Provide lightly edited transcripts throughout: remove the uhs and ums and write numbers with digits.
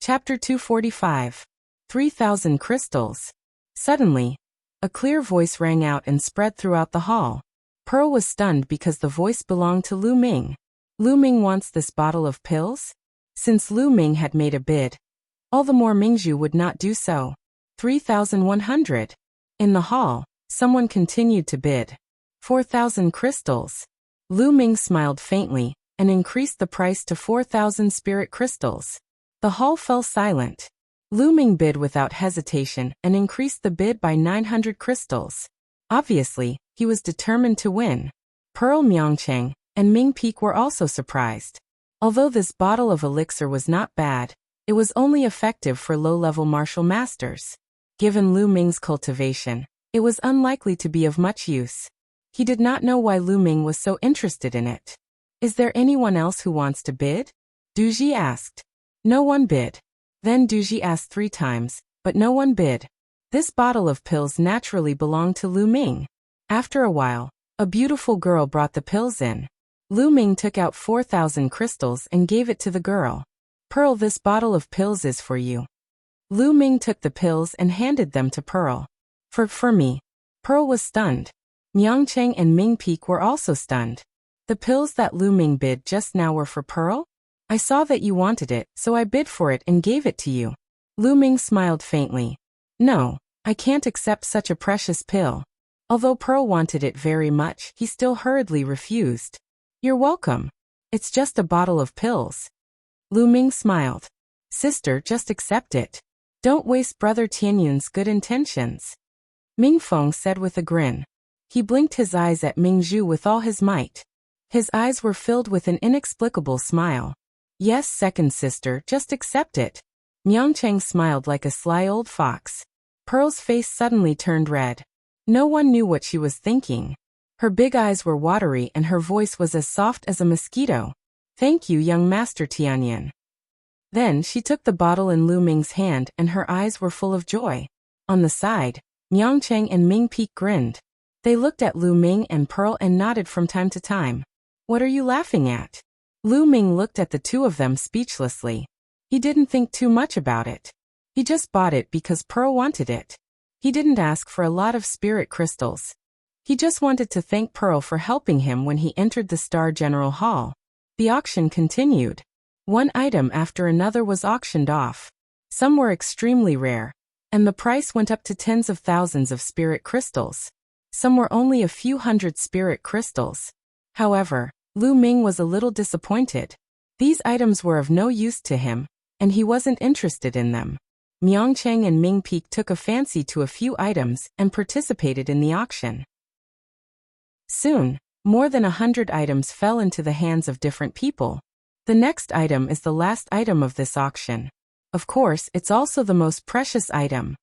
Chapter 245. 3,000 Crystals. Suddenly, a clear voice rang out and spread throughout the hall. Pearl was stunned because the voice belonged to Lu Ming. Lu Ming wants this bottle of pills? Since Lu Ming had made a bid, all the more Mingzhu would not do so. 3,100. In the hall, someone continued to bid. 4,000 crystals. Lu Ming smiled faintly and increased the price to 4,000 spirit crystals. The hall fell silent. Lu Ming bid without hesitation and increased the bid by 900 crystals. Obviously, he was determined to win. Pearl Myeongchang and Ming Peek were also surprised. Although this bottle of elixir was not bad, it was only effective for low-level martial masters. Given Lu Ming's cultivation, it was unlikely to be of much use. He did not know why Lu Ming was so interested in it. Is there anyone else who wants to bid? Duji asked. No one bid. Then Duji asked 3 times, but no one bid. This bottle of pills naturally belonged to Lu Ming. After a while, a beautiful girl brought the pills in. Lu Ming took out 4,000 crystals and gave it to the girl. Pearl, this bottle of pills is for you. Lu Ming took the pills and handed them to Pearl. For me. Pearl was stunned. Myeongchang and Ming Peek were also stunned. The pills that Lu Ming bid just now were for Pearl? I saw that you wanted it, so I bid for it and gave it to you. Lu Ming smiled faintly. No, I can't accept such a precious pill. Although Pearl wanted it very much, he still hurriedly refused. You're welcome. It's just a bottle of pills. Lu Ming smiled. Sister, just accept it. Don't waste Brother Tianyun's good intentions. Ming Feng said with a grin. He blinked his eyes at Mingzhu with all his might. His eyes were filled with an inexplicable smile. Yes, second sister, just accept it. Myeongchang smiled like a sly old fox. Pearl's face suddenly turned red. No one knew what she was thinking. Her big eyes were watery and her voice was as soft as a mosquito. Thank you, young Master Tianyun. Then she took the bottle in Lu Ming's hand and her eyes were full of joy. On the side, Myeongchang and Ming Peek grinned. They looked at Lu Ming and Pearl and nodded from time to time. What are you laughing at? Lu Ming looked at the two of them speechlessly. He didn't think too much about it. He just bought it because Pearl wanted it. He didn't ask for a lot of spirit crystals. He just wanted to thank Pearl for helping him when he entered the Star General Hall. The auction continued. One item after another was auctioned off. Some were extremely rare, and the price went up to tens of thousands of spirit crystals. Some were only a few hundred spirit crystals. However, Lu Ming was a little disappointed. These items were of no use to him, and he wasn't interested in them. Myeongchang and Ming Peek took a fancy to a few items and participated in the auction. Soon, more than 100 items fell into the hands of different people. The next item is the last item of this auction. Of course, it's also the most precious item.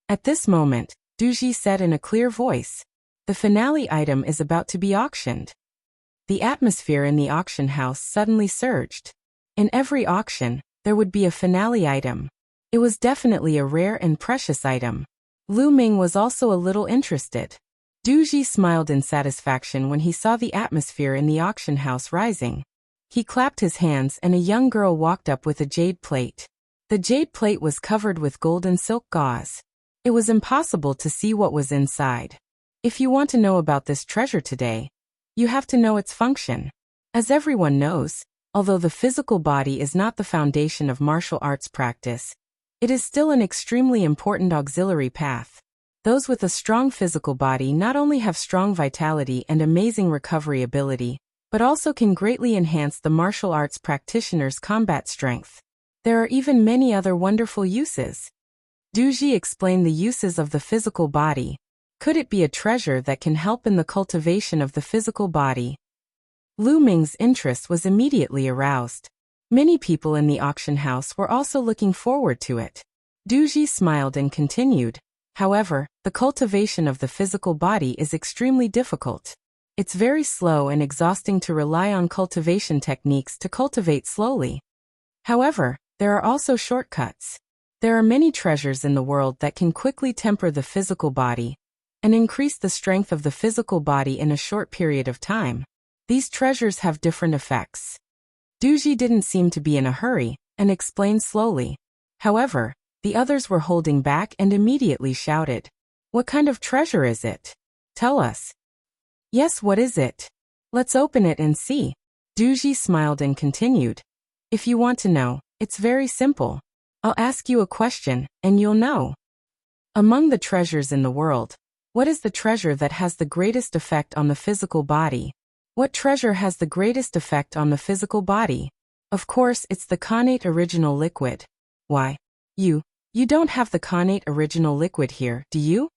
At this moment, Duji said in a clear voice, the finale item is about to be auctioned. The atmosphere in the auction house suddenly surged. In every auction, there would be a finale item. It was definitely a rare and precious item. Lu Ming was also a little interested. Duji smiled in satisfaction when he saw the atmosphere in the auction house rising. He clapped his hands and a young girl walked up with a jade plate. The jade plate was covered with golden silk gauze. It was impossible to see what was inside. If you want to know about this treasure today, you have to know its function. As everyone knows, although the physical body is not the foundation of martial arts practice, it is still an extremely important auxiliary path. Those with a strong physical body not only have strong vitality and amazing recovery ability, but also can greatly enhance the martial arts practitioner's combat strength. There are even many other wonderful uses. Duji explained the uses of the physical body. Could it be a treasure that can help in the cultivation of the physical body? Lu Ming's interest was immediately aroused. Many people in the auction house were also looking forward to it. Duji smiled and continued. However, the cultivation of the physical body is extremely difficult. It's very slow and exhausting to rely on cultivation techniques to cultivate slowly. However, there are also shortcuts. There are many treasures in the world that can quickly temper the physical body and increase the strength of the physical body in a short period of time. These treasures have different effects. Duji didn't seem to be in a hurry and explained slowly. However, the others were holding back and immediately shouted, "What kind of treasure is it? Tell us." "Yes, what is it? Let's open it and see." Duji smiled and continued, "If you want to know, it's very simple. I'll ask you a question, and you'll know. Among the treasures in the world, what is the treasure that has the greatest effect on the physical body? What treasure has the greatest effect on the physical body? Of course, it's the Khanate original liquid. Why? You don't have the Khanate original liquid here, do you?"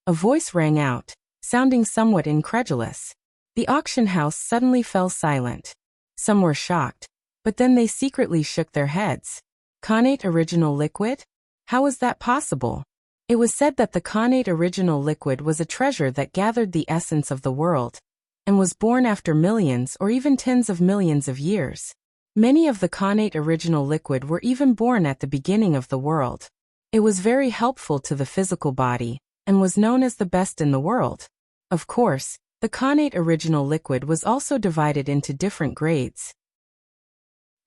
A voice rang out, sounding somewhat incredulous. The auction house suddenly fell silent. Some were shocked, but then they secretly shook their heads. Khanate original liquid? How was that possible? It was said that the Khanate original liquid was a treasure that gathered the essence of the world, and was born after millions or even tens of millions of years. Many of the Khanate original liquid were even born at the beginning of the world. It was very helpful to the physical body, and was known as the best in the world. Of course, the Khanate original liquid was also divided into different grades.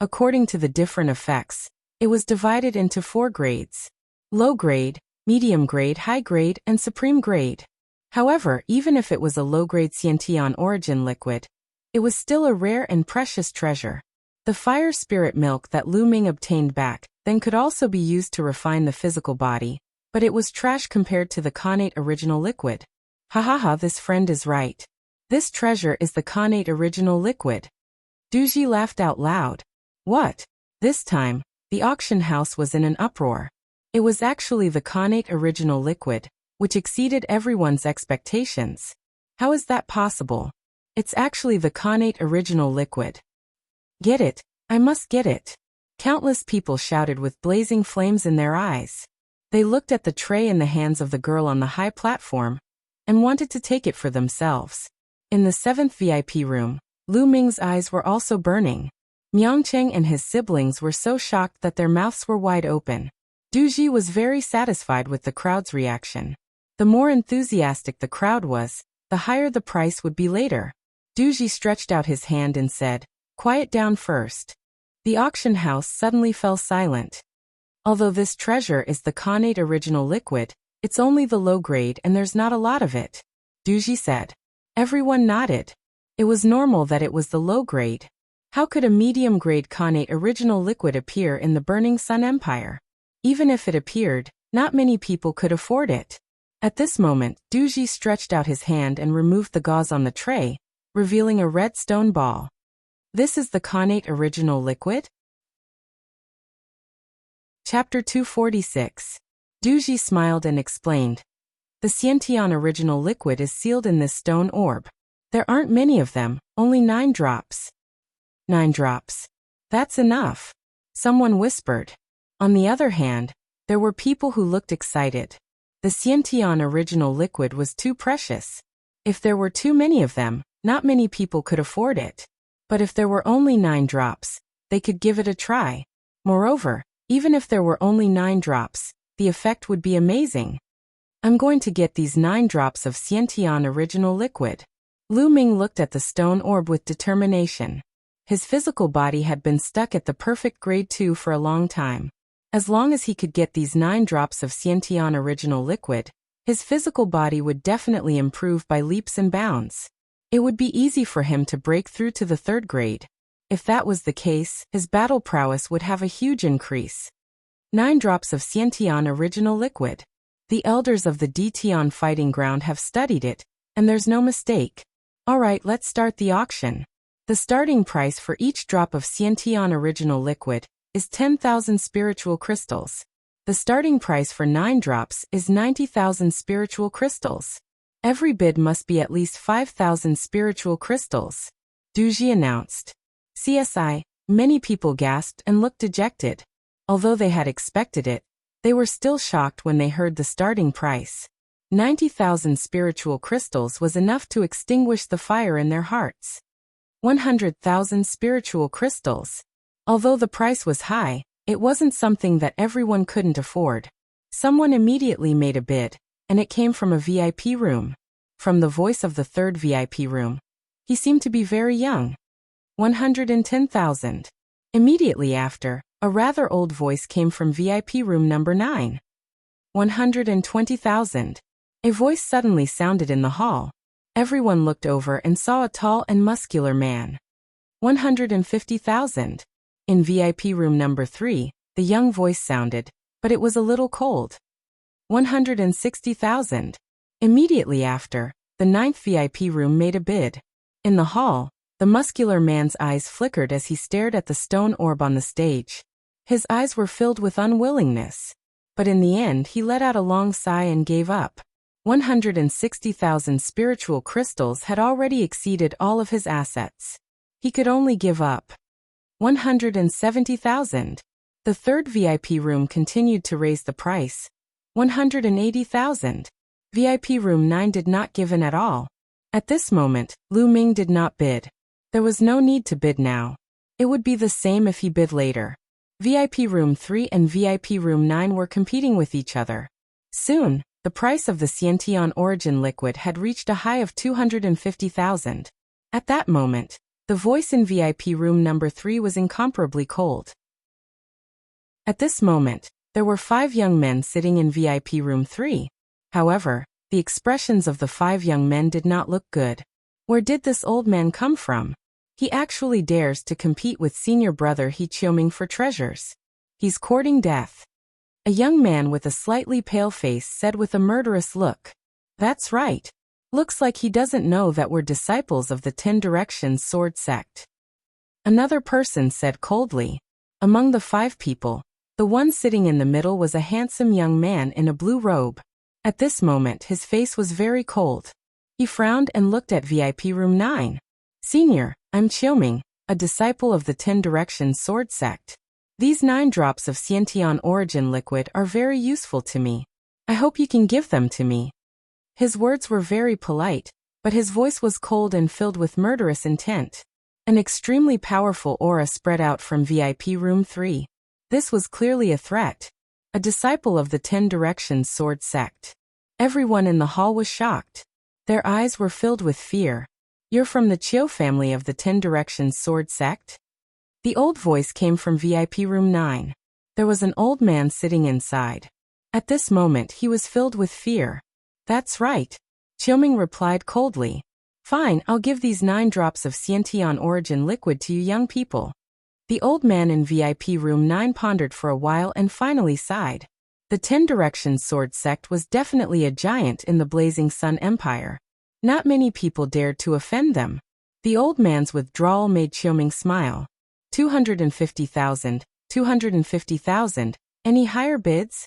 According to the different effects, it was divided into 4 grades: low grade, medium grade, high grade, and supreme grade. However, even if it was a low-grade Xiantian origin liquid, it was still a rare and precious treasure. The fire spirit milk that Lu Ming obtained back then could also be used to refine the physical body, but it was trash compared to the Khanate original liquid. Ha, this friend is right. This treasure is the Khanate original liquid. Duji laughed out loud. What? This time, the auction house was in an uproar. It was actually the Khanate original liquid, which exceeded everyone's expectations. How is that possible? It's actually the Khanate original liquid. Get it, I must get it. Countless people shouted with blazing flames in their eyes. They looked at the tray in the hands of the girl on the high platform, and wanted to take it for themselves. In the 7th VIP room, Lu Ming's eyes were also burning. Miangcheng and his siblings were so shocked that their mouths were wide open. Duji was very satisfied with the crowd's reaction. The more enthusiastic the crowd was, the higher the price would be later. Duji stretched out his hand and said, "Quiet down first." The auction house suddenly fell silent. Although this treasure is the Khanate original liquid, it's only the low grade and there's not a lot of it, Duji said. Everyone nodded. It was normal that it was the low grade. How could a medium grade Khanate original liquid appear in the Burning Sun Empire? Even if it appeared, not many people could afford it. At this moment, Duji stretched out his hand and removed the gauze on the tray, revealing a red stone ball. This is the Khanate original liquid? Chapter 246. Duji smiled and explained. The Xiantian original liquid is sealed in this stone orb. There aren't many of them, only 9 drops. 9 drops. That's enough, someone whispered. On the other hand, there were people who looked excited. The Xiantian original liquid was too precious. If there were too many of them, not many people could afford it. But if there were only 9 drops, they could give it a try. Moreover, even if there were only 9 drops, the effect would be amazing. I'm going to get these 9 drops of Xiantian original liquid. Lu Ming looked at the stone orb with determination. His physical body had been stuck at the perfect grade 2 for a long time. As long as he could get these 9 drops of Xiantian original liquid, his physical body would definitely improve by leaps and bounds. It would be easy for him to break through to the 3rd grade. If that was the case, his battle prowess would have a huge increase. 9 drops of Xiantian original liquid. The elders of the Ditian fighting ground have studied it, and there's no mistake. Alright, let's start the auction. The starting price for each drop of Xiantian original liquid is 10,000 spiritual crystals. The starting price for 9 drops is 90,000 spiritual crystals. Every bid must be at least 5,000 spiritual crystals, Duji announced. CSI, many people gasped and looked dejected. Although they had expected it, they were still shocked when they heard the starting price. 90,000 spiritual crystals was enough to extinguish the fire in their hearts. 100,000 spiritual crystals. Although the price was high, it wasn't something that everyone couldn't afford. Someone immediately made a bid, and it came from a VIP room. From the voice of the 3rd VIP room. He seemed to be very young. 110,000. Immediately after, A rather old voice came from VIP room number 9. 120,000. A voice suddenly sounded in the hall. Everyone looked over and saw a tall and muscular man. 150,000. In VIP room number 3, the young voice sounded, but it was a little cold. 160,000. Immediately after, the 9th VIP room made a bid. In the hall, the muscular man's eyes flickered as he stared at the stone orb on the stage. His eyes were filled with unwillingness. But in the end he let out a long sigh and gave up. 160,000 spiritual crystals had already exceeded all of his assets. He could only give up. 170,000. The 3rd VIP room continued to raise the price. 180,000. VIP room 9 did not give in at all. At this moment, Lu Ming did not bid. There was no need to bid now. It would be the same if he bid later. VIP room 3 and VIP room 9 were competing with each other. Soon, the price of the Xiantian origin liquid had reached a high of 250,000. At that moment, the voice in VIP room number 3 was incomparably cold. At this moment, there were 5 young men sitting in VIP room 3. However, the expressions of the 5 young men did not look good. Where did this old man come from? He actually dares to compete with senior brother He Qiuming for treasures. He's courting death. A young man with a slightly pale face said with a murderous look. That's right. Looks like he doesn't know that we're disciples of the 10 Directions sword sect. Another person said coldly. Among the 5 people, the one sitting in the middle was a handsome young man in a blue robe. At this moment his face was very cold. He frowned and looked at VIP room 9. Senior, I'm Qiuming, a disciple of the 10 Directions sword sect. These 9 drops of Xiantian origin liquid are very useful to me. I hope you can give them to me. His words were very polite, but his voice was cold and filled with murderous intent. An extremely powerful aura spread out from VIP room 3. This was clearly a threat. A disciple of the 10 Directions sword sect. Everyone in the hall was shocked. Their eyes were filled with fear. You're from the Qiu family of the 10 Directions sword sect? The old voice came from VIP room 9. There was an old man sitting inside. At this moment he was filled with fear. That's right. Qiuming replied coldly. Fine, I'll give these 9 drops of Xiantian origin liquid to you young people. The old man in VIP room 9 pondered for a while and finally sighed. The 10 Directions sword sect was definitely a giant in the Blazing Sun Empire. Not many people dared to offend them. The old man's withdrawal made Qiuming smile. 250,000, 250,000, any higher bids?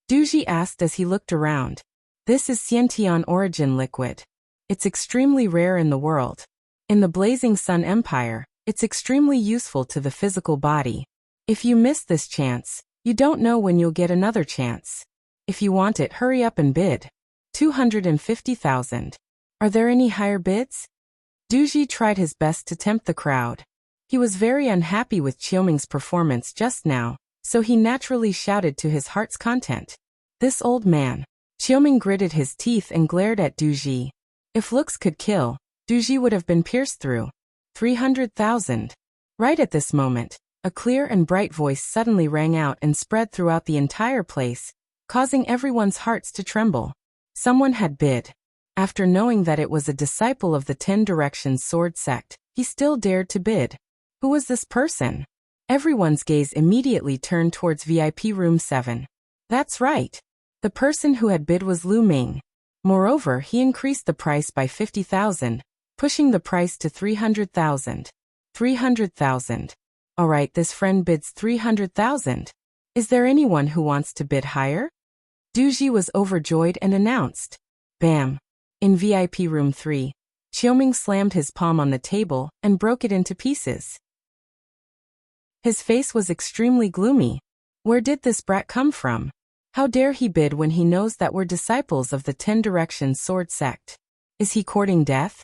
Duji asked as he looked around. This is Xiantian origin liquid. It's extremely rare in the world. In the Blazing Sun Empire, it's extremely useful to the physical body. If you miss this chance, you don't know when you'll get another chance. If you want it, hurry up and bid. 250,000. Are there any higher bids? Duji tried his best to tempt the crowd. He was very unhappy with Qiuming's performance just now, so he naturally shouted to his heart's content. This old man. Qiuming gritted his teeth and glared at Duji. If looks could kill, Duji would have been pierced through. 300,000. Right at this moment, a clear and bright voice suddenly rang out and spread throughout the entire place, causing everyone's hearts to tremble. Someone had bid. After knowing that it was a disciple of the 10 Directions sword sect, he still dared to bid. Who was this person? Everyone's gaze immediately turned towards VIP room 7. That's right. The person who had bid was Lu Ming. Moreover, he increased the price by 50,000, pushing the price to 300,000. 300,000. Alright, this friend bids 300,000. Is there anyone who wants to bid higher? Duji was overjoyed and announced. Bam. In VIP room 3, Qiuming slammed his palm on the table and broke it into pieces. His face was extremely gloomy. Where did this brat come from? How dare he bid when he knows that we're disciples of the 10 Directions sword sect? Is he courting death?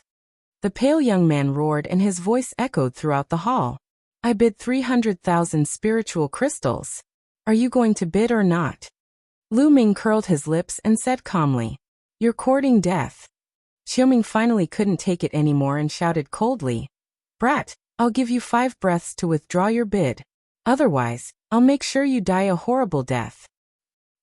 The pale young man roared and his voice echoed throughout the hall. I bid 300,000 spiritual crystals. Are you going to bid or not? Lu Ming curled his lips and said calmly. You're courting death. Qiuming finally couldn't take it anymore and shouted coldly. Brat, I'll give you 5 breaths to withdraw your bid. Otherwise, I'll make sure you die a horrible death.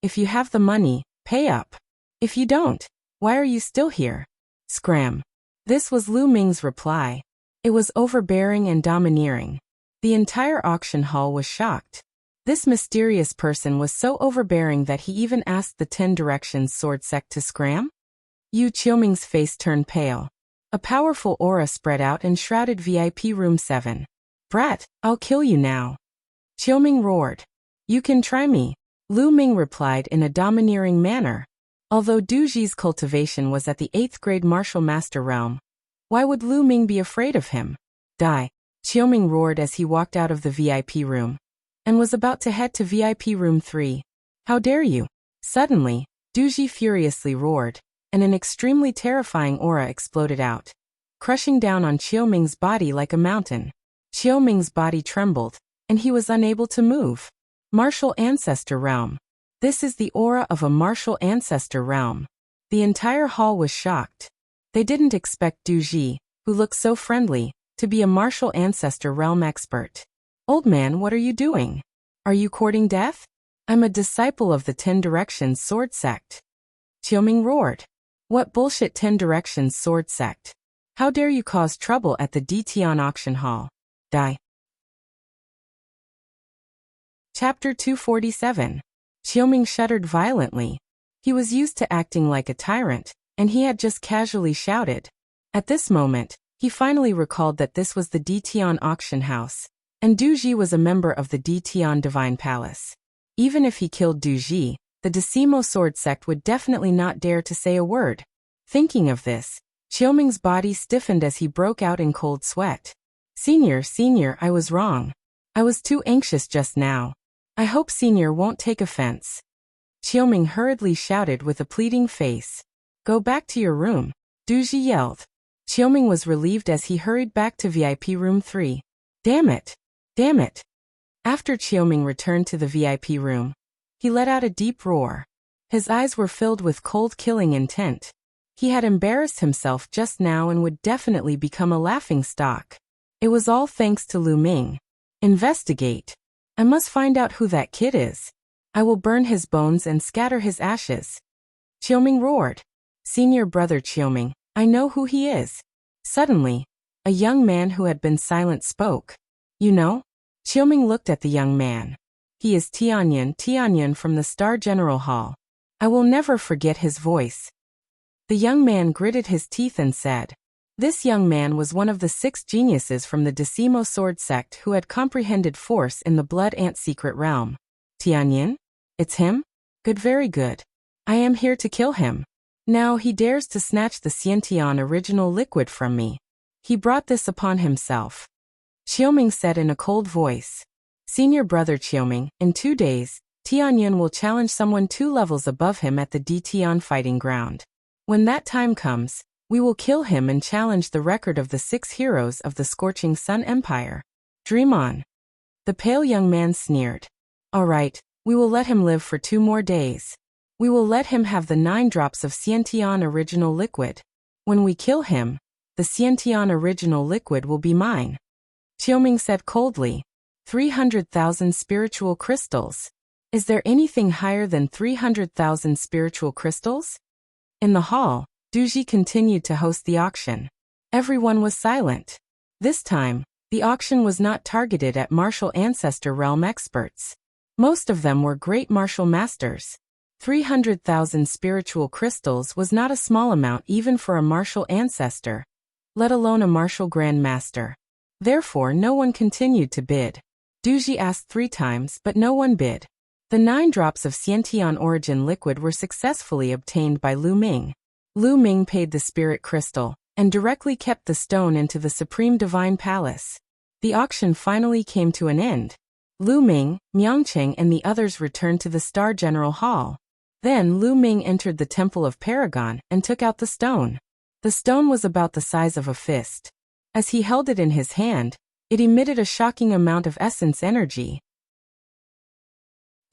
If you have the money, pay up. If you don't, why are you still here? Scram. This was Lu Ming's reply. It was overbearing and domineering. The entire auction hall was shocked. This mysterious person was so overbearing that he even asked the 10 Directions sword sect to scram? Yu Qiuming's face turned pale. A powerful aura spread out and shrouded VIP room 7. Brat, I'll kill you now. Qiuming roared. You can try me. Lu Ming replied in a domineering manner. Although Du Ji's cultivation was at the 8th grade martial master realm, why would Lu Ming be afraid of him? Die. Qiuming roared as he walked out of the VIP room and was about to head to VIP room 3. How dare you? Suddenly, Du Ji furiously roared, and an extremely terrifying aura exploded out, crushing down on Qiuming's body like a mountain. Qiuming's body trembled, and he was unable to move. Martial Ancestor Realm. This is the aura of a Martial Ancestor Realm. The entire hall was shocked. They didn't expect Du Ji, who looked so friendly, to be a Martial Ancestor Realm expert. Old man, what are you doing? Are you courting death? I'm a disciple of the 10 Directions sword sect. Qiuming roared. What bullshit 10 Directions sword sect? How dare you cause trouble at the Dtian auction hall? Die. Chapter 247. Qiuming shuddered violently. He was used to acting like a tyrant, and he had just casually shouted. At this moment, he finally recalled that this was the Dtian auction house, and Du Ji was a member of the Dtian Divine Palace. Even if he killed Du Ji, the Decimo sword sect would definitely not dare to say a word. Thinking of this, Qiuming's body stiffened as he broke out in cold sweat. Senior, I was wrong. I was too anxious just now. I hope Senior won't take offense. Qiuming hurriedly shouted with a pleading face. Go back to your room, Du Ji yelled. Qiuming was relieved as he hurried back to VIP room 3. Damn it. After Qiuming returned to the VIP room, he let out a deep roar. His eyes were filled with cold killing intent. He had embarrassed himself just now and would definitely become a laughingstock. It was all thanks to Lu Ming. Investigate. I must find out who that kid is. I will burn his bones and scatter his ashes. Qiuming roared. Senior brother Qiuming, I know who he is. Suddenly, a young man who had been silent spoke. You know? Qiuming looked at the young man. He is Tianyan from the Star General Hall. I will never forget his voice. The young man gritted his teeth and said. This young man was one of the 6 geniuses from the Decimo sword sect who had comprehended force in the Blood Ant secret realm. Tianyan? It's him? Good, very good. I am here to kill him. Now he dares to snatch the Xiantian original liquid from me. He brought this upon himself. Qiuming said in a cold voice. Senior brother Qiuming, in 2 days, Tianyan will challenge someone 2 levels above him at the Dtian fighting ground. When that time comes, we will kill him and challenge the record of the 6 heroes of the Scorching Sun Empire. Dream on. The pale young man sneered. All right, we will let him live for 2 more days. We will let him have the 9 drops of Xiantian original liquid. When we kill him, the Xiantian original liquid will be mine. Qiuming said coldly. 300,000 spiritual crystals. Is there anything higher than 300,000 spiritual crystals? In the hall, Du Ji continued to host the auction. Everyone was silent. This time, the auction was not targeted at martial ancestor realm experts. Most of them were great martial masters. 300,000 spiritual crystals was not a small amount even for a martial ancestor, let alone a martial grand master. Therefore no one continued to bid. Du Ji asked 3 times but no one bid. The 9 drops of Xiantian origin liquid were successfully obtained by Lu Ming. Lu Ming paid the spirit crystal, and directly kept the stone into the Supreme Divine Palace. The auction finally came to an end. Lu Ming, Miangcheng and the others returned to the Star General Hall. Then Lu Ming entered the Temple of Paragon and took out the stone. The stone was about the size of a fist. As he held it in his hand, it emitted a shocking amount of essence energy.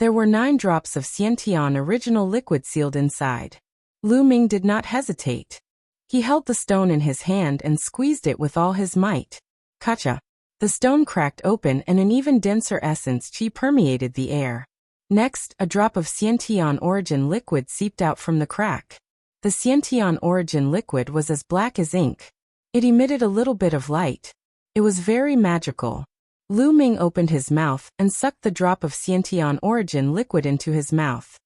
There were 9 drops of Xiantian original liquid sealed inside. Lu Ming did not hesitate. He held the stone in his hand and squeezed it with all his might. Kacha. The stone cracked open and an even denser essence qi permeated the air. Next, a drop of Xiantian origin liquid seeped out from the crack. The Xiantian origin liquid was as black as ink. It emitted a little bit of light. It was very magical. Lu Ming opened his mouth and sucked the drop of Xiantian origin liquid into his mouth.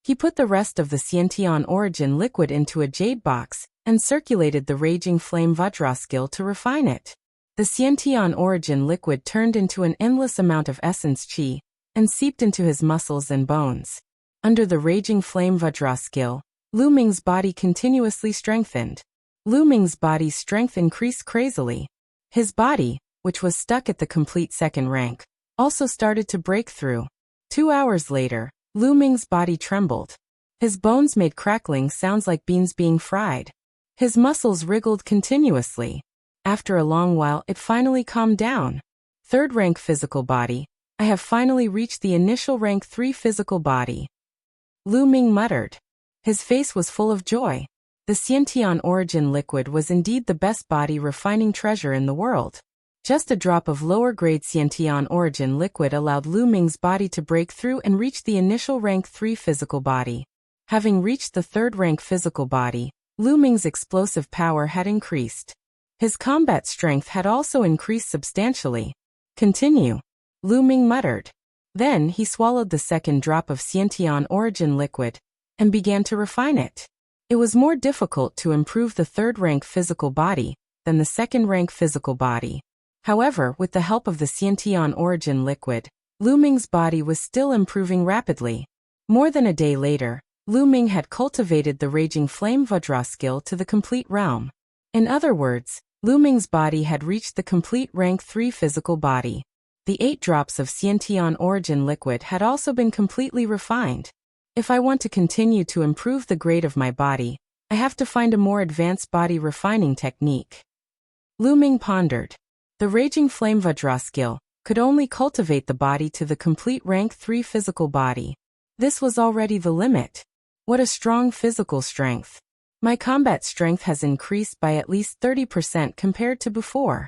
He put the rest of the Xiantian origin liquid into a jade box and circulated the raging flame Vajra skill to refine it. The Xiantian origin liquid turned into an endless amount of essence qi and seeped into his muscles and bones. Under the raging flame Vajra skill, Lu Ming's body continuously strengthened. Lu Ming's body's strength increased crazily. His body, which was stuck at the complete second rank, also started to break through. 2 hours later, Lu Ming's body trembled. His bones made crackling sounds like beans being fried. His muscles wriggled continuously. After a long while, it finally calmed down. 3rd rank physical body. I have finally reached the initial rank 3 physical body. Lu Ming muttered. His face was full of joy. The Xiantian origin liquid was indeed the best body refining treasure in the world. Just a drop of lower-grade Xiantian origin liquid allowed Lu Ming's body to break through and reach the initial rank 3 physical body. Having reached the 3rd rank physical body, Lu Ming's explosive power had increased. His combat strength had also increased substantially. Continue, Lu Ming muttered. Then he swallowed the 2nd drop of Xiantian origin liquid and began to refine it. It was more difficult to improve the 3rd rank physical body than the 2nd rank physical body. However, with the help of the Xiantian origin liquid, Lu Ming's body was still improving rapidly. More than a day later, Lu Ming had cultivated the raging flame Vajra skill to the complete realm. In other words, Lu Ming's body had reached the complete rank 3 physical body. The 8 drops of Xiantian origin liquid had also been completely refined. If I want to continue to improve the grade of my body, I have to find a more advanced body refining technique. Lu Ming pondered. The raging flame Vajra skill could only cultivate the body to the complete rank 3 physical body. This was already the limit. What a strong physical strength. My combat strength has increased by at least 30% compared to before.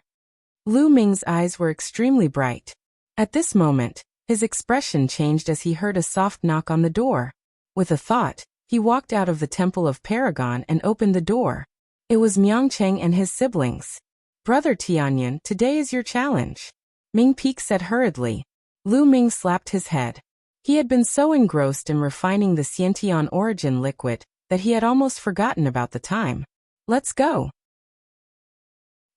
Lu Ming's eyes were extremely bright. At this moment, his expression changed as he heard a soft knock on the door. With a thought, he walked out of the Temple of Paragon and opened the door. It was Miangcheng and his siblings. Brother Tianyan, today is your challenge, Ming Peak said hurriedly. Lu Ming slapped his head. He had been so engrossed in refining the Xiantian origin liquid that he had almost forgotten about the time. Let's go.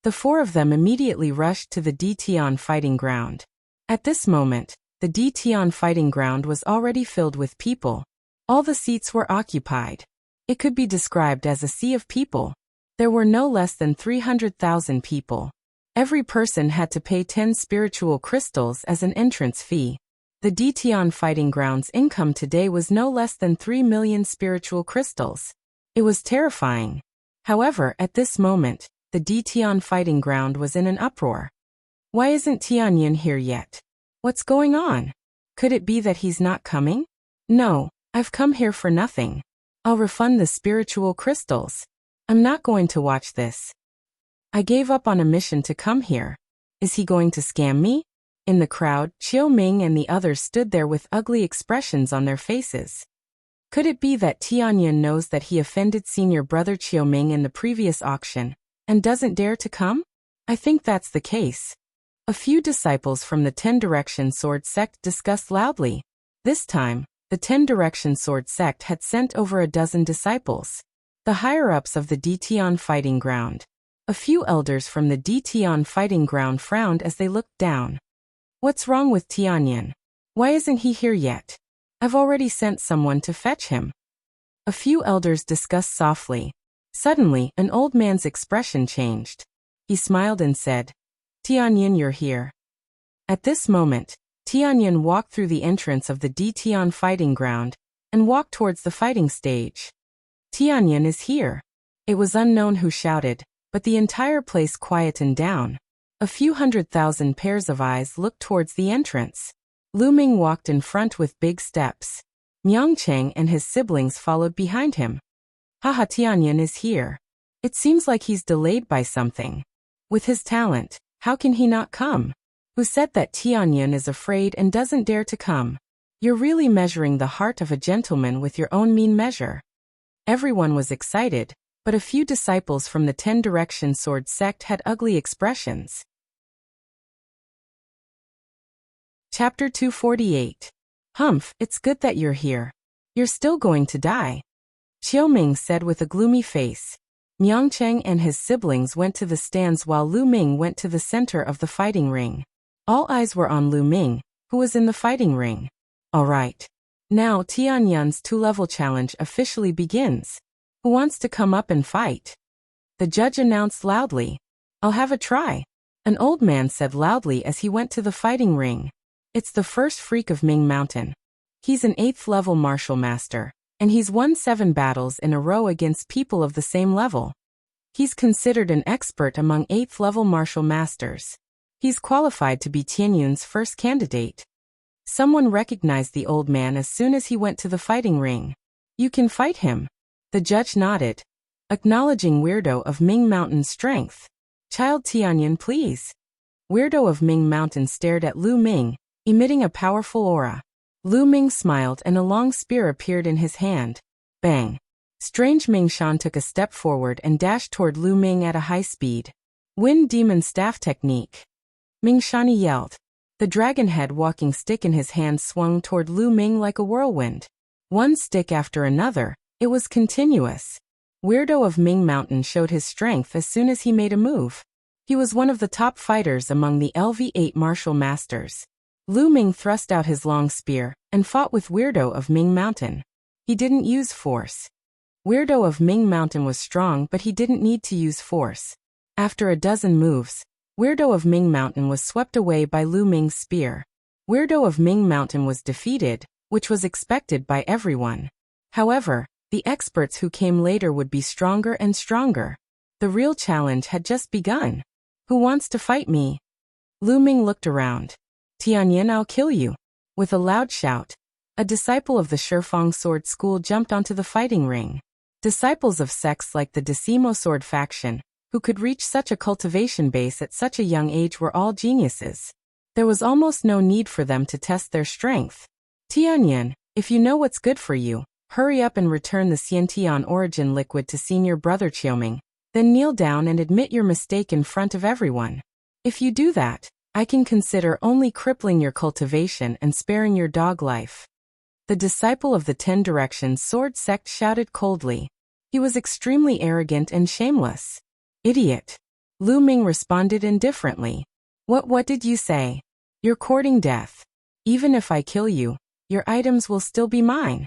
The 4 of them immediately rushed to the Dtian fighting ground. At this moment, the Dtian fighting ground was already filled with people. All the seats were occupied. It could be described as a sea of people. There were no less than 300,000 people. Every person had to pay 10 spiritual crystals as an entrance fee. The Dtian fighting ground's income today was no less than 3 million spiritual crystals. It was terrifying. However, at this moment, the Dtian fighting ground was in an uproar. Why isn't Tianyan here yet? What's going on? Could it be that he's not coming? No, I've come here for nothing. I'll refund the spiritual crystals. I'm not going to watch this. I gave up on a mission to come here. Is he going to scam me? In the crowd, Qiu Ming and the others stood there with ugly expressions on their faces. Could it be that Tianyan knows that he offended senior brother Qiu Ming in the previous auction and doesn't dare to come? I think that's the case. A few disciples from the 10 Direction Sword sect discussed loudly. This time, the 10 Direction Sword sect had sent over a dozen disciples. The higher-ups of the Dtian fighting ground. A few elders from the Dtian fighting ground frowned as they looked down. What's wrong with Tianyan? Why isn't he here yet? I've already sent someone to fetch him. A few elders discussed softly. Suddenly, an old man's expression changed. He smiled and said, Tianyan, you're here. At this moment, Tianyan walked through the entrance of the Dtian fighting ground and walked towards the fighting stage. Tianyan is here. It was unknown who shouted, but the entire place quietened down. A few 100,000 pairs of eyes looked towards the entrance. Lu Ming walked in front with big steps. Miangcheng and his siblings followed behind him. Haha, Tianyan is here. It seems like he's delayed by something. With his talent, How can he not come? Who said that Tianyun is afraid and doesn't dare to come? You're really measuring the heart of a gentleman with your own mean measure. Everyone was excited, but a few disciples from the 10 Direction Sword sect had ugly expressions. Chapter 248. Humph, it's good that you're here. You're still going to die. Qiuming said with a gloomy face. Miangcheng and his siblings went to the stands while Lu Ming went to the center of the fighting ring. All eyes were on Lu Ming, who was in the fighting ring. All right. Now Tianyun's 2-level challenge officially begins. Who wants to come up and fight? The judge announced loudly. I'll have a try. An old man said loudly as he went to the fighting ring. It's the first freak of Ming Mountain. He's an 8th-level martial master, and he's won 7 battles in a row against people of the same level. He's considered an expert among 8th-level martial masters. He's qualified to be Tianyun's first candidate. Someone recognized the old man as soon as he went to the fighting ring. You can fight him. The judge nodded, acknowledging Weirdo of Ming Mountain's strength. Child Tianyun, please. Weirdo of Ming Mountain stared at Lu Ming, emitting a powerful aura. Lu Ming smiled and a long spear appeared in his hand. Bang! Strange Ming Shan took a step forward and dashed toward Lu Ming at a high speed. Wind Demon Staff Technique. Ming Shani yelled. The dragon head walking stick in his hand swung toward Lu Ming like a whirlwind. One stick after another, it was continuous. Weirdo of Ming Mountain showed his strength as soon as he made a move. He was one of the top fighters among the LV8 martial masters. Lu Ming thrust out his long spear and fought with Weirdo of Ming Mountain. He didn't use force. Weirdo of Ming Mountain was strong, but he didn't need to use force. After a dozen moves, Weirdo of Ming Mountain was swept away by Lu Ming's spear. Weirdo of Ming Mountain was defeated, which was expected by everyone. However, the experts who came later would be stronger and stronger. The real challenge had just begun. Who wants to fight me? Lu Ming looked around. Tianyun, I'll kill you. With a loud shout, a disciple of the Shifeng Sword School jumped onto the fighting ring. Disciples of sects like the Decimo Sword faction, who could reach such a cultivation base at such a young age, were all geniuses. There was almost no need for them to test their strength. Tianyun, if you know what's good for you, hurry up and return the Xiantian origin liquid to senior brother Qiuming, then kneel down and admit your mistake in front of everyone. If you do that, I can consider only crippling your cultivation and sparing your dog life. The disciple of the 10 Directions Sword sect shouted coldly. He was extremely arrogant and shameless. Idiot. Lu Ming responded indifferently. What did you say? You're courting death. Even if I kill you, your items will still be mine.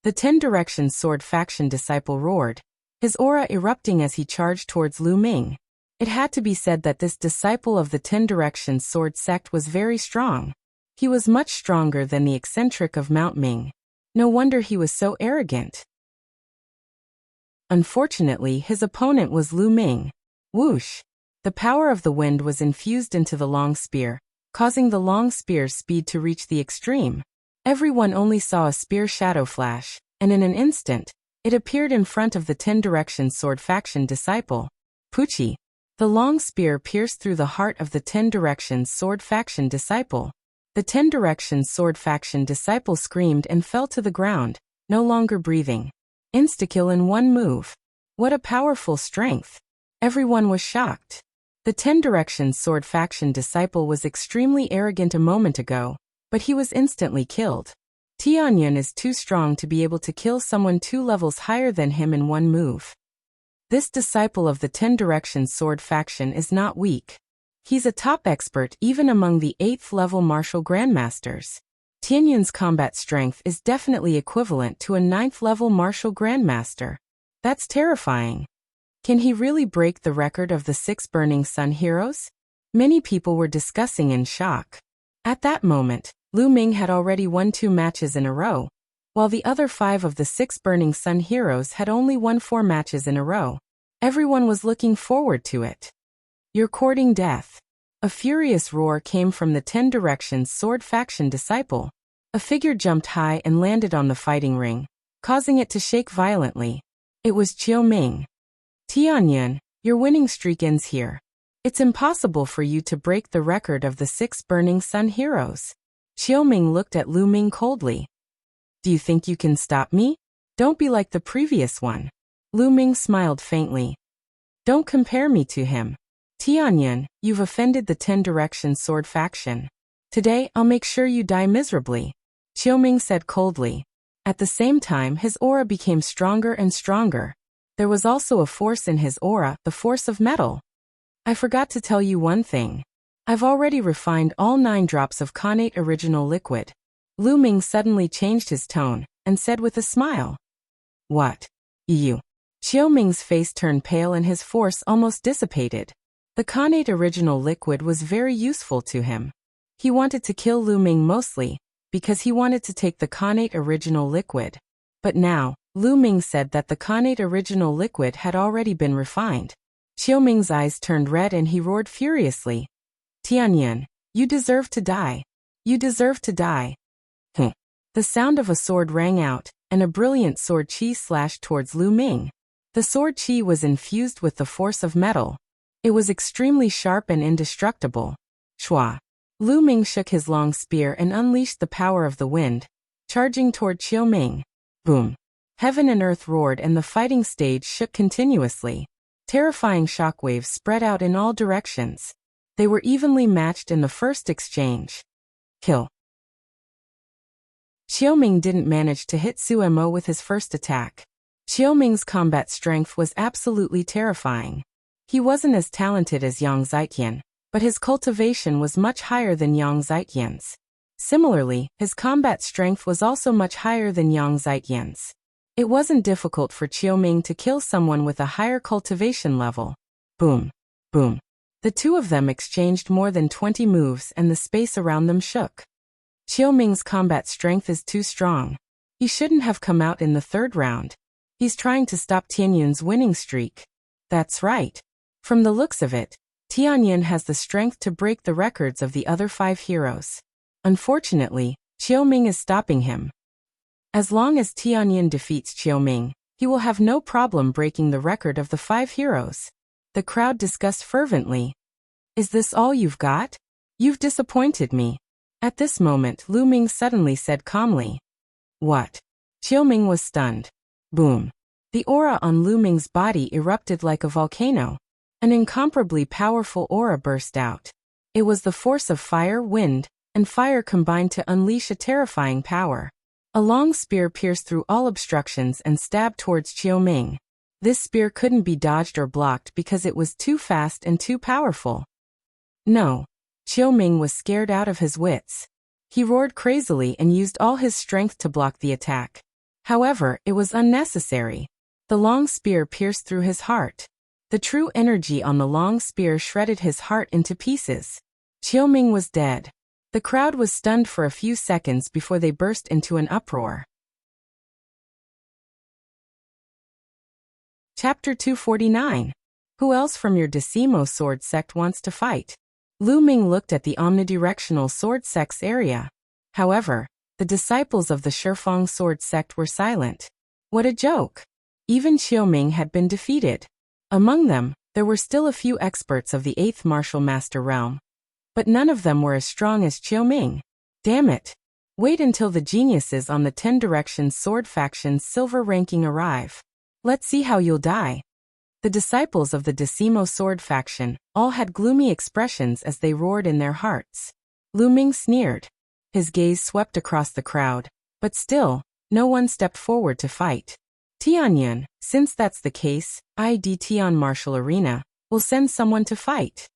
The 10 Directions Sword faction disciple roared, his aura erupting as he charged towards Lu Ming. It had to be said that this disciple of the 10 Directions Sword sect was very strong. He was much stronger than the eccentric of Mount Ming. No wonder he was so arrogant. Unfortunately, his opponent was Lu Ming. Whoosh! The power of the wind was infused into the long spear, causing the long spear's speed to reach the extreme. Everyone only saw a spear shadow flash, and in an instant, it appeared in front of the 10 Directions Sword faction disciple. Pucci! The long spear pierced through the heart of the 10 Directions Sword faction disciple. The 10 Directions Sword faction disciple screamed and fell to the ground, no longer breathing. Insta-kill in one move. What a powerful strength. Everyone was shocked. The 10 Directions Sword faction disciple was extremely arrogant a moment ago, but he was instantly killed. Tianyun is too strong to be able to kill someone 2 levels higher than him in one move. This disciple of the 10 Directions Sword faction is not weak. He's a top expert even among the 8th level martial grandmasters. Tianyun's combat strength is definitely equivalent to a 9th level martial grandmaster. That's terrifying. Can he really break the record of the 6 Burning Sun heroes? Many people were discussing in shock. At that moment, Lu Ming had already won 2 matches in a row, while the other 5 of the 6 Burning Sun heroes had only won 4 matches in a row. Everyone was looking forward to it. You're courting death. A furious roar came from the 10 Directions Sword faction disciple. A figure jumped high and landed on the fighting ring, causing it to shake violently. It was Qiuming. Tianyun, your winning streak ends here. It's impossible for you to break the record of the 6 Burning Sun heroes. Qiuming looked at Lu Ming coldly. Do you think you can stop me? Don't be like the previous one. Lu Ming smiled faintly. Don't compare me to him. Tianyan, you've offended the 10 Directions Sword faction. Today I'll make sure you die miserably. Qiuming said coldly. At the same time his aura became stronger and stronger. There was also a force in his aura, the force of metal. I forgot to tell you one thing. I've already refined all 9 drops of connate original liquid. Lu Ming suddenly changed his tone, and said with a smile. What? You? Qiuming's face turned pale and his force almost dissipated. The connate original liquid was very useful to him. He wanted to kill Lu Ming mostly, because he wanted to take the connate original liquid. But now, Lu Ming said that the connate original liquid had already been refined. Qiuming's eyes turned red and he roared furiously. Tianyan, you deserve to die. You deserve to die. The sound of a sword rang out, and a brilliant sword chi slashed towards Lu Ming. The sword chi was infused with the force of metal. It was extremely sharp and indestructible. Shua. Lu Ming shook his long spear and unleashed the power of the wind, charging toward Qiuming. Boom. Heaven and earth roared and the fighting stage shook continuously. Terrifying shockwaves spread out in all directions. They were evenly matched in the first exchange. Kill. Qiuming didn't manage to hit Suemo with his first attack. Qiuming's combat strength was absolutely terrifying. He wasn't as talented as Yang Zietian, but his cultivation was much higher than Yang Zietian's. Similarly, his combat strength was also much higher than Yang Zietian's. It wasn't difficult for Qiuming to kill someone with a higher cultivation level. Boom. Boom. The two of them exchanged more than 20 moves and the space around them shook. Qiuming's combat strength is too strong. He shouldn't have come out in the 3rd round. He's trying to stop Tianyun's winning streak. That's right. From the looks of it, Tianyun has the strength to break the records of the other 5 heroes. Unfortunately, Qiuming is stopping him. As long as Tianyun defeats Qiuming, he will have no problem breaking the record of the 5 heroes. The crowd discussed fervently. Is this all you've got? You've disappointed me. At this moment, Lu Ming suddenly said calmly. What? Qiuming was stunned. Boom. The aura on Lu Ming's body erupted like a volcano. An incomparably powerful aura burst out. It was the force of fire, wind, and fire combined to unleash a terrifying power. A long spear pierced through all obstructions and stabbed towards Qiuming. This spear couldn't be dodged or blocked because it was too fast and too powerful. No. Qiuming was scared out of his wits. He roared crazily and used all his strength to block the attack. However, it was unnecessary. The long spear pierced through his heart. The true energy on the long spear shredded his heart into pieces. Qiuming was dead. The crowd was stunned for a few seconds before they burst into an uproar. Chapter 249. Who else from your Decimo sword sect wants to fight? Lu Ming looked at the omnidirectional sword sect's area. However, the disciples of the Shifeng sword sect were silent. What a joke! Even Qiuming had been defeated. Among them, there were still a few experts of the 8th martial master realm. But none of them were as strong as Qiuming. Damn it! Wait until the geniuses on the 10 Directions sword faction's silver ranking arrive. Let's see how you'll die. The disciples of the Decimo sword faction all had gloomy expressions as they roared in their hearts. Lu Ming sneered. His gaze swept across the crowd, but still, no one stepped forward to fight. Tianyun, since that's the case, Tian Martial Arena will send someone to fight.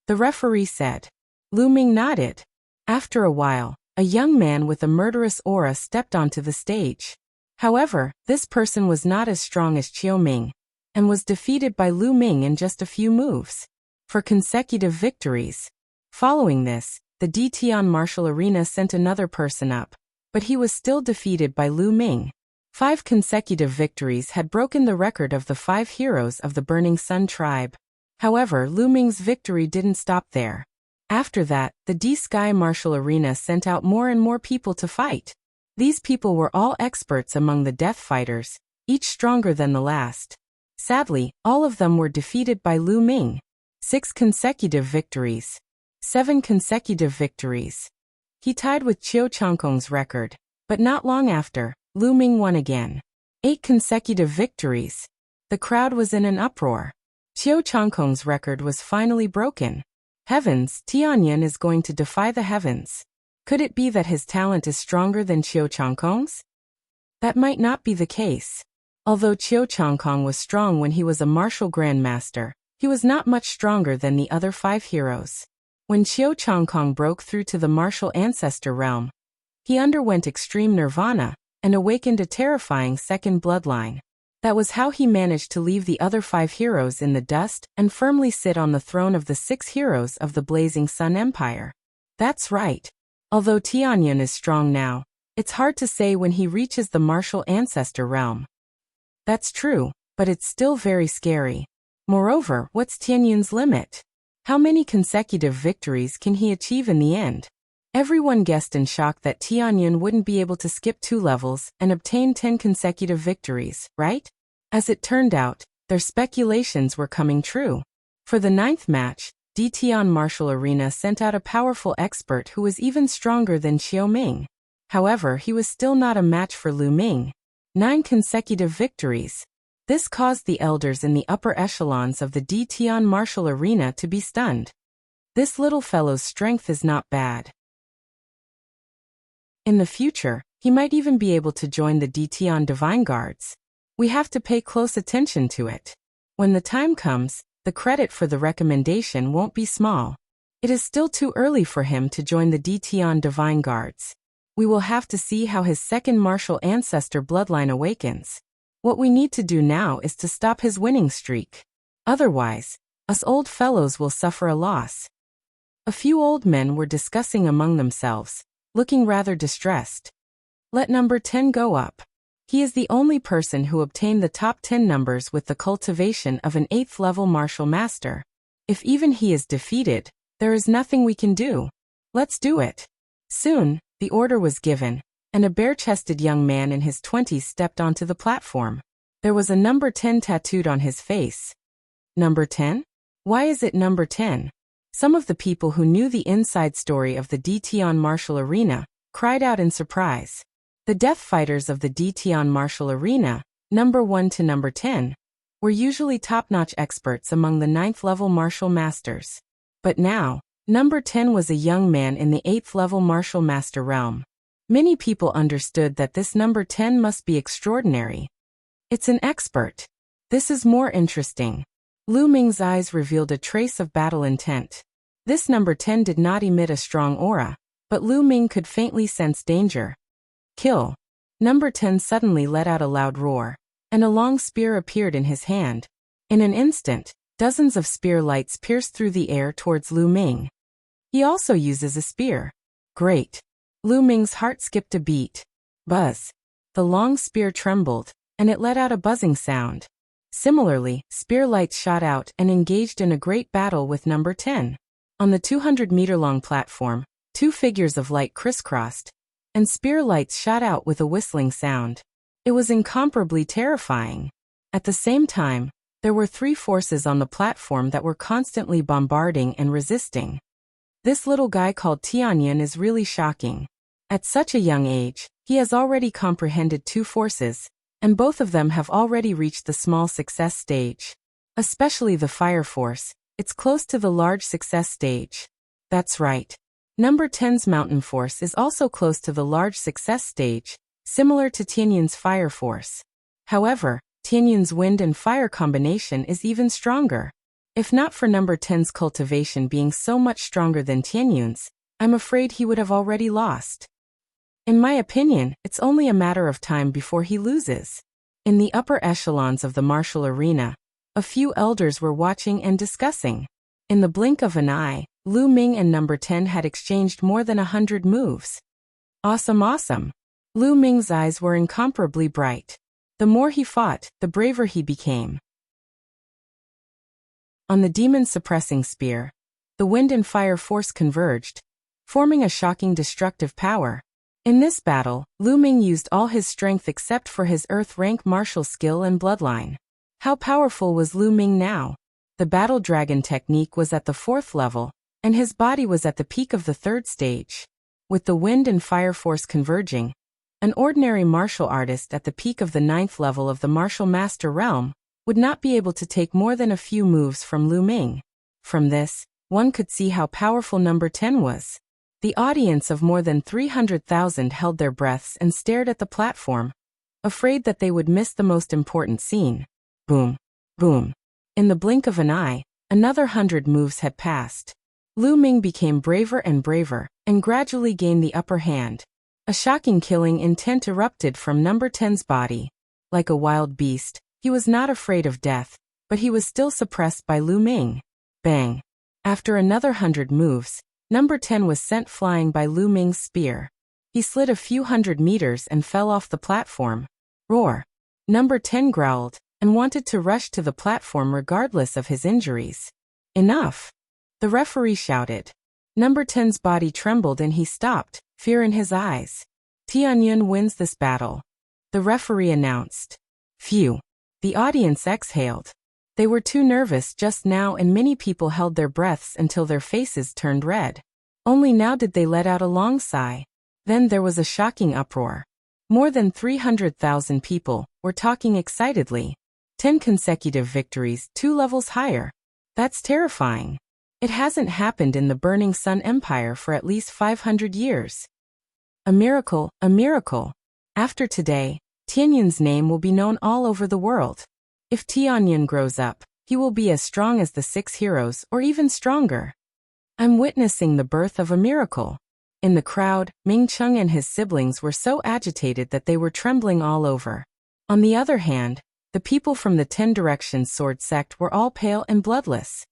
The referee said. Lu Ming nodded. After a while, a young man with a murderous aura stepped onto the stage. However, this person was not as strong as Qiuming, and was defeated by Lu Ming in just a few moves. For consecutive victories. Following this, the Tian Martial Arena sent another person up, but he was still defeated by Lu Ming. 5 consecutive victories had broken the record of the 5 heroes of the Burning Sun tribe. However, Lu Ming's victory didn't stop there. After that, the Sky Martial Arena sent out more and more people to fight. These people were all experts among the death fighters, each stronger than the last. Sadly, all of them were defeated by Lu Ming. 6 consecutive victories. 7 consecutive victories. He tied with Qiu Changkong's record, but not long after, Lu Ming won again. 8 consecutive victories. The crowd was in an uproar. Qiu Changkong's record was finally broken. Heavens, Tianyan is going to defy the heavens. Could it be that his talent is stronger than Qiu Changkong's? That might not be the case. Although Qiu Changkong was strong when he was a martial grandmaster, he was not much stronger than the other 5 heroes. When Qiu Changkong broke through to the martial ancestor realm, he underwent extreme nirvana and awakened a terrifying second bloodline. That was how he managed to leave the other 5 heroes in the dust and firmly sit on the throne of the 6 heroes of the Blazing Sun Empire. That's right. Although Tianyan is strong now, it's hard to say when he reaches the martial ancestor realm. That's true, but it's still very scary. Moreover, what's Tianyan's limit? How many consecutive victories can he achieve in the end? Everyone guessed in shock that Tianyan wouldn't be able to skip 2 levels and obtain 10 consecutive victories, right? As it turned out, their speculations were coming true. For the 9th match, Tian Martial Arena sent out a powerful expert who was even stronger than Xiao Ming. However, he was still not a match for Lu Ming. 9 consecutive victories. This caused the elders in the upper echelons of the Tian Martial Arena to be stunned. This little fellow's strength is not bad. In the future, he might even be able to join the Tian Divine Guards. We have to pay close attention to it. When the time comes, the credit for the recommendation won't be small. It is still too early for him to join the Tian Divine Guards. We will have to see how his second martial ancestor bloodline awakens. What we need to do now is to stop his winning streak. Otherwise, us old fellows will suffer a loss. A few old men were discussing among themselves, looking rather distressed. Let number 10 go up. He is the only person who obtained the top 10 numbers with the cultivation of an 8th level martial master. If even he is defeated, there is nothing we can do. Let's do it. Soon, the order was given, and a bare-chested young man in his 20s stepped onto the platform. There was a number 10 tattooed on his face. Number 10? Why is it number 10? Some of the people who knew the inside story of the Tian Martial Arena cried out in surprise. The death fighters of the Tian Martial Arena, number 1 to number 10, were usually top-notch experts among the 9th level martial masters. But now, number 10 was a young man in the 8th level martial master realm. Many people understood that this number 10 must be extraordinary. It's an expert. This is more interesting. Lu Ming's eyes revealed a trace of battle intent. This number 10 did not emit a strong aura, but Lu Ming could faintly sense danger. Kill. Number 10 suddenly let out a loud roar, and a long spear appeared in his hand. In an instant, dozens of spear lights pierced through the air towards Lu Ming. He also uses a spear. Great. Lu Ming's heart skipped a beat. Buzz. The long spear trembled, and it let out a buzzing sound. Similarly, spear lights shot out and engaged in a great battle with number 10. On the 200-meter-long platform, 2 figures of light crisscrossed, and spear lights shot out with a whistling sound. It was incomparably terrifying. At the same time, there were 3 forces on the platform that were constantly bombarding and resisting. This little guy called Tianyan is really shocking. At such a young age, he has already comprehended 2 forces, and both of them have already reached the small success stage. Especially the fire force, it's close to the large success stage. That's right. Number 10's mountain force is also close to the large success stage, similar to Tianyan's fire force. However, Tianyan's wind and fire combination is even stronger. If not for number 10's cultivation being so much stronger than Tianyan's, I'm afraid he would have already lost. In my opinion, it's only a matter of time before he loses. In the upper echelons of the martial arena, a few elders were watching and discussing. In the blink of an eye, Lu Ming and number 10 had exchanged more than 100 moves. Awesome, awesome. Lu Ming's eyes were incomparably bright. The more he fought, the braver he became. On the demon-suppressing spear, the wind and fire force converged, forming a shocking destructive power. In this battle, Lu Ming used all his strength except for his earth rank martial skill and bloodline. How powerful was Lu Ming now? The battle dragon technique was at the 4th level, and his body was at the peak of the 3rd stage. With the wind and fire force converging, an ordinary martial artist at the peak of the 9th level of the martial master realm would not be able to take more than a few moves from Lu Ming. From this, one could see how powerful number 10 was. The audience of more than 300,000 held their breaths and stared at the platform, afraid that they would miss the most important scene. Boom. Boom. In the blink of an eye, another 100 moves had passed. Lu Ming became braver and braver, and gradually gained the upper hand. A shocking killing intent erupted from number 10's body. Like a wild beast, he was not afraid of death, but he was still suppressed by Lu Ming. Bang. After another 100 moves, number 10 was sent flying by Lu Ming's spear. He slid a few 100 meters and fell off the platform. Roar. Number 10 growled, and wanted to rush to the platform regardless of his injuries. Enough. The referee shouted. Number 10's body trembled and he stopped, fear in his eyes. Tianyun wins this battle. The referee announced. Phew. The audience exhaled. They were too nervous just now and many people held their breaths until their faces turned red. Only now did they let out a long sigh. Then there was a shocking uproar. More than 300,000 people were talking excitedly. 10 consecutive victories, 2 levels higher. That's terrifying. It hasn't happened in the Burning Sun Empire for at least 500 years. A miracle, a miracle. After today, Tianyun's name will be known all over the world. If Tianyun grows up, he will be as strong as the 6 heroes or even stronger. I'm witnessing the birth of a miracle. In the crowd, Ming Cheng and his siblings were so agitated that they were trembling all over. On the other hand, the people from the 10 Directions sword sect were all pale and bloodless.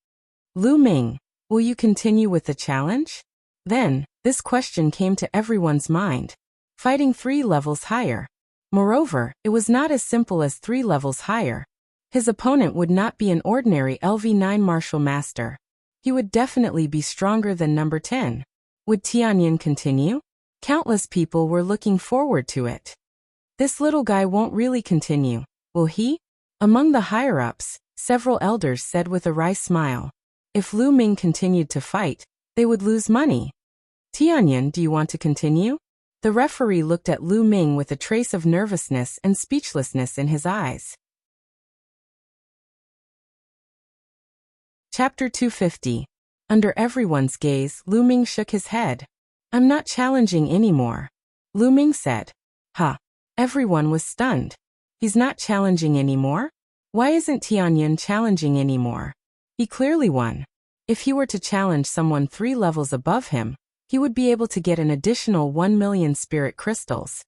Lu Ming, will you continue with the challenge? Then, this question came to everyone's mind. Fighting 3 levels higher. Moreover, it was not as simple as 3 levels higher. His opponent would not be an ordinary LV9 martial master. He would definitely be stronger than number 10. Would Tianyun continue? Countless people were looking forward to it. This little guy won't really continue, will he? Among the higher-ups, several elders said with a wry smile. If Lu Ming continued to fight, they would lose money. Tianyun, do you want to continue? The referee looked at Lu Ming with a trace of nervousness and speechlessness in his eyes. Chapter 250. Under everyone's gaze, Lu Ming shook his head. I'm not challenging anymore. Lu Ming said. Ha. Everyone was stunned. He's not challenging anymore? Why isn't Tianyun challenging anymore? He clearly won. If he were to challenge someone 3 levels above him, he would be able to get an additional 1 million spirit crystals.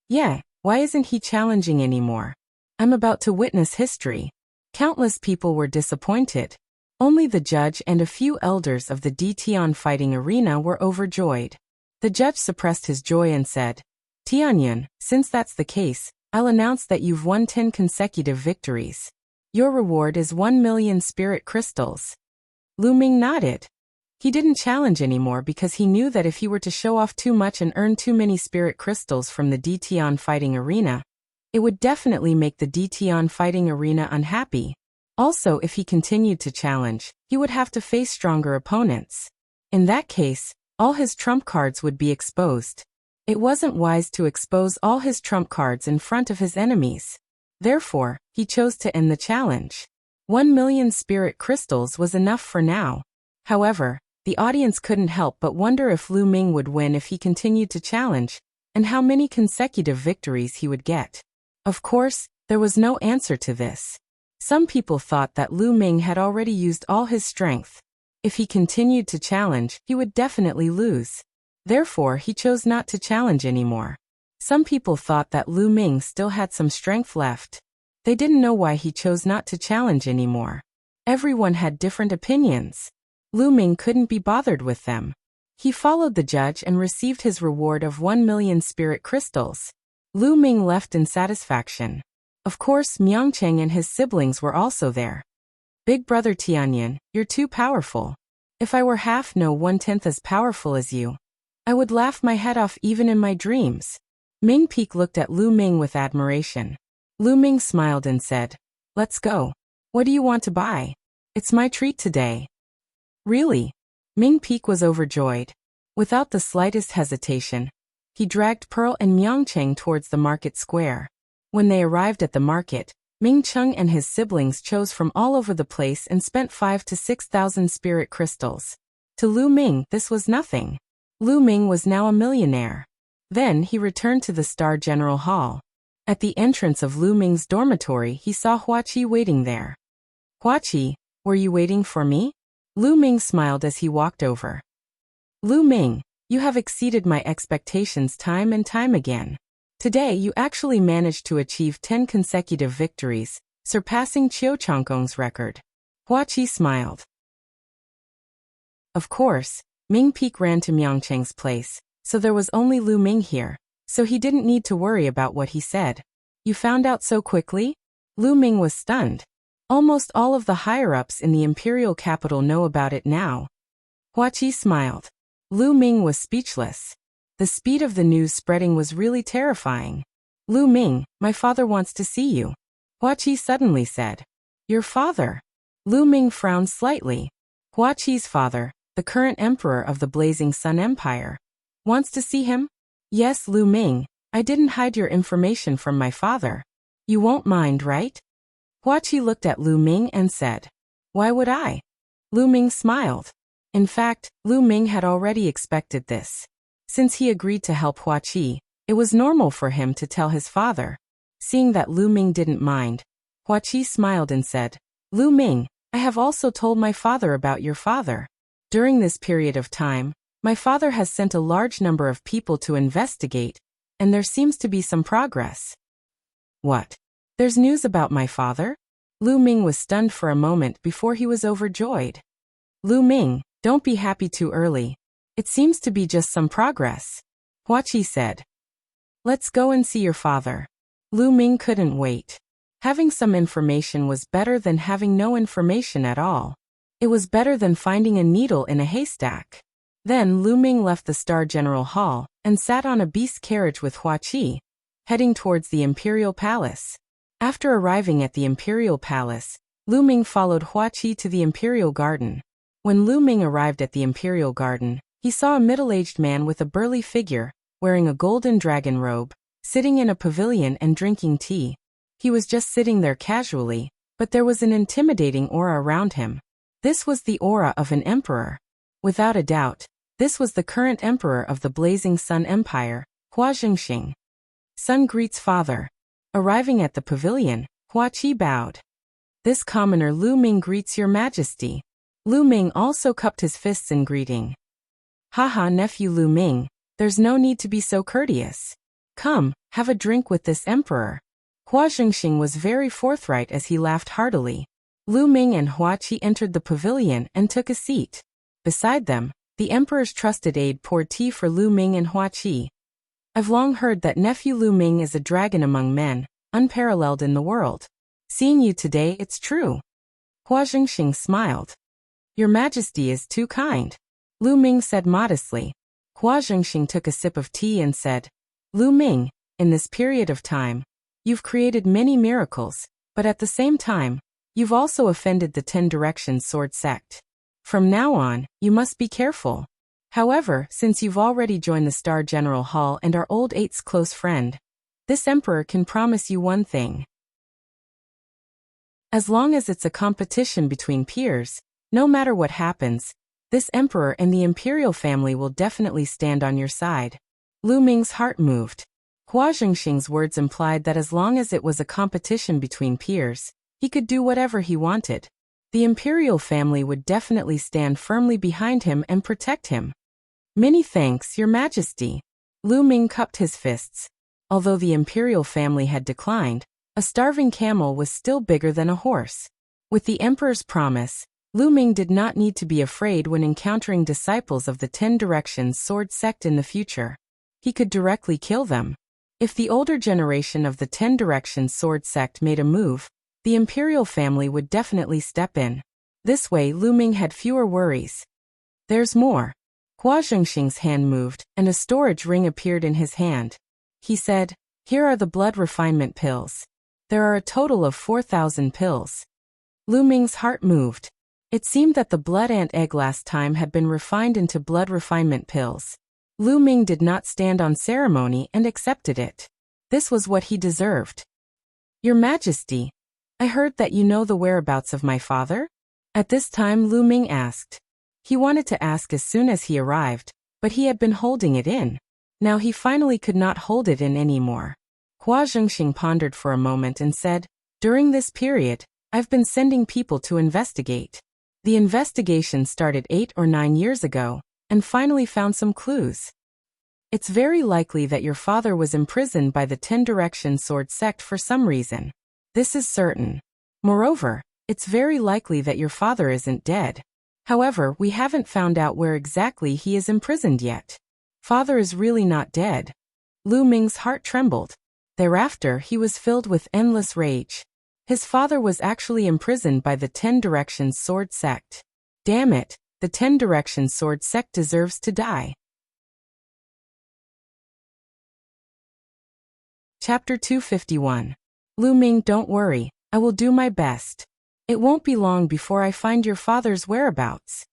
Yeah, why isn't he challenging anymore? I'm about to witness history. Countless people were disappointed. Only the judge and a few elders of the Tian fighting arena were overjoyed. The judge suppressed his joy and said, Tianyun, since that's the case, I'll announce that you've won 10 consecutive victories. Your reward is 1 million spirit crystals. Lu Ming nodded. He didn't challenge anymore because he knew that if he were to show off too much and earn too many spirit crystals from the Tian fighting arena, it would definitely make the Tian fighting arena unhappy. Also, if he continued to challenge, he would have to face stronger opponents. In that case, all his trump cards would be exposed. It wasn't wise to expose all his trump cards in front of his enemies. Therefore, he chose to end the challenge. 1 million spirit crystals was enough for now. However, the audience couldn't help but wonder if Lu Ming would win if he continued to challenge, and how many consecutive victories he would get. Of course, there was no answer to this. Some people thought that Lu Ming had already used all his strength. If he continued to challenge, he would definitely lose. Therefore, he chose not to challenge anymore. Some people thought that Lu Ming still had some strength left. They didn't know why he chose not to challenge anymore. Everyone had different opinions. Lu Ming couldn't be bothered with them. He followed the judge and received his reward of 1 million spirit crystals. Lu Ming left in satisfaction. Of course, Myeongchang and his siblings were also there. Big brother Tianyun, you're too powerful. If I were half no 1/10 as powerful as you, I would laugh my head off even in my dreams. Ming Peak looked at Lu Ming with admiration. Lu Ming smiled and said, Let's go. What do you want to buy? It's my treat today. Really? Ming Peek was overjoyed. Without the slightest hesitation, he dragged Pearl and Myeongchang towards the market square. When they arrived at the market, Ming Chung and his siblings chose from all over the place and spent 5,000 to 6,000 spirit crystals. To Lu Ming, this was nothing. Lu Ming was now a millionaire. Then he returned to the Star General Hall. At the entrance of Lu Ming's dormitory, he saw Hua Qi waiting there. Hua Qi, were you waiting for me? Lu Ming smiled as he walked over. Lu Ming, you have exceeded my expectations time and time again. Today you actually managed to achieve 10 consecutive victories, surpassing Qiu Changkong's record. Hua Qi smiled. Of course, Ming Peek ran to Myeongchang's place, so there was only Lu Ming here, so he didn't need to worry about what he said. You found out so quickly? Lu Ming was stunned. Almost all of the higher-ups in the imperial capital know about it now. Hua Qi smiled. Lu Ming was speechless. The speed of the news spreading was really terrifying. Lu Ming, my father wants to see you. Hua Qi suddenly said. Your father? Lu Ming frowned slightly. Hua Qi's father, the current emperor of the Blazing Sun Empire, wants to see him? Yes, Lu Ming, I didn't hide your information from my father. You won't mind, right? Hua Qi looked at Lu Ming and said. Why would I? Lu Ming smiled. In fact, Lu Ming had already expected this. Since he agreed to help Hua Qi, it was normal for him to tell his father. Seeing that Lu Ming didn't mind, Hua Qi smiled and said, Lu Ming, I have also told my father about your father. During this period of time, my father has sent a large number of people to investigate, and there seems to be some progress. What? There's news about my father? Lu Ming was stunned for a moment before he was overjoyed. Lu Ming, don't be happy too early. It seems to be just some progress. Hua Qi said. Let's go and see your father. Lu Ming couldn't wait. Having some information was better than having no information at all. It was better than finding a needle in a haystack. Then Lu Ming left the Star General Hall and sat on a beast carriage with Hua Qi, heading towards the Imperial Palace. After arriving at the Imperial Palace, Lu Ming followed Hua Qi to the Imperial Garden. When Lu Ming arrived at the Imperial Garden, he saw a middle-aged man with a burly figure, wearing a golden dragon robe, sitting in a pavilion and drinking tea. He was just sitting there casually, but there was an intimidating aura around him. This was the aura of an emperor. Without a doubt, this was the current emperor of the Blazing Sun Empire, Hua Zhengxing. Son greets father. Arriving at the pavilion, Hua Qi bowed. This commoner Lu Ming greets your majesty. Lu Ming also cupped his fists in greeting. Haha, nephew Lu Ming, there's no need to be so courteous. Come, have a drink with this emperor. Hua Zhengxing was very forthright as he laughed heartily. Lu Ming and Hua Qi entered the pavilion and took a seat. Beside them, the emperor's trusted aide poured tea for Lu Ming and Hua Qi. I've long heard that nephew Lu Ming is a dragon among men, unparalleled in the world. Seeing you today, it's true. Hua Zhengxing smiled. Your majesty is too kind. Lu Ming said modestly. Hua Zhengxing took a sip of tea and said, Lu Ming, in this period of time, you've created many miracles, but at the same time, you've also offended the 10 Directions Sword sect. From now on, you must be careful. However, since you've already joined the Star General Hall and are old Eight's close friend, this emperor can promise you one thing. As long as it's a competition between peers, no matter what happens, this emperor and the imperial family will definitely stand on your side. Lu Ming's heart moved. Hua Zhengxing's words implied that as long as it was a competition between peers, he could do whatever he wanted. The imperial family would definitely stand firmly behind him and protect him. Many thanks, your majesty. Lu Ming cupped his fists. Although the imperial family had declined, a starving camel was still bigger than a horse. With the emperor's promise, Lu Ming did not need to be afraid when encountering disciples of the 10 Directions Sword sect in the future. He could directly kill them. If the older generation of the 10 Directions Sword sect made a move, the imperial family would definitely step in. This way Lu Ming had fewer worries. There's more. Hua Zhengxing's hand moved, and a storage ring appeared in his hand. He said, here are the blood refinement pills. There are a total of 4,000 pills. Lu Ming's heart moved. It seemed that the blood ant egg last time had been refined into blood refinement pills. Lu Ming did not stand on ceremony and accepted it. This was what he deserved. Your Majesty, I heard that you know the whereabouts of my father? At this time Lu Ming asked. He wanted to ask as soon as he arrived, but he had been holding it in. Now he finally could not hold it in anymore. Hua Zhengxing pondered for a moment and said, during this period, I've been sending people to investigate. The investigation started 8 or 9 years ago, and finally found some clues. It's very likely that your father was imprisoned by the 10-direction sword sect for some reason. This is certain. Moreover, it's very likely that your father isn't dead. However, we haven't found out where exactly he is imprisoned yet. Father is really not dead. Lu Ming's heart trembled. Thereafter, he was filled with endless rage. His father was actually imprisoned by the 10-direction sword sect. Damn it, the 10-direction sword sect deserves to die. Chapter 251. Lu Ming, don't worry, I will do my best. It won't be long before I find your father's whereabouts.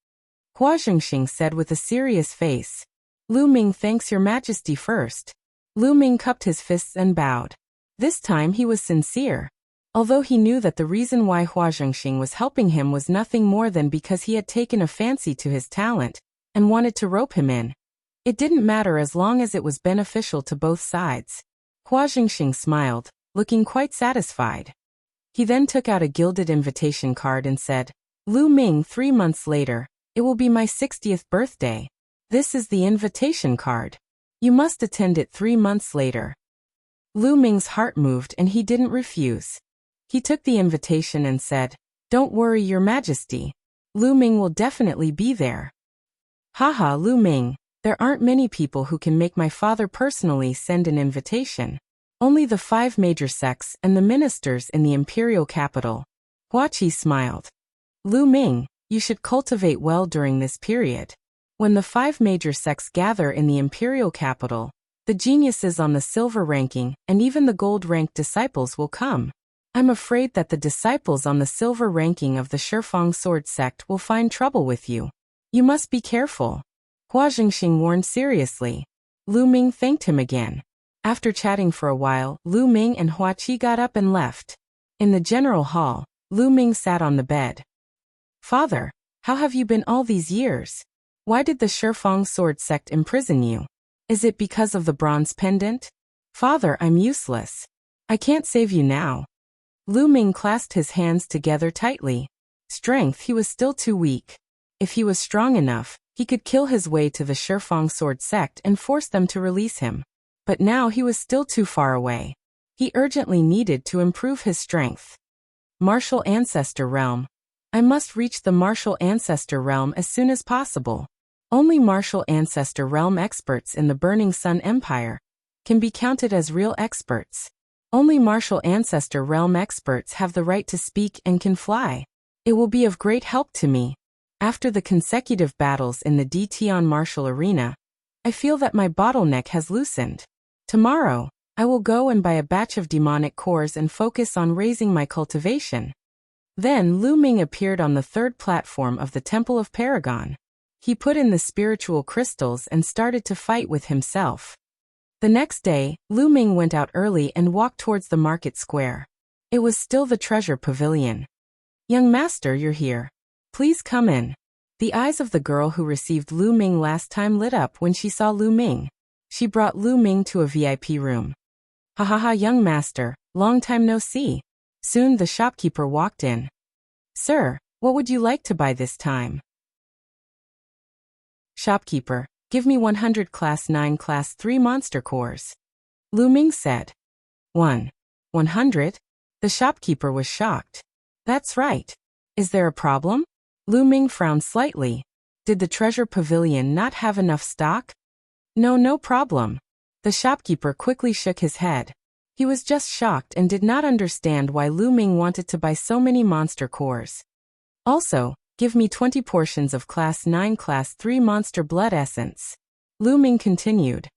Hua Zhengxing said with a serious face. Lu Ming thanks your Majesty first. Lu Ming cupped his fists and bowed. This time he was sincere. Although he knew that the reason why Hua Zhengxing was helping him was nothing more than because he had taken a fancy to his talent and wanted to rope him in. It didn't matter as long as it was beneficial to both sides. Hua Zhengxing smiled, looking quite satisfied. He then took out a gilded invitation card and said, Lu Ming, 3 months later, it will be my 60th birthday. This is the invitation card. You must attend it 3 months later. Lu Ming's heart moved and he didn't refuse. He took the invitation and said, don't worry, your Majesty. Lu Ming will definitely be there. Haha, Lu Ming, there aren't many people who can make my father personally send an invitation. Only the 5 major sects and the ministers in the imperial capital. Hua Qi smiled. Lu Ming, you should cultivate well during this period. When the 5 major sects gather in the imperial capital, the geniuses on the silver ranking and even the gold ranked disciples will come. I'm afraid that the disciples on the silver ranking of the Shifang sword sect will find trouble with you. You must be careful. Hua Zhengxing warned seriously. Lu Ming thanked him again. After chatting for a while, Lu Ming and Hua Qi got up and left. In the general hall, Lu Ming sat on the bed. Father, how have you been all these years? Why did the Shifang sword sect imprison you? Is it because of the bronze pendant? Father, I'm useless. I can't save you now. Lu Ming clasped his hands together tightly. Strength, he was still too weak. If he was strong enough, he could kill his way to the Shifang sword sect and force them to release him. But now he was still too far away. He urgently needed to improve his strength. Martial Ancestor Realm. I must reach the Martial Ancestor Realm as soon as possible. Only Martial Ancestor Realm experts in the Burning Sun Empire can be counted as real experts. Only Martial Ancestor Realm experts have the right to speak and can fly. It will be of great help to me. After the consecutive battles in the Dtian Martial Arena, I feel that my bottleneck has loosened. Tomorrow, I will go and buy a batch of demonic cores and focus on raising my cultivation. Then Lu Ming appeared on the 3rd platform of the Temple of Paragon. He put in the spiritual crystals and started to fight with himself. The next day, Lu Ming went out early and walked towards the market square. It was still the treasure pavilion. Young master, you're here. Please come in. The eyes of the girl who received Lu Ming last time lit up when she saw Lu Ming. She brought Lu Ming to a VIP room. Ha ha ha, young master, long time no see. Soon the shopkeeper walked in. Sir, what would you like to buy this time? Shopkeeper, give me 100 Class 9 Class 3 monster cores. Lu Ming said. 100? The shopkeeper was shocked. That's right. Is there a problem? Lu Ming frowned slightly. Did the treasure pavilion not have enough stock? No problem. The shopkeeper quickly shook his head. He was just shocked and did not understand why Lu Ming wanted to buy so many monster cores. Also, give me 20 portions of Class 9 Class 3 monster blood essence. Lu Ming continued.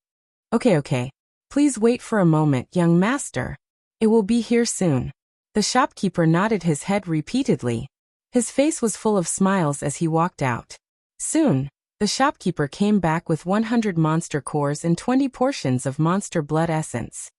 Okay. Please wait for a moment, young master. It will be here soon. The shopkeeper nodded his head repeatedly. His face was full of smiles as he walked out. Soon, the shopkeeper came back with 100 monster cores and 20 portions of monster blood essence.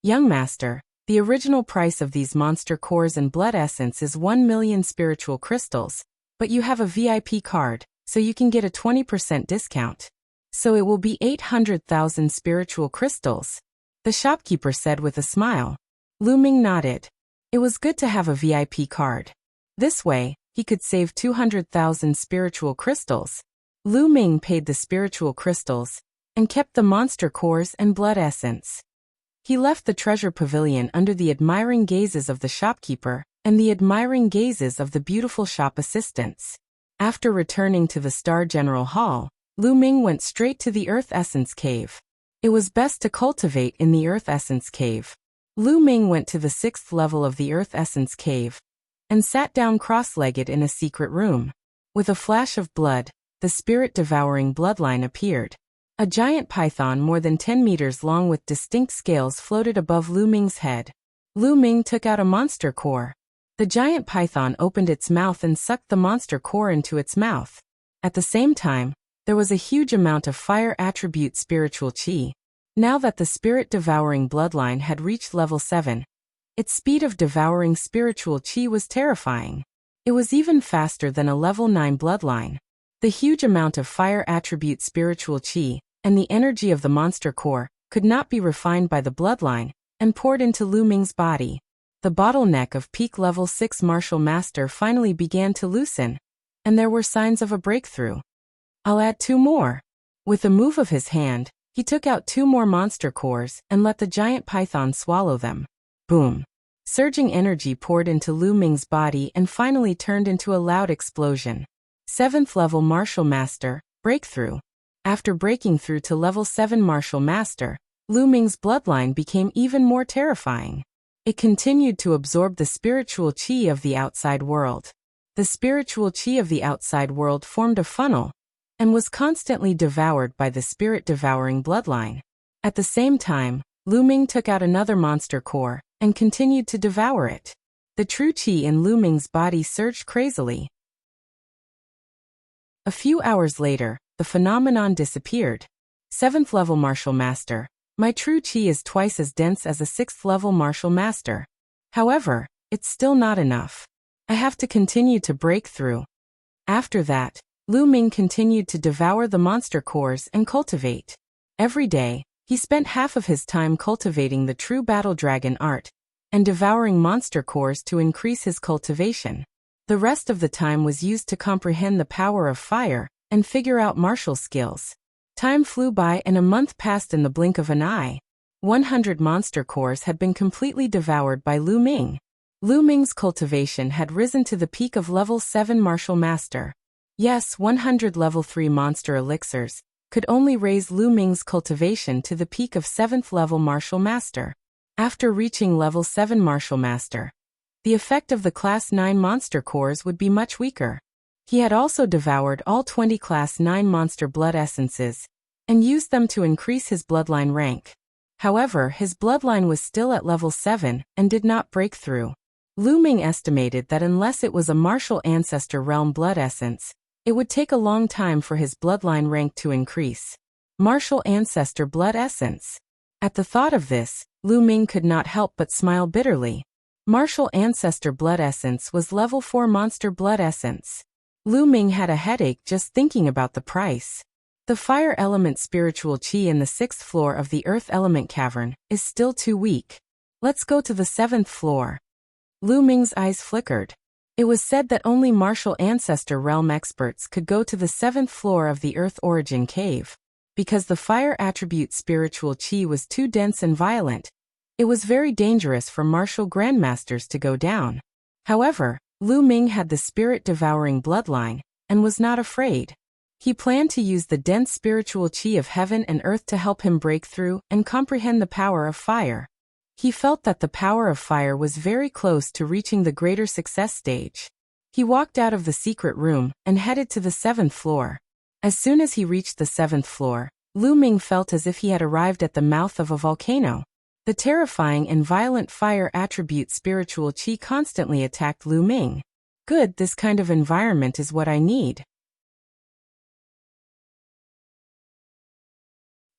Young master, the original price of these monster cores and blood essence is 1 million spiritual crystals, but you have a VIP card, so you can get a 20% discount. So it will be 800,000 spiritual crystals, the shopkeeper said with a smile. Lu Ming nodded. It was good to have a VIP card. This way, he could save 200,000 spiritual crystals. Lu Ming paid the spiritual crystals and kept the monster cores and blood essence. He left the treasure pavilion under the admiring gazes of the shopkeeper and the admiring gazes of the beautiful shop assistants. After returning to the Star General Hall, Lu Ming went straight to the Earth Essence Cave. It was best to cultivate in the Earth Essence Cave. Lu Ming went to the 6th level of the Earth Essence Cave and sat down cross-legged in a secret room. With a flash of blood, the spirit-devouring bloodline appeared. A giant python more than 10 meters long with distinct scales floated above Lu Ming's head. Lu Ming took out a monster core. The giant python opened its mouth and sucked the monster core into its mouth. At the same time, there was a huge amount of fire attribute spiritual chi. Now that the spirit-devouring bloodline had reached level 7, its speed of devouring spiritual chi was terrifying. It was even faster than a level 9 bloodline. The huge amount of fire attribute spiritual chi and the energy of the monster core could not be refined by the bloodline and poured into Lu Ming's body. The bottleneck of peak level 6 martial master finally began to loosen, and there were signs of a breakthrough. I'll add 2 more. With a move of his hand, he took out 2 more monster cores and let the giant python swallow them. Boom. Surging energy poured into Lu Ming's body and finally turned into a loud explosion. 7th level Martial Master, Breakthrough. After breaking through to level 7 Martial Master, Lu Ming's bloodline became even more terrifying. It continued to absorb the spiritual chi of the outside world. The spiritual chi of the outside world formed a funnel and was constantly devoured by the spirit-devouring bloodline. At the same time, Lu Ming took out another monster core and continued to devour it. The true chi in Lu Ming's body surged crazily. A few hours later, the phenomenon disappeared. 7th level Martial Master. My true chi is twice as dense as a 6th level Martial Master. However, it's still not enough. I have to continue to break through. After that, Lu Ming continued to devour the monster cores and cultivate. Every day, he spent half of his time cultivating the true battle dragon art and devouring monster cores to increase his cultivation. The rest of the time was used to comprehend the power of fire and figure out martial skills. Time flew by and a month passed in the blink of an eye. 100 monster cores had been completely devoured by Lu Ming. Lu Ming's cultivation had risen to the peak of level 7 Martial Master. Yes, 100 level 3 monster elixirs could only raise Lu Ming's cultivation to the peak of 7th level Martial Master. After reaching level 7 Martial Master, the effect of the class 9 monster cores would be much weaker. He had also devoured all 20 class 9 monster blood essences and used them to increase his bloodline rank. However, his bloodline was still at level 7 and did not break through. Lu Ming estimated that unless it was a martial ancestor realm blood essence, it would take a long time for his bloodline rank to increase. Martial ancestor blood essence. At the thought of this, Lu Ming could not help but smile bitterly. Martial ancestor blood essence was level 4 monster blood essence. Lu Ming had a headache just thinking about the price. The fire element spiritual chi in the 6th floor of the earth element cavern is still too weak. Let's go to the 7th floor. Lu Ming's eyes flickered. It was said that only martial ancestor realm experts could go to the 7th floor of the earth origin cave. Because the fire attribute spiritual chi was too dense and violent, it was very dangerous for martial grandmasters to go down. However, Lu Ming had the spirit-devouring bloodline and was not afraid. He planned to use the dense spiritual chi of heaven and earth to help him break through and comprehend the power of fire. He felt that the power of fire was very close to reaching the greater success stage. He walked out of the secret room and headed to the 7th floor. As soon as he reached the 7th floor, Lu Ming felt as if he had arrived at the mouth of a volcano. The terrifying and violent fire attribute spiritual chi constantly attacked Lu Ming. Good, this kind of environment is what I need.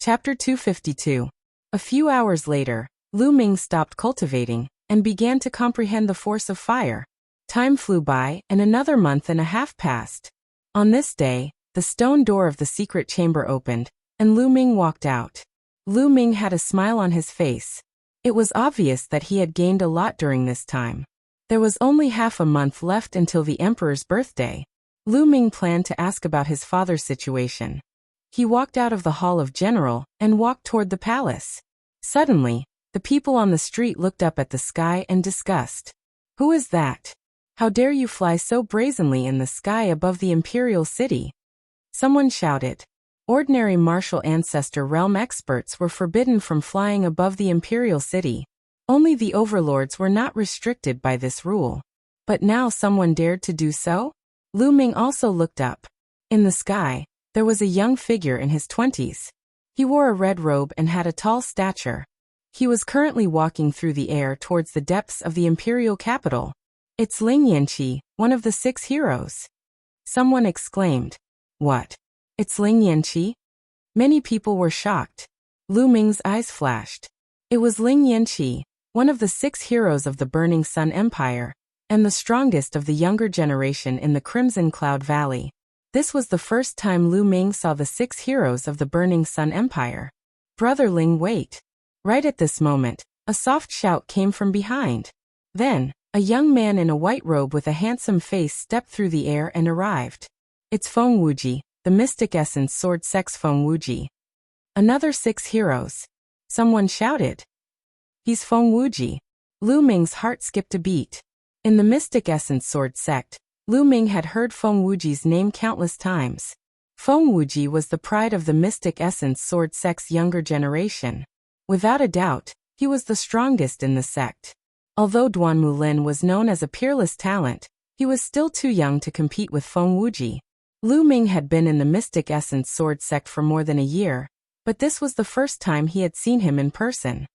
Chapter 252. A few hours later, Lu Ming stopped cultivating and began to comprehend the force of fire. Time flew by, and another month and a half passed. On this day, the stone door of the secret chamber opened, and Lu Ming walked out. Lu Ming had a smile on his face. It was obvious that he had gained a lot during this time. There was only half a month left until the emperor's birthday. Lu Ming planned to ask about his father's situation. He walked out of the Hall of General and walked toward the palace. Suddenly, the people on the street looked up at the sky and discussed. Who is that? How dare you fly so brazenly in the sky above the imperial city? Someone shouted. Ordinary martial ancestor realm experts were forbidden from flying above the imperial city. Only the overlords were not restricted by this rule. But now someone dared to do so? Lu Ming also looked up. In the sky, there was a young figure in his 20s. He wore a red robe and had a tall stature. He was currently walking through the air towards the depths of the imperial capital. It's Ling Yanqi, one of the 6 heroes. Someone exclaimed. What? It's Ling Yanqi? Many people were shocked. Lu Ming's eyes flashed. It was Ling Yanqi, one of the 6 heroes of the Burning Sun Empire, and the strongest of the younger generation in the Crimson Cloud Valley. This was the first time Lu Ming saw the 6 heroes of the Burning Sun Empire. Brother Ling, wait. Right at this moment, a soft shout came from behind. Then, a young man in a white robe with a handsome face stepped through the air and arrived. It's Feng Wuji, the Mystic Essence Sword Sex Feng Wuji. Another 6 heroes. Someone shouted. He's Feng Wuji. Lu Ming's heart skipped a beat. In the Mystic Essence Sword sect, Lu Ming had heard Feng Wuji's name countless times. Feng Wuji was the pride of the Mystic Essence Sword sect's younger generation. Without a doubt, he was the strongest in the sect. Although Duan Mulin was known as a peerless talent, he was still too young to compete with Feng Wuji. Lu Ming had been in the Mystic Essence Sword sect for more than a year, but this was the first time he had seen him in person.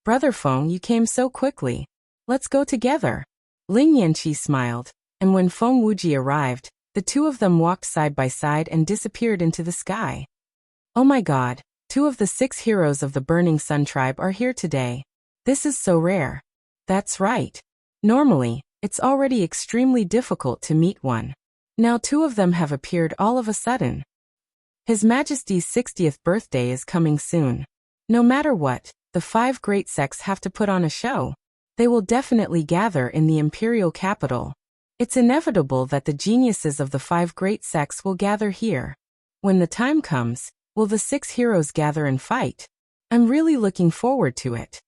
Brother Feng, you came so quickly. Let's go together. Ling Yanqi smiled, and when Feng Wuji arrived, the two of them walked side by side and disappeared into the sky. Oh my god, 2 of the 6 heroes of the Burning Sun tribe are here today. This is so rare. That's right. Normally, it's already extremely difficult to meet one. Now 2 of them have appeared all of a sudden. His Majesty's 60th birthday is coming soon. No matter what, the 5 great sects have to put on a show. They will definitely gather in the imperial capital. It's inevitable that the geniuses of the 5 great sects will gather here. When the time comes, will the 6 heroes gather and fight? I'm really looking forward to it.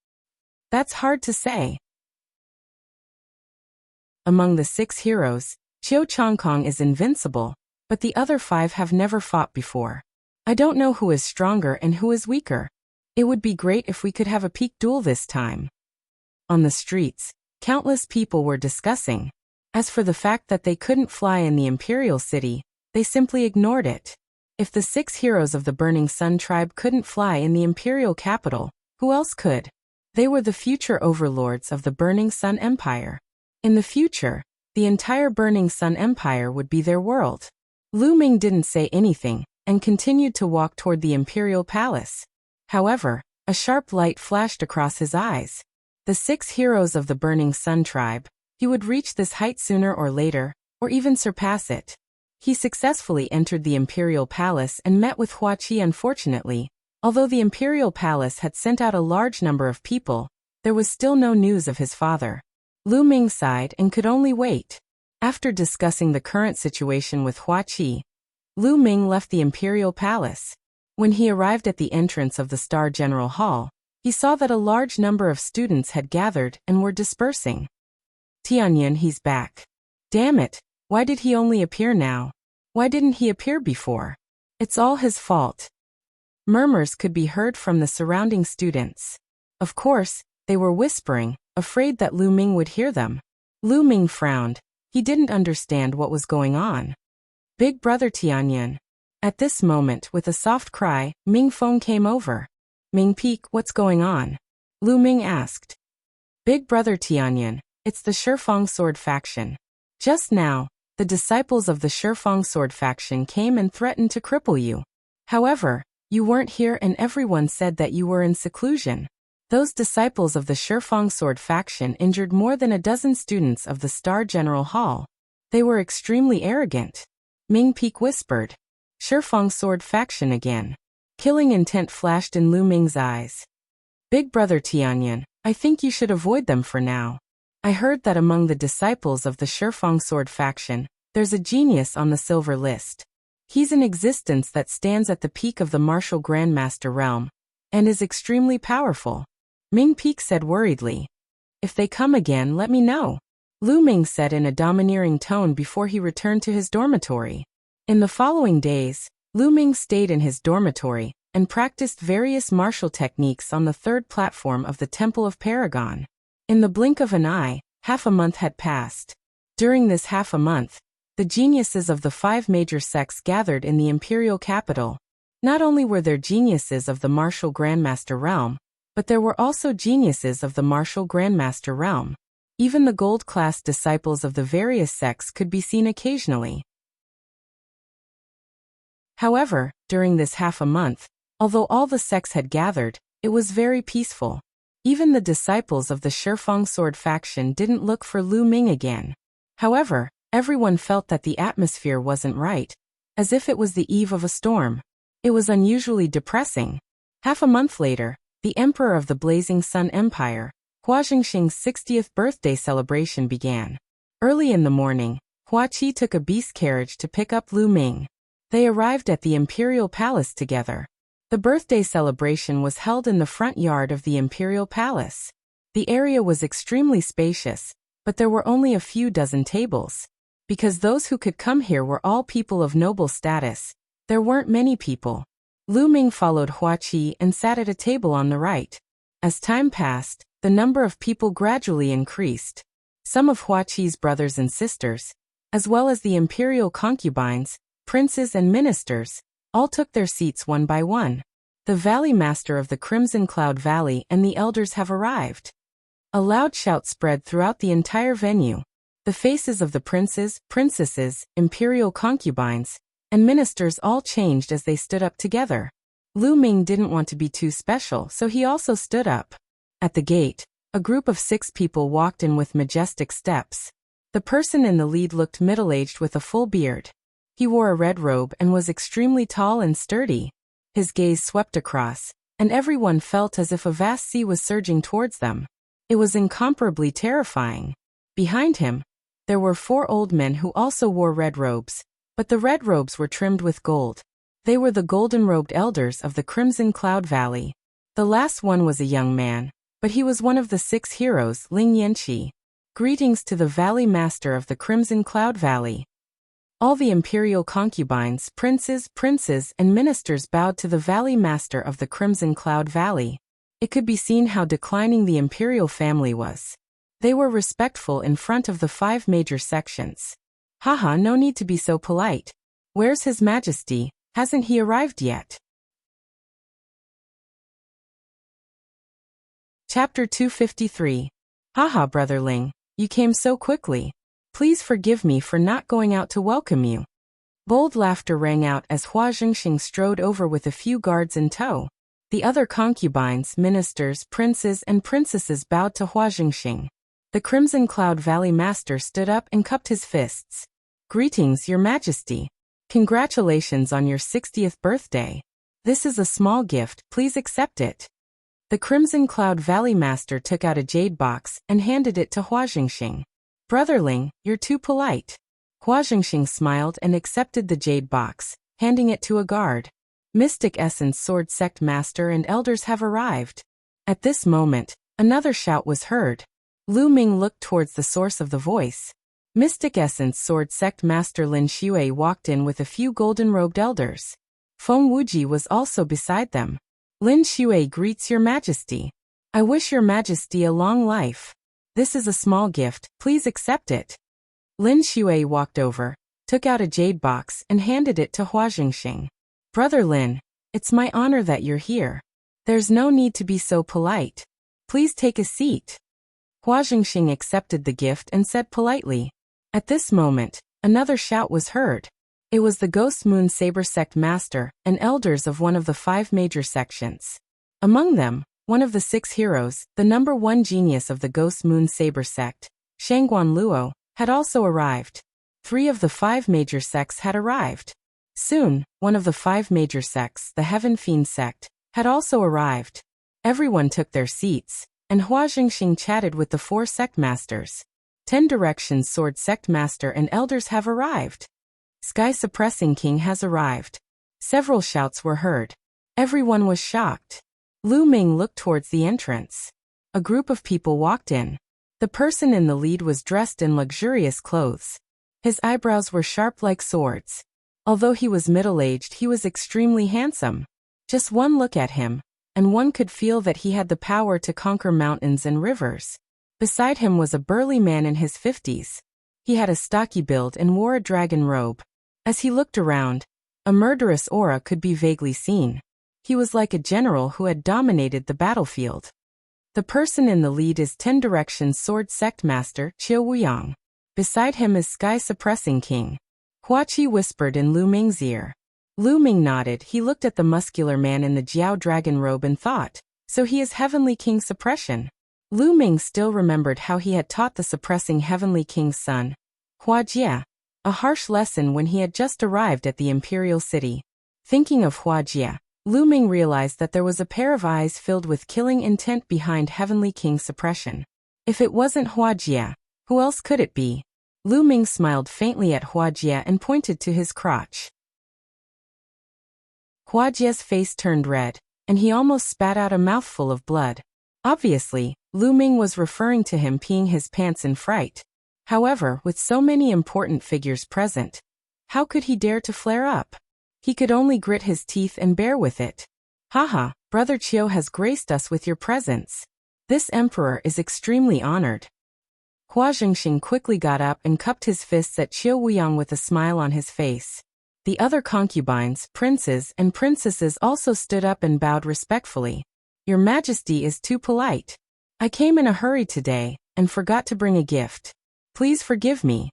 That's hard to say. Among the 6 heroes, Qiu Chongkong is invincible, but the other 5 have never fought before. I don't know who is stronger and who is weaker. It would be great if we could have a peak duel this time. On the streets, countless people were discussing. As for the fact that they couldn't fly in the imperial city, they simply ignored it. If the 6 heroes of the Burning Sun tribe couldn't fly in the imperial capital, who else could? They were the future overlords of the Burning Sun Empire. In the future, the entire Burning Sun Empire would be their world. Lu Ming didn't say anything, and continued to walk toward the imperial palace. However, a sharp light flashed across his eyes. The 6 heroes of the Burning Sun tribe, he would reach this height sooner or later, or even surpass it. He successfully entered the imperial palace and met with Hua Qi. Unfortunately, although the imperial palace had sent out a large number of people, there was still no news of his father. Lu Ming sighed and could only wait. After discussing the current situation with Hua Qi, Lu Ming left the imperial palace. When he arrived at the entrance of the Star General Hall, he saw that a large number of students had gathered and were dispersing. Tianyan, he's back. Damn it, why did he only appear now? Why didn't he appear before? It's all his fault. Murmurs could be heard from the surrounding students. Of course, they were whispering, afraid that Lu Ming would hear them. Lu Ming frowned. He didn't understand what was going on. Big brother Tianyan. At this moment, with a soft cry, Ming Feng came over. Ming Peak, what's going on? Lu Ming asked. Big brother Tianyan, it's the Shifeng sword faction. Just now, the disciples of the Shifeng sword faction came and threatened to cripple you. However, you weren't here and everyone said that you were in seclusion. Those disciples of the Shifeng sword faction injured more than a dozen students of the Star General Hall. They were extremely arrogant. Ming Peak whispered. Shifeng sword faction again. Killing intent flashed in Lu Ming's eyes. Big brother Tianyan, I think you should avoid them for now. I heard that among the disciples of the Shifeng sword faction, there's a genius on the silver list. He's an existence that stands at the peak of the martial grandmaster realm, and is extremely powerful. Ming Peak said worriedly. If they come again, let me know. Lu Ming said in a domineering tone before he returned to his dormitory. In the following days, Lu Ming stayed in his dormitory and practiced various martial techniques on the third platform of the Temple of Paragon. In the blink of an eye, half a month had passed. During this half a month, the geniuses of the 5 major sects gathered in the imperial capital. Not only were there geniuses of the martial grandmaster realm, but there were also geniuses of the martial grandmaster realm. Even the gold-class disciples of the various sects could be seen occasionally. However, during this half a month, although all the sects had gathered, it was very peaceful. Even the disciples of the Shifeng sword faction didn't look for Lu Ming again. However, everyone felt that the atmosphere wasn't right, as if it was the eve of a storm. It was unusually depressing. Half a month later, the Emperor of the Blazing Sun Empire, Hua Jingxing's 60th birthday celebration began. Early in the morning, Hua Qi took a beast carriage to pick up Lu Ming. They arrived at the imperial palace together. The birthday celebration was held in the front yard of the imperial palace. The area was extremely spacious, but there were only a few dozen tables. Because those who could come here were all people of noble status, there weren't many people. Lu Ming followed Hua Qi and sat at a table on the right. As time passed, the number of people gradually increased. Some of Hua Qi's brothers and sisters, as well as the imperial concubines, princes and ministers, all took their seats one by one. The Valley Master of the Crimson Cloud Valley and the elders have arrived. A loud shout spread throughout the entire venue. The faces of the princes, princesses, imperial concubines, and ministers all changed as they stood up together. Lu Ming didn't want to be too special, so he also stood up. At the gate, a group of 6 people walked in with majestic steps. The person in the lead looked middle-aged with a full beard. He wore a red robe and was extremely tall and sturdy. His gaze swept across, and everyone felt as if a vast sea was surging towards them. It was incomparably terrifying. Behind him, there were 4 old men who also wore red robes, but the red robes were trimmed with gold. They were the golden-robed elders of the Crimson Cloud Valley. The last one was a young man, but he was one of the 6 heroes, Ling Yanqi. Greetings to the Valley Master of the Crimson Cloud Valley. All the imperial concubines, princes, and ministers bowed to the Valley Master of the Crimson Cloud Valley. It could be seen how declining the imperial family was. They were respectful in front of the 5 major sections. Haha, no need to be so polite. Where's His Majesty? Hasn't he arrived yet? Chapter 253. Haha, Brother Ling, you came so quickly. Please forgive me for not going out to welcome you. Bold laughter rang out as Hua Jingxing strode over with a few guards in tow. The other concubines, ministers, princes, and princesses bowed to Hua Jingxing. The Crimson Cloud Valley Master stood up and cupped his fists. Greetings, Your Majesty. Congratulations on your 60th birthday. This is a small gift, please accept it. The Crimson Cloud Valley Master took out a jade box and handed it to Hua Jingxing. Brother Ling, you're too polite. Hua Jingxing smiled and accepted the jade box, handing it to a guard. Mystic Essence Sword Sect Master and elders have arrived. At this moment, another shout was heard. Lu Ming looked towards the source of the voice. Mystic Essence Sword Sect Master Lin Xue walked in with a few golden-robed elders. Feng Wuji was also beside them. Lin Xue greets Your Majesty. I wish Your Majesty a long life. This is a small gift, please accept it. Lin Xue walked over, took out a jade box and handed it to Hua Jingxing. Brother Lin, it's my honor that you're here. There's no need to be so polite. Please take a seat. Hua Jingxing accepted the gift and said politely, At this moment, another shout was heard. It was the Ghost Moon Saber Sect Master and elders of one of the 5 major sections. Among them, one of the 6 heroes, the number 1 genius of the Ghost Moon Saber Sect, Shangguan Luo, had also arrived. 3 of the 5 major sects had arrived. Soon, one of the 5 major sects, the Heaven Fiend Sect, had also arrived. Everyone took their seats, and Hua Jingxing chatted with the 4 sect masters. 10 Directions Sword Sect Master and elders have arrived. Sky Suppressing King has arrived. Several shouts were heard. Everyone was shocked. Lu Ming looked towards the entrance. A group of people walked in. The person in the lead was dressed in luxurious clothes. His eyebrows were sharp like swords. Although he was middle-aged, he was extremely handsome. Just one look at him, and one could feel that he had the power to conquer mountains and rivers. Beside him was a burly man in his 50s. He had a stocky build and wore a dragon robe. As he looked around, a murderous aura could be vaguely seen. He was like a general who had dominated the battlefield. The person in the lead is 10 Directions Sword Sect Master, Qiu Wuyang. Beside him is Sky Suppressing King. Hua Qi whispered in Lu Ming's ear. Lu Ming nodded. He looked at the muscular man in the Jiao dragon robe and thought, so he is Heavenly King Suppression. Lu Ming still remembered how he had taught the suppressing Heavenly King's son, Hua Jia, a harsh lesson when he had just arrived at the Imperial City. Thinking of Hua Jia, Lu Ming realized that there was a pair of eyes filled with killing intent behind Heavenly King Suppression. If it wasn't Hua Jia, who else could it be? Lu Ming smiled faintly at Hua Jia and pointed to his crotch. Hua Jia's face turned red, and he almost spat out a mouthful of blood. Obviously, Lu Ming was referring to him peeing his pants in fright. However, with so many important figures present, how could he dare to flare up? He could only grit his teeth and bear with it. Haha, Brother Qiu has graced us with your presence. This emperor is extremely honored. Hua Jingxing quickly got up and cupped his fists at Qiu Wuyang with a smile on his face. The other concubines, princes, and princesses also stood up and bowed respectfully. Your Majesty is too polite. I came in a hurry today, and forgot to bring a gift. Please forgive me.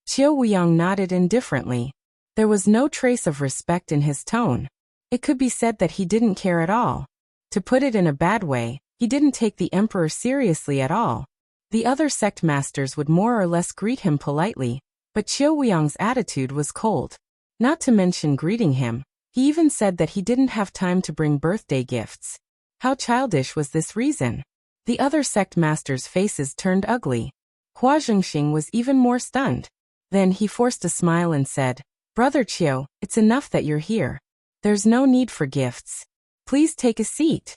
Qiu Wuyang nodded indifferently. There was no trace of respect in his tone. It could be said that he didn't care at all. To put it in a bad way, he didn't take the emperor seriously at all. The other sect masters would more or less greet him politely, but Qiu Wuyang's attitude was cold. Not to mention greeting him, he even said that he didn't have time to bring birthday gifts. How childish was this reason? The other sect masters' faces turned ugly. Hua Jingxing was even more stunned. Then he forced a smile and said, Brother Qiu, it's enough that you're here. There's no need for gifts. Please take a seat.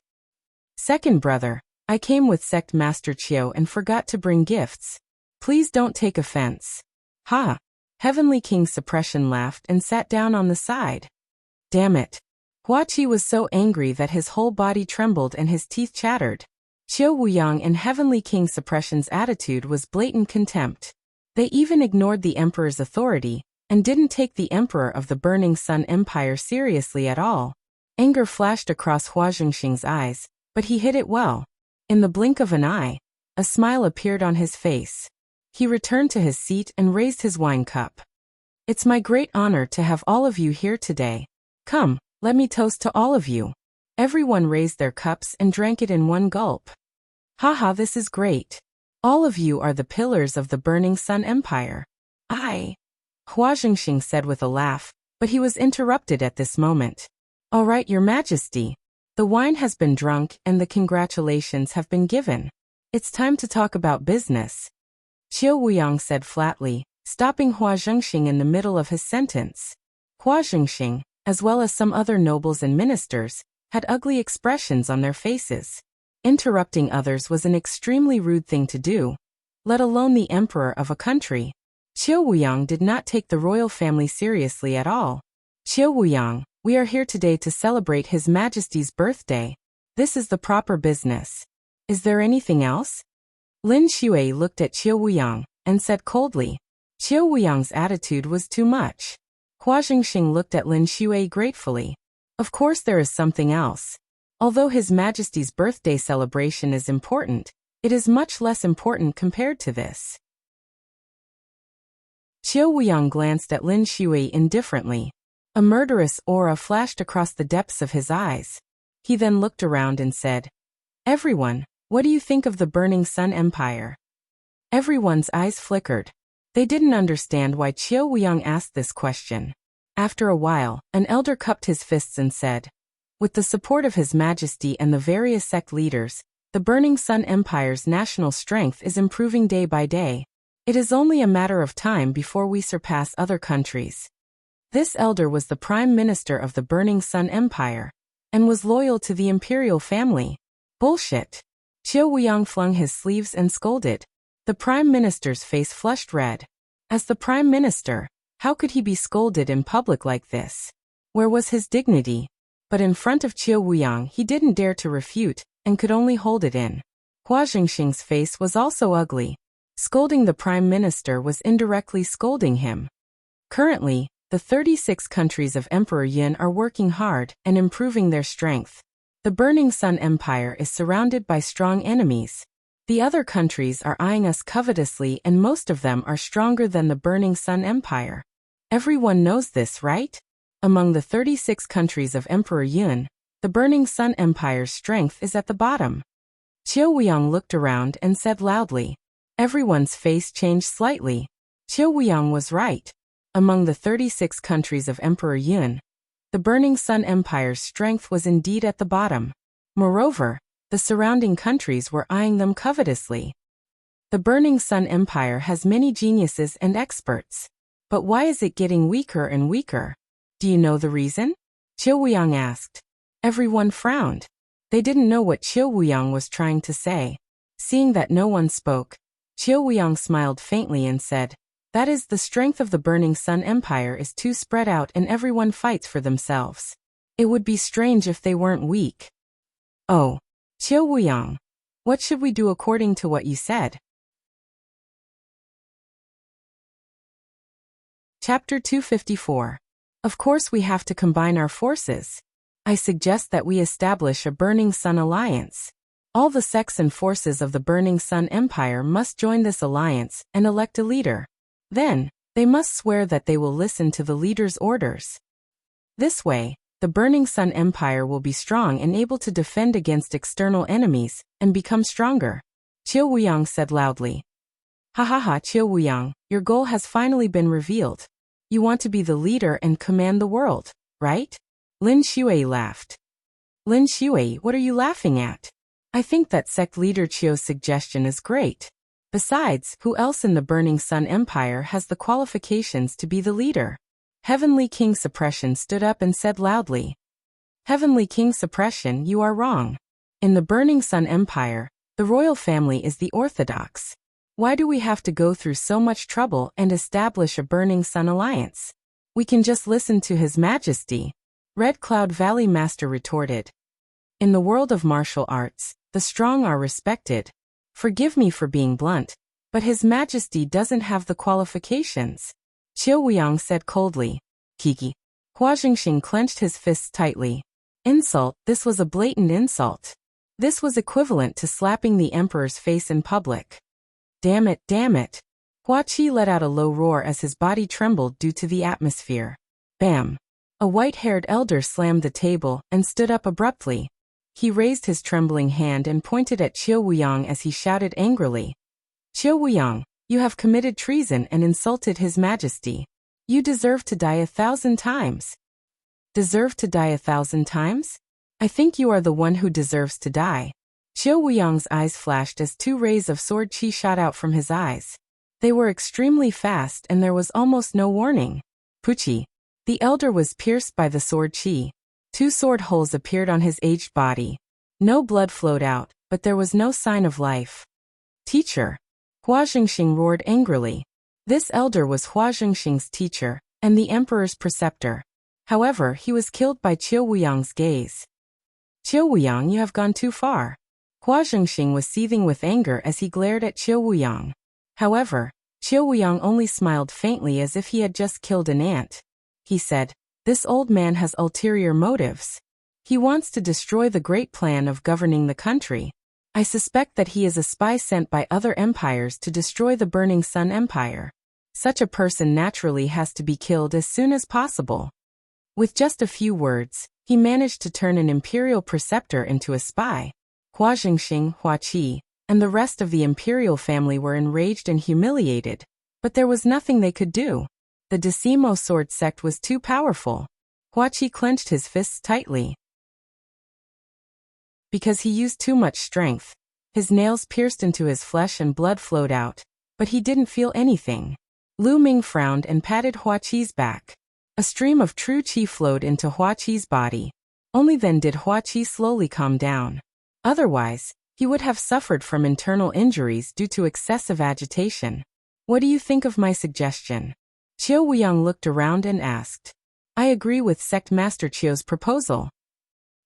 Second brother, I came with Sect Master Qiu and forgot to bring gifts. Please don't take offense. Ha! Heavenly King Suppression laughed and sat down on the side. Damn it. Hua Qi was so angry that his whole body trembled and his teeth chattered. Qiu Wuyang and Heavenly King Suppression's attitude was blatant contempt. They even ignored the emperor's authority, and didn't take the emperor of the Burning Sun Empire seriously at all. Anger flashed across Hua Jingxing's eyes, but he hid it well. In the blink of an eye, a smile appeared on his face. He returned to his seat and raised his wine cup. It's my great honor to have all of you here today. Come, let me toast to all of you. Everyone raised their cups and drank it in one gulp. Haha, this is great. All of you are the pillars of the Burning Sun Empire. Hua Jingxing said with a laugh, but he was interrupted at this moment. All right, Your Majesty. The wine has been drunk and the congratulations have been given. It's time to talk about business. Qiu Wuyang said flatly, stopping Hua Jingxing in the middle of his sentence. Hua Jingxing, as well as some other nobles and ministers, had ugly expressions on their faces. Interrupting others was an extremely rude thing to do, let alone the emperor of a country. Qiu Wuyang did not take the royal family seriously at all. Qiu Wuyang, we are here today to celebrate His Majesty's birthday. This is the proper business. Is there anything else? Lin Shui looked at Qiu Wuyang and said coldly. Qiu Wuyang's attitude was too much. Hua Jingxing looked at Lin Shui gratefully. Of course there is something else. Although His Majesty's birthday celebration is important, it is much less important compared to this. Qiu Wuyang glanced at Lin Shui indifferently. A murderous aura flashed across the depths of his eyes. He then looked around and said, "Everyone, what do you think of the Burning Sun Empire?" Everyone's eyes flickered. They didn't understand why Qiu Wuyang asked this question. After a while, an elder cupped his fists and said, "With the support of His Majesty and the various sect leaders, the Burning Sun Empire's national strength is improving day by day. It is only a matter of time before we surpass other countries." This elder was the Prime Minister of the Burning Sun Empire, and was loyal to the imperial family. Bullshit. Qiu Wuyang flung his sleeves and scolded. The Prime Minister's face flushed red. As the Prime Minister, how could he be scolded in public like this? Where was his dignity? But in front of Qiu Wuyang he didn't dare to refute, and could only hold it in. Hua Jingxing's face was also ugly. Scolding the Prime Minister was indirectly scolding him. Currently, the 36 countries of Emperor Yin are working hard and improving their strength. The Burning Sun Empire is surrounded by strong enemies. The other countries are eyeing us covetously, and most of them are stronger than the Burning Sun Empire. Everyone knows this, right? Among the 36 countries of Emperor Yun, the Burning Sun Empire's strength is at the bottom. Qiu Wuyang looked around and said loudly. Everyone's face changed slightly. Qiu Wuyang was right. Among the 36 countries of Emperor Yun, the Burning Sun Empire's strength was indeed at the bottom. Moreover, the surrounding countries were eyeing them covetously. The Burning Sun Empire has many geniuses and experts. But why is it getting weaker and weaker? Do you know the reason? Qiu Wuyang asked. Everyone frowned. They didn't know what Qiu Wuyang was trying to say. Seeing that no one spoke, Qiu Wuyang smiled faintly and said, "That is, the strength of the Burning Sun Empire is too spread out and everyone fights for themselves. It would be strange if they weren't weak." "Oh, Qiu Wuyang, what should we do according to what you said?" Chapter 254. Of course we have to combine our forces. I suggest that we establish a Burning Sun Alliance. All the sects and forces of the Burning Sun Empire must join this alliance and elect a leader. Then, they must swear that they will listen to the leader's orders. This way, the Burning Sun Empire will be strong and able to defend against external enemies and become stronger. Qiu Wuyang said loudly. "Ha ha ha, Qiu Wuyang, your goal has finally been revealed. You want to be the leader and command the world, right?" Lin Shui laughed. "Lin Shui, what are you laughing at? I think that sect leader Qiu's suggestion is great. Besides, who else in the Burning Sun Empire has the qualifications to be the leader?" Heavenly King Suppression stood up and said loudly. "Heavenly King Suppression, you are wrong. In the Burning Sun Empire, the royal family is the orthodox. Why do we have to go through so much trouble and establish a Burning Sun Alliance? We can just listen to His Majesty," Red Cloud Valley Master retorted. "In the world of martial arts, the strong are respected. Forgive me for being blunt, but His Majesty doesn't have the qualifications," Qiu Wuyang said coldly. "Kiki." Hua Jingxing clenched his fists tightly. Insult, this was a blatant insult. This was equivalent to slapping the emperor's face in public. Damn it, damn it. Hua Qi let out a low roar as his body trembled due to the atmosphere. Bam. A white-haired elder slammed the table and stood up abruptly. He raised his trembling hand and pointed at Qiu Wuyang as he shouted angrily. "Qiu Wuyang, you have committed treason and insulted His Majesty. You deserve to die 1,000 times. Deserve to die 1,000 times? I think you are the one who deserves to die." Qiu Wuyang's eyes flashed as 2 rays of sword qi shot out from his eyes. They were extremely fast and there was almost no warning. Puchi. The elder was pierced by the sword qi. 2 sword holes appeared on his aged body. No blood flowed out, but there was no sign of life. "Teacher!" Hua Jingxing roared angrily. This elder was Hua Jingxing's teacher, and the emperor's preceptor. However, he was killed by Qiu Wuyang's gaze. "Qiu Wuyang, you have gone too far." Hua Jingxing was seething with anger as he glared at Qiu Wuyang. However, Qiu Wuyang only smiled faintly as if he had just killed an ant. He said, "This old man has ulterior motives. He wants to destroy the great plan of governing the country. I suspect that he is a spy sent by other empires to destroy the Burning Sun Empire." Such a person naturally has to be killed as soon as possible. With just a few words, he managed to turn an imperial preceptor into a spy. Hua Jingxing, Hua Qi, and the rest of the imperial family were enraged and humiliated, but there was nothing they could do. The Decimo sword sect was too powerful. Hua Qi clenched his fists tightly because he used too much strength. His nails pierced into his flesh and blood flowed out, but he didn't feel anything. Lu Ming frowned and patted Hua Qi's back. A stream of true qi flowed into Hua Qi's body. Only then did Hua Qi slowly calm down. Otherwise, he would have suffered from internal injuries due to excessive agitation. What do you think of my suggestion? Qiu Wuyang looked around and asked. I agree with Sect Master Qiu's proposal.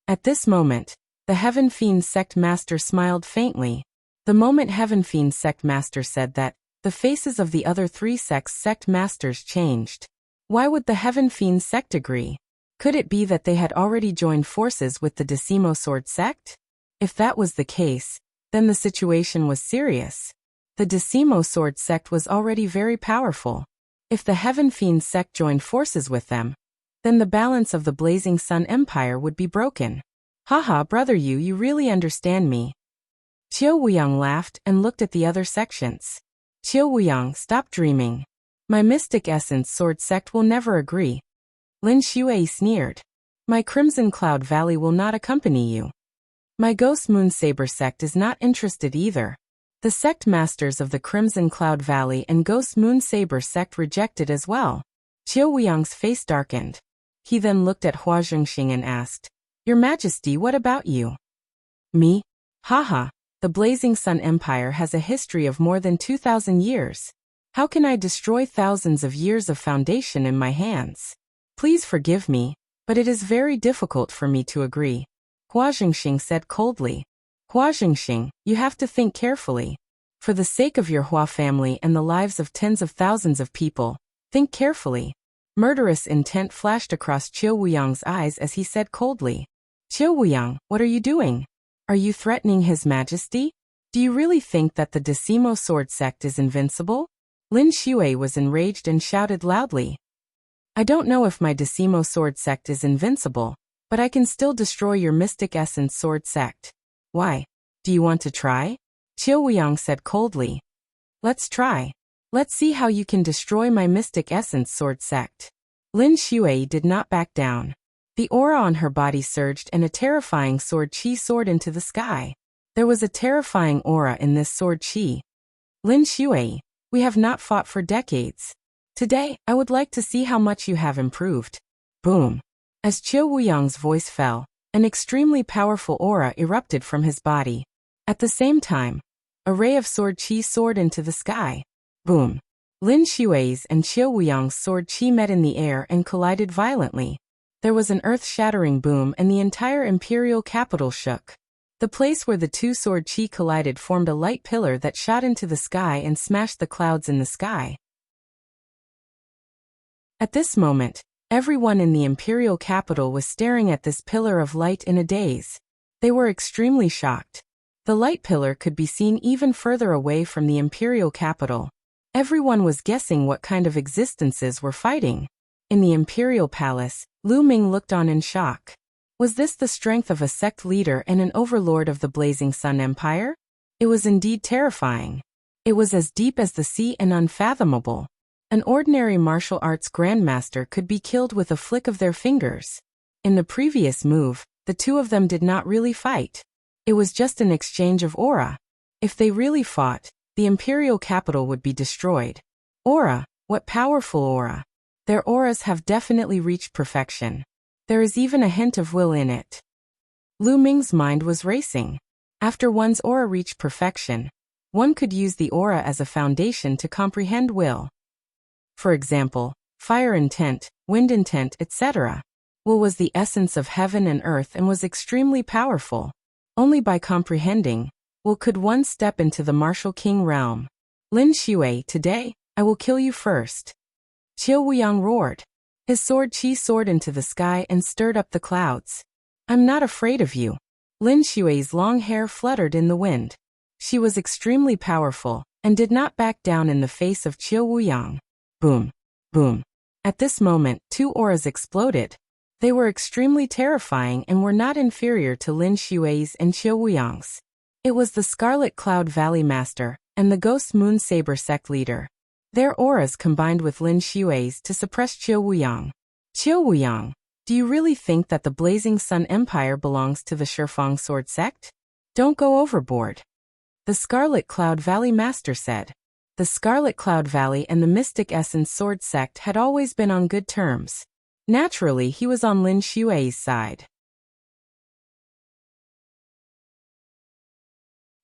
At this moment, the Heaven Fiend Sect Master smiled faintly. The moment Heaven Fiend Sect Master said that, the faces of the other three sects' Sect Masters changed. Why would the Heaven Fiend Sect agree? Could it be that they had already joined forces with the Decimo Sword Sect? If that was the case, then the situation was serious. The Decimo Sword Sect was already very powerful. If the Heaven Fiend Sect joined forces with them, then the balance of the Blazing Sun Empire would be broken. Haha, brother, you really understand me. Qiu Wuyang laughed and looked at the other sections. Qiu Wuyang, stop dreaming. My Mystic Essence Sword Sect will never agree. Lin Xue sneered. My Crimson Cloud Valley will not accompany you. My Ghost Moon Saber Sect is not interested either. The sect masters of the Crimson Cloud Valley and Ghost Moon Saber Sect rejected as well. Qiu Wuyang's face darkened. He then looked at Hua Jingxing and asked, Your Majesty, what about you? Me? Haha, the Blazing Sun Empire has a history of more than 2,000 years. How can I destroy thousands of years of foundation in my hands? Please forgive me, but it is very difficult for me to agree. Hua Jingxing said coldly. Hua Jingxing, you have to think carefully. For the sake of your Hua family and the lives of tens of thousands of people, think carefully. Murderous intent flashed across Qiu Wuyang's eyes as he said coldly. Qiu Wuyang, what are you doing? Are you threatening His Majesty? Do you really think that the Decimo Sword Sect is invincible? Lin Xue was enraged and shouted loudly. I don't know if my Decimo Sword Sect is invincible, but I can still destroy your Mystic Essence Sword Sect. Why? Do you want to try? Qiu Wuyang said coldly. Let's try. Let's see how you can destroy my Mystic Essence Sword Sect. Lin Xue did not back down. The aura on her body surged and a terrifying sword qi soared into the sky. There was a terrifying aura in this sword qi. Lin Xue, we have not fought for decades. Today, I would like to see how much you have improved. Boom. As Qiu Wuyang's voice fell, an extremely powerful aura erupted from his body. At the same time, a ray of sword qi soared into the sky. Boom. Lin Xue's and Qiu Wuyang's sword qi met in the air and collided violently. There was an earth-shattering boom and the entire imperial capital shook. The place where the two sword qi collided formed a light pillar that shot into the sky and smashed the clouds in the sky. At this moment, everyone in the imperial capital was staring at this pillar of light in a daze. They were extremely shocked. The light pillar could be seen even further away from the imperial capital. Everyone was guessing what kind of existences were fighting. In the imperial palace, Lu Ming looked on in shock. Was this the strength of a sect leader and an overlord of the Blazing Sun Empire? It was indeed terrifying. It was as deep as the sea and unfathomable. An ordinary martial arts grandmaster could be killed with a flick of their fingers. In the previous move, the two of them did not really fight. It was just an exchange of aura. If they really fought, the imperial capital would be destroyed. Aura, what powerful aura! Their auras have definitely reached perfection. There is even a hint of will in it. Lu Ming's mind was racing. After one's aura reached perfection, one could use the aura as a foundation to comprehend will. For example, fire intent, wind intent, etc. Will was the essence of heaven and earth and was extremely powerful. Only by comprehending will could one step into the martial king realm. Lin Xue, today, I will kill you first. Qiu Wuyang roared. His sword qi soared into the sky and stirred up the clouds. I'm not afraid of you. Lin Xue's long hair fluttered in the wind. She was extremely powerful, and did not back down in the face of Qiu Wuyang. Boom. Boom. At this moment, two auras exploded. They were extremely terrifying and were not inferior to Lin Xue's and Qiu Wuyang's. It was the Scarlet Cloud Valley Master and the Ghost Moon Saber sect leader. Their auras combined with Lin Xue's to suppress Qiu Wuyang. Qiu Wuyang, do you really think that the Blazing Sun Empire belongs to the Shifang Sword sect? Don't go overboard. The Scarlet Cloud Valley Master said. The Scarlet Cloud Valley and the Mystic Essence Sword sect had always been on good terms. Naturally, he was on Lin Xue's side.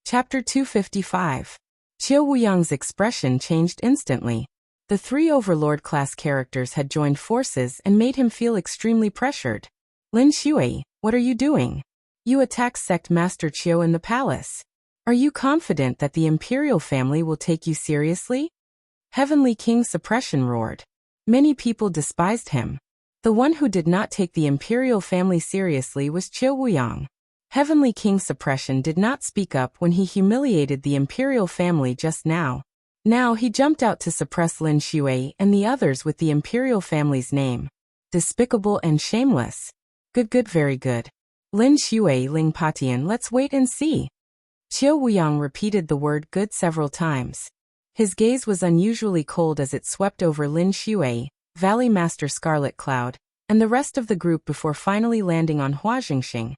Chapter 255. Qiu Wuyang's expression changed instantly. The three Overlord-class characters had joined forces and made him feel extremely pressured. Lin Xue, what are you doing? You attacked Sect Master Qiu in the palace. Are you confident that the Imperial family will take you seriously? Heavenly King Suppression roared. Many people despised him. The one who did not take the Imperial family seriously was Qiu Wuyang. Heavenly King Suppression did not speak up when he humiliated the Imperial family just now. Now he jumped out to suppress Lin Xue and the others with the Imperial family's name. Despicable and shameless. Good, very good. Lin Xue, Ling Patian, let's wait and see. Qiu Wuyang repeated the word good several times. His gaze was unusually cold as it swept over Lin Xue, Valley Master Scarlet Cloud, and the rest of the group before finally landing on Hua Jingxing.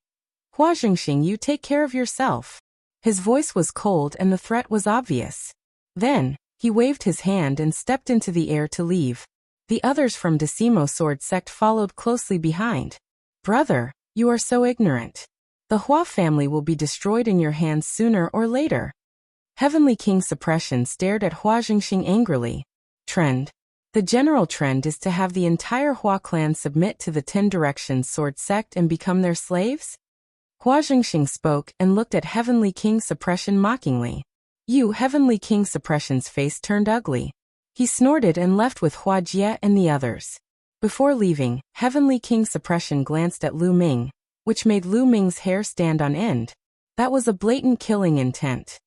Hua Jingxing, you take care of yourself. His voice was cold and the threat was obvious. Then, he waved his hand and stepped into the air to leave. The others from Decimo Sword sect followed closely behind. Brother, you are so ignorant. The Hua family will be destroyed in your hands sooner or later. Heavenly King Suppression stared at Hua Jingxing angrily. Trend. The general trend is to have the entire Hua clan submit to the 10 Directions Sword sect and become their slaves? Hua Jingxing spoke and looked at Heavenly King Suppression mockingly. You, Heavenly King Suppression's face turned ugly. He snorted and left with Hua Jie and the others. Before leaving, Heavenly King Suppression glanced at Lu Ming, which made Lu Ming's hair stand on end. That was a blatant killing intent.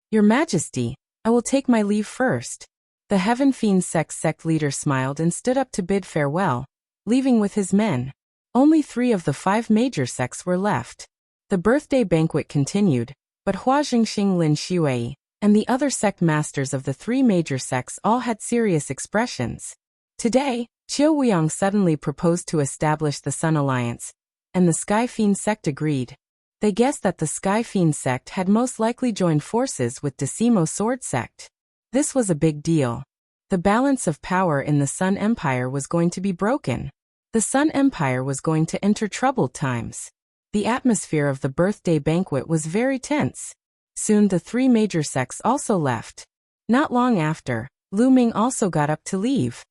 Your Majesty, I will take my leave first. The Heaven Fiend sect leader smiled and stood up to bid farewell, leaving with his men. Only 3 of the 5 major sects were left. The birthday banquet continued, but Hua Jingxing, Lin Xue, and the other sect masters of the 3 major sects all had serious expressions. Today, Qiu Wuyang suddenly proposed to establish the Sun Alliance, and the Sky Fiend sect agreed. They guessed that the Sky Fiend sect had most likely joined forces with Decimo Sword sect. This was a big deal. The balance of power in the Sun Empire was going to be broken. The Sun Empire was going to enter troubled times. The atmosphere of the birthday banquet was very tense. Soon the 3 major sects also left. Not long after, Lu Ming also got up to leave.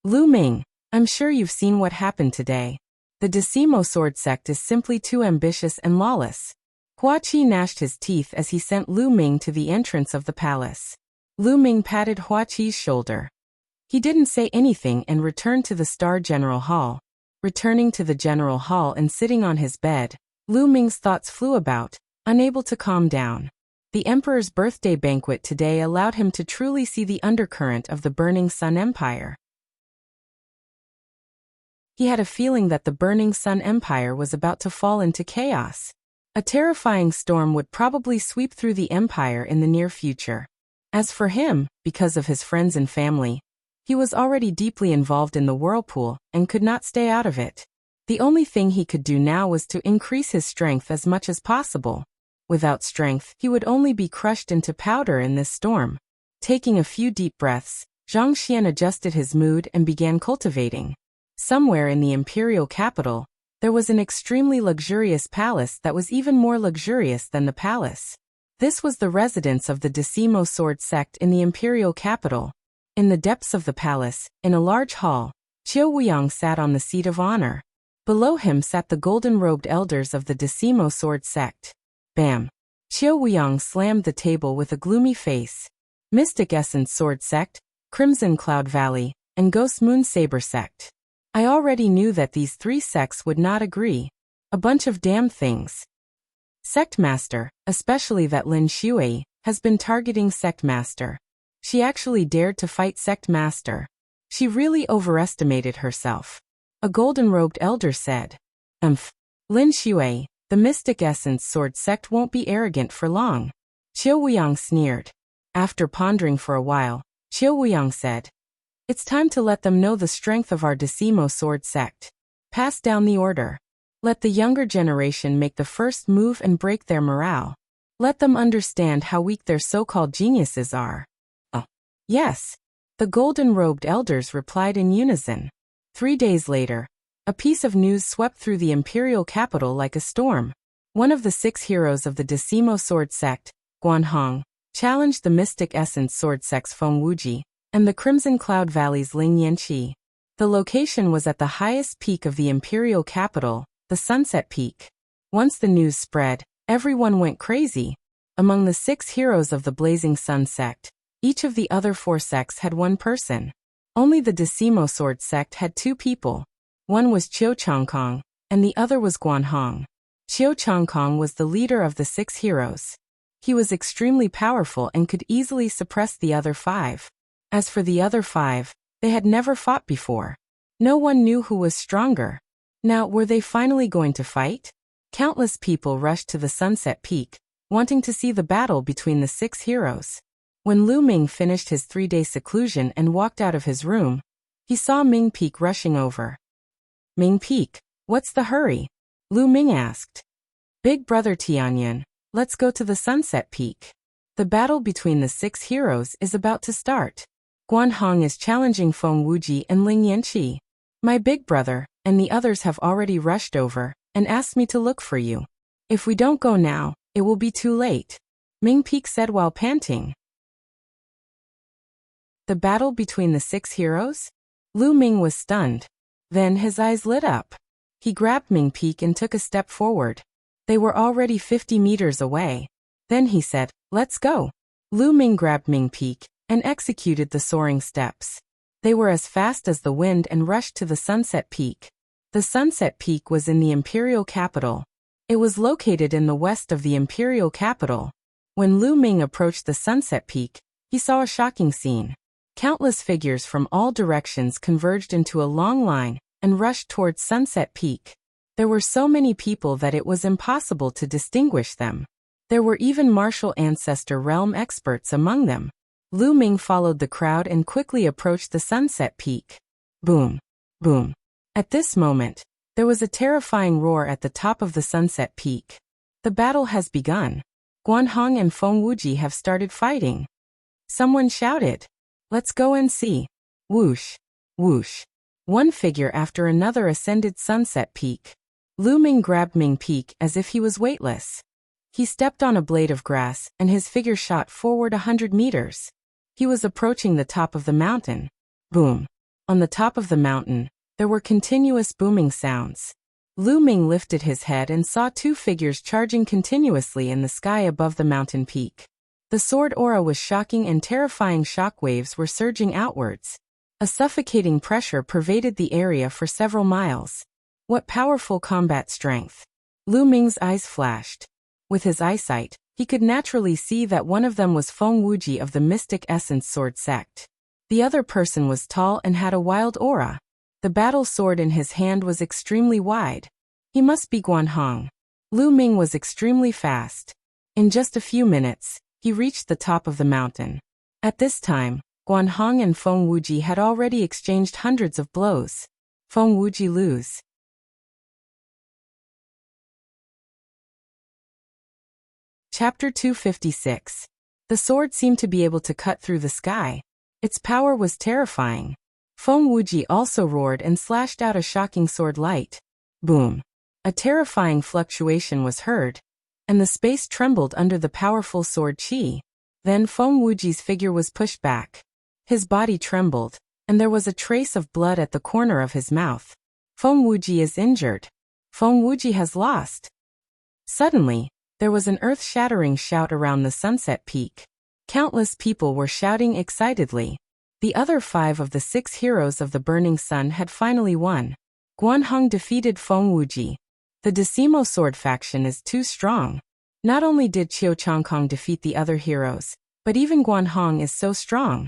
Lu Ming, I'm sure you've seen what happened today. The Decimo Sword sect is simply too ambitious and lawless. Hua Qi gnashed his teeth as he sent Lu Ming to the entrance of the palace. Lu Ming patted Hua Qi's shoulder. He didn't say anything and returned to the Star General Hall. Returning to the General Hall and sitting on his bed, Lu Ming's thoughts flew about, unable to calm down. The Emperor's birthday banquet today allowed him to truly see the undercurrent of the burning Sun Empire. He had a feeling that the burning Sun Empire was about to fall into chaos. A terrifying storm would probably sweep through the empire in the near future. As for him, because of his friends and family, he was already deeply involved in the whirlpool and could not stay out of it. The only thing he could do now was to increase his strength as much as possible. Without strength, he would only be crushed into powder in this storm. Taking a few deep breaths, Zhang Xian adjusted his mood and began cultivating. Somewhere in the imperial capital, there was an extremely luxurious palace that was even more luxurious than the palace. This was the residence of the Decimo Sword sect in the imperial capital. In the depths of the palace, in a large hall, Qiu Wuyang sat on the seat of honor. Below him sat the golden-robed elders of the Decimo Sword sect. Bam! Qiu Wuyang slammed the table with a gloomy face. Mystic Essence Sword sect, Crimson Cloud Valley, and Ghost Moon Saber sect. I already knew that these 3 sects would not agree. A bunch of damn things. Sect Master, especially that Lin Xue, has been targeting Sect Master. She actually dared to fight Sect Master. She really overestimated herself. A golden-robed elder said. Lin Shui, the Mystic Essence Sword Sect won't be arrogant for long. Qiu Wuyang sneered. After pondering for a while, Qiu Wuyang said, it's time to let them know the strength of our Decimo Sword Sect. Pass down the order. Let the younger generation make the first move and break their morale. Let them understand how weak their so-called geniuses are. Oh, yes. The golden-robed elders replied in unison. 3 days later, a piece of news swept through the imperial capital like a storm. One of the 6 heroes of the Decimo Sword Sect, Guanhong, challenged the Mystic Essence Sword Sect's Feng Wuji and the Crimson Cloud Valley's Ling Yanqi. The location was at the highest peak of the imperial capital, the Sunset Peak. Once the news spread, everyone went crazy. Among the 6 heroes of the Blazing Sun sect, each of the other 4 sects had 1 person. Only the Decimo Sword sect had 2 people. One was Qiu Changkong, and the other was Guanhong. Qiu Changkong was the leader of the 6 heroes. He was extremely powerful and could easily suppress the other 5. As for the other 5, they had never fought before. No one knew who was stronger. Now, were they finally going to fight? Countless people rushed to the Sunset Peak, wanting to see the battle between the 6 heroes. When Lu Ming finished his 3-day seclusion and walked out of his room, he saw Ming Peak rushing over. Ming Peak, what's the hurry? Lu Ming asked. Big brother Tianyan, let's go to the Sunset Peak. The battle between the 6 heroes is about to start. Guanhong is challenging Feng Wuji and Ling Yanqi. My big brother and the others have already rushed over and asked me to look for you. If we don't go now, it will be too late, Ming Peak said while panting. The battle between the 6 heroes? Lu Ming was stunned. Then his eyes lit up. He grabbed Ming Peak and took a step forward. They were already 50 meters away. Then he said, let's go. Lu Ming grabbed Ming Peak and executed the soaring steps. They were as fast as the wind and rushed to the Sunset Peak. The Sunset Peak was in the imperial capital. It was located in the west of the imperial capital. When Lu Ming approached the Sunset Peak, he saw a shocking scene. Countless figures from all directions converged into a long line and rushed towards Sunset Peak. There were so many people that it was impossible to distinguish them. There were even martial ancestor realm experts among them. Lu Ming followed the crowd and quickly approached the Sunset Peak. Boom! Boom! At this moment, there was a terrifying roar at the top of the Sunset Peak. The battle has begun. Guanhong and Feng Wuji have started fighting. Someone shouted. Let's go and see. Whoosh! Whoosh! One figure after another ascended Sunset Peak. Lu Ming grabbed Ming Peak as if he was weightless. He stepped on a blade of grass and his figure shot forward 100 meters. He was approaching the top of the mountain. Boom! On the top of the mountain, there were continuous booming sounds. Lu Ming lifted his head and saw 2 figures charging continuously in the sky above the mountain peak. The sword aura was shocking and terrifying shockwaves were surging outwards. A suffocating pressure pervaded the area for several miles. What powerful combat strength! Lu Ming's eyes flashed. With his eyesight, he could naturally see that one of them was Feng Wuji of the Mystic Essence Sword Sect. The other person was tall and had a wild aura. The battle sword in his hand was extremely wide. He must be Guanhong. Lu Ming was extremely fast. In just a few minutes, he reached the top of the mountain. At this time, Guanhong and Feng Wuji had already exchanged hundreds of blows. Feng Wuji lose. Chapter 256. The sword seemed to be able to cut through the sky. Its power was terrifying. Feng Wuji also roared and slashed out a shocking sword light. Boom! A terrifying fluctuation was heard, and the space trembled under the powerful sword chi. Then Feng Wuji's figure was pushed back. His body trembled, and there was a trace of blood at the corner of his mouth. Feng Wuji is injured. Feng Wuji has lost. Suddenly, there was an earth-shattering shout around the Sunset Peak. Countless people were shouting excitedly. The other 5 of the 6 heroes of the Burning Sun had finally won. Guanhong defeated Feng Wuji. The Decimo Sword faction is too strong. Not only did Qiu Changkong defeat the other heroes, but even Guanhong is so strong.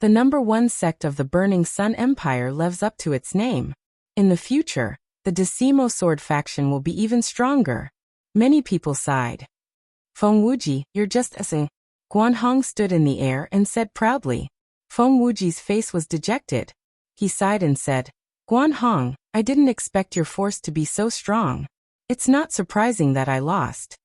The #1 sect of the Burning Sun Empire lives up to its name. In the future, the Decimo Sword faction will be even stronger. Many people sighed. Feng Wuji, you're just a... Guan Hong stood in the air and said proudly. Feng Wuji's face was dejected. He sighed and said, Guan Hong, I didn't expect your force to be so strong. It's not surprising that I lost.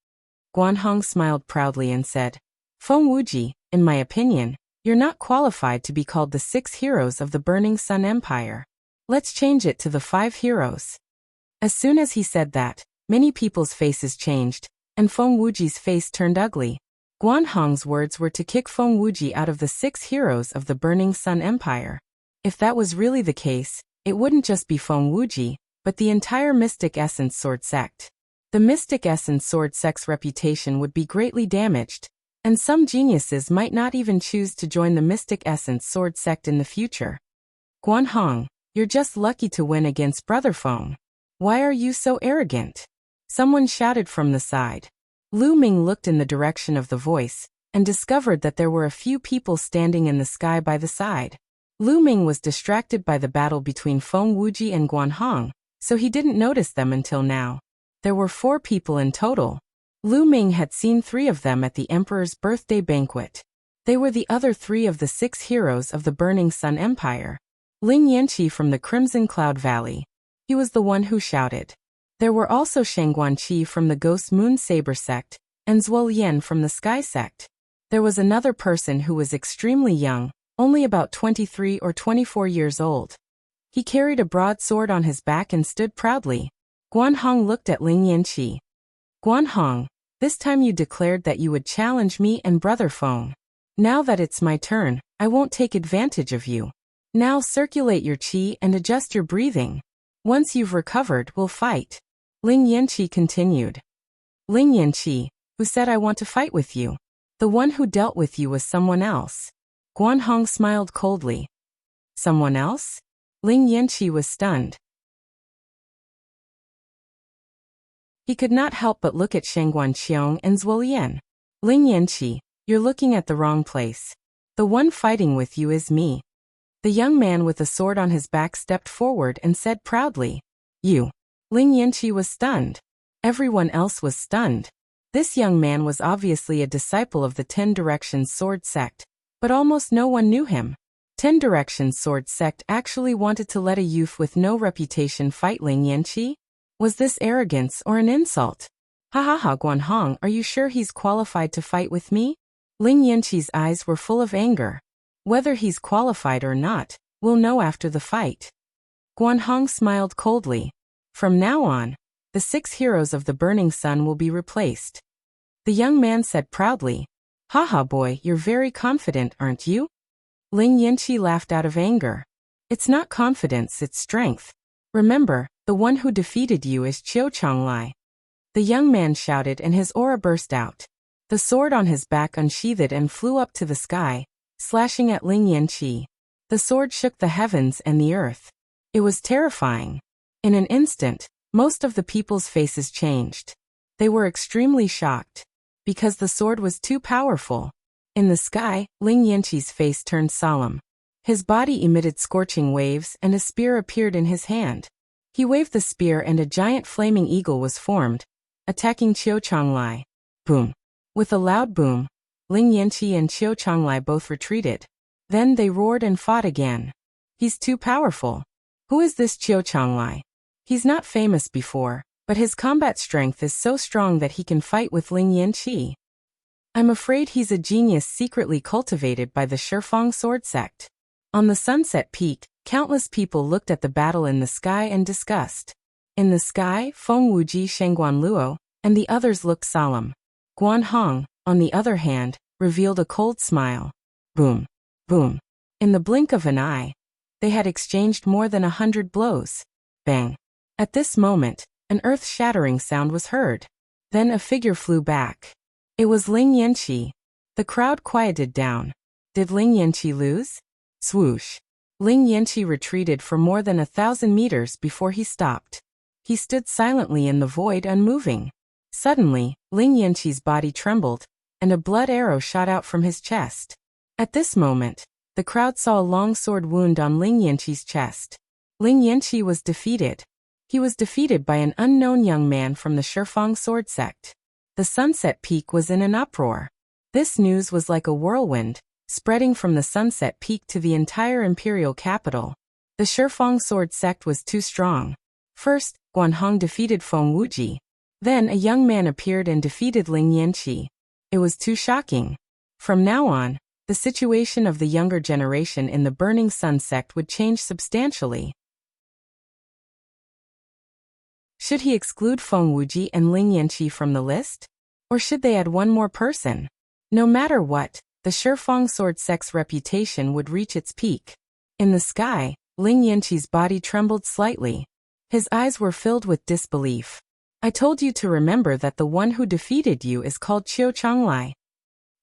Guan Hong smiled proudly and said, Feng Wuji, in my opinion, you're not qualified to be called the 6 heroes of the Burning Sun Empire. Let's change it to the 5 heroes. As soon as he said that, many people's faces changed, and Feng Wuji's face turned ugly. Guan Hong's words were to kick Feng Wuji out of the 6 heroes of the Burning Sun Empire. If that was really the case, it wouldn't just be Feng Wuji, but the entire Mystic Essence Sword sect. The Mystic Essence Sword sect's reputation would be greatly damaged, and some geniuses might not even choose to join the Mystic Essence Sword sect in the future. Guan Hong, you're just lucky to win against Brother Feng. Why are you so arrogant? Someone shouted from the side. Lu Ming looked in the direction of the voice, and discovered that there were a few people standing in the sky by the side. Lu Ming was distracted by the battle between Feng Wuji and Guan Hong, so he didn't notice them until now. There were 4 people in total. Lu Ming had seen 3 of them at the Emperor's birthday banquet. They were the other 3 of the 6 heroes of the Burning Sun Empire. Ling Yanqi from the Crimson Cloud Valley. He was the one who shouted. There were also Shangguanqi from the Ghost Moon Saber sect, and Zhuo Lian from the Sky sect. There was another person who was extremely young, only about 23 or 24 years old. He carried a broadsword on his back and stood proudly. Guan Hong looked at Ling Yanqi. Guan Hong, this time you declared that you would challenge me and Brother Feng. Now that it's my turn, I won't take advantage of you. Now circulate your qi and adjust your breathing. Once you've recovered, we'll fight. Ling Yanqi continued. Ling Yanqi, who said I want to fight with you? The one who dealt with you was someone else. Guan Hong smiled coldly. Someone else? Ling Yanqi was stunned. He could not help but look at Shangguanqiang and Zhuo Lian. Ling Yanqi, you're looking at the wrong place. The one fighting with you is me. The young man with the sword on his back stepped forward and said proudly. You. Ling Yanqi was stunned. Everyone else was stunned. This young man was obviously a disciple of the 10 Directions Sword sect, but almost no one knew him. 10 Directions Sword sect actually wanted to let a youth with no reputation fight Ling Yanqi? Was this arrogance or an insult? Ha ha ha, Guan Hong, are you sure he's qualified to fight with me? Ling Yanqi's eyes were full of anger. Whether he's qualified or not, we'll know after the fight. Guan Hong smiled coldly. From now on, the 6 heroes of the Burning Sun will be replaced. The young man said proudly. Haha boy, you're very confident, aren't you? Ling Yanqi laughed out of anger. It's not confidence, it's strength. Remember, the one who defeated you is Qiu Chonglai. The young man shouted and his aura burst out. The sword on his back unsheathed and flew up to the sky, slashing at Ling Yanqi. The sword shook the heavens and the earth. It was terrifying. In an instant, most of the people's faces changed. They were extremely shocked, because the sword was too powerful. In the sky, Ling Yanqi's face turned solemn. His body emitted scorching waves and a spear appeared in his hand. He waved the spear and a giant flaming eagle was formed, attacking Qiu Chonglai. Boom. With a loud boom, Ling Yanqi and Qiu Chonglai both retreated. Then they roared and fought again. He's too powerful. Who is this Qiu Chonglai? He's not famous before, but his combat strength is so strong that he can fight with Ling Yanqi. I'm afraid he's a genius secretly cultivated by the Shifeng Sword sect. On the Sunset Peak, countless people looked at the battle in the sky and discussed. In the sky, Feng Wuji, Shangguan Luo, and the others looked solemn. Guan Hong, on the other hand, revealed a cold smile. Boom. Boom. In the blink of an eye, they had exchanged more than 100 blows. Bang. At this moment, an earth-shattering sound was heard. Then a figure flew back. It was Ling Yanqi. The crowd quieted down. Did Ling Yanqi lose? Swoosh. Ling Yanqi retreated for more than 1,000 meters before he stopped. He stood silently in the void, unmoving. Suddenly, Ling Yanqi's body trembled, and a blood arrow shot out from his chest. At this moment, The crowd saw a long sword wound on Ling Yanqi's chest. Ling Yanqi was defeated. He was defeated by an unknown young man from the Shifang sword sect. The Sunset Peak was in an uproar. This news was like a whirlwind, spreading from the Sunset Peak to the entire imperial capital. The Shifang sword sect was too strong. First, Guanhong defeated Feng Wuji. Then a young man appeared and defeated Ling Yanqi. It was too shocking. From now on, the situation of the younger generation in the Burning Sun sect would change substantially. Should he exclude Feng Wuji and Ling Yanqi from the list? Or should they add one more person? No matter what, the Shifang sword sect's reputation would reach its peak. In the sky, Ling Yanqi's body trembled slightly. His eyes were filled with disbelief. I told you to remember that the one who defeated you is called Qiu Changlai.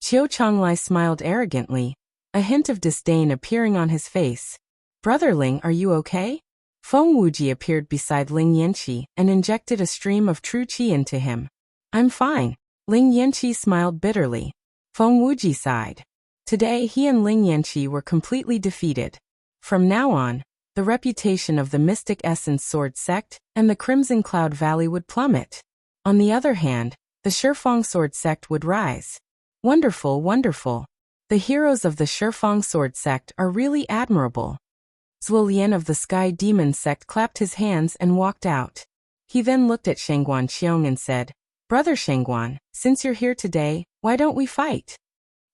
Qiu Changlai smiled arrogantly, a hint of disdain appearing on his face. Brother Ling, are you okay? Feng Wuji appeared beside Ling Yanqi and injected a stream of true qi into him. I'm fine. Ling Yanqi smiled bitterly. Feng Wuji sighed. Today he and Ling Yanqi were completely defeated. From now on, the reputation of the Mystic Essence Sword sect and the Crimson Cloud Valley would plummet. On the other hand, the Shifang Sword sect would rise. Wonderful, wonderful. The heroes of the Shifang Sword sect are really admirable. Zuolian of the Sky Demon sect clapped his hands and walked out. He then looked at Shangguan Qiong and said, Brother Shangguan, since you're here today, why don't we fight?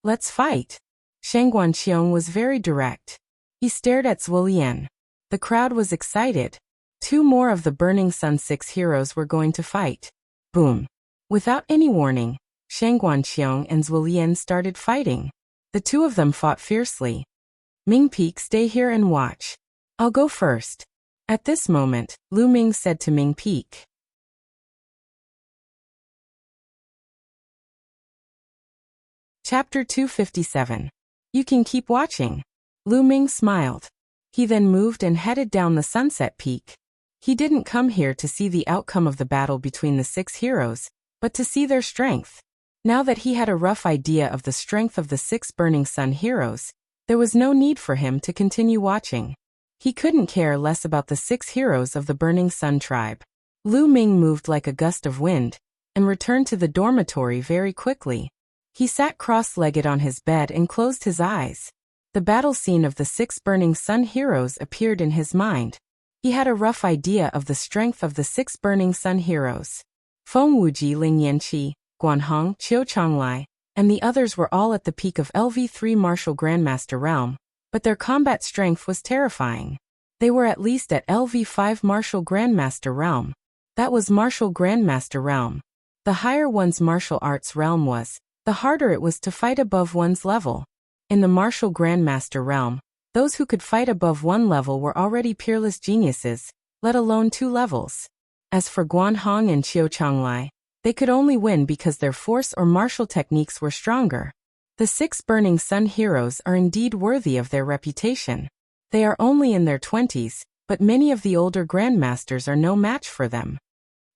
Let's fight. Shangguan Qiong was very direct. He stared at Zuolian. The crowd was excited. 2 more of the Burning Sun 6 heroes were going to fight. Boom. Without any warning, Shangguan Qiong and Zuolian started fighting. The 2 of them fought fiercely. Ming Peak, stay here and watch. I'll go first. At this moment, Lu Ming said to Ming Peak. Chapter 257. You can keep watching. Lu Ming smiled. He then moved and headed down the Sunset Peak. He didn't come here to see the outcome of the battle between the 6 heroes, but to see their strength. Now that he had a rough idea of the strength of the 6 Burning Sun heroes, there was no need for him to continue watching. He couldn't care less about the 6 heroes of the Burning Sun tribe. Lu Ming moved like a gust of wind, and returned to the dormitory very quickly. He sat cross-legged on his bed and closed his eyes. The battle scene of the 6 Burning Sun heroes appeared in his mind. He had a rough idea of the strength of the 6 Burning Sun heroes. Feng Wuji, Ling Yanqi, Guanhong, Qiu Changlai, and the others were all at the peak of LV3 Martial Grandmaster realm, but their combat strength was terrifying. They were at least at LV5 Martial Grandmaster realm. That was Martial Grandmaster realm. The higher one's martial arts realm was, the harder it was to fight above one's level. In the Martial Grandmaster realm, those who could fight above 1 level were already peerless geniuses, let alone 2 levels. As for Guanhong and Qiu Changlai, they could only win because their force or martial techniques were stronger. The 6 Burning Sun heroes are indeed worthy of their reputation. They are only in their 20s, but many of the older grandmasters are no match for them.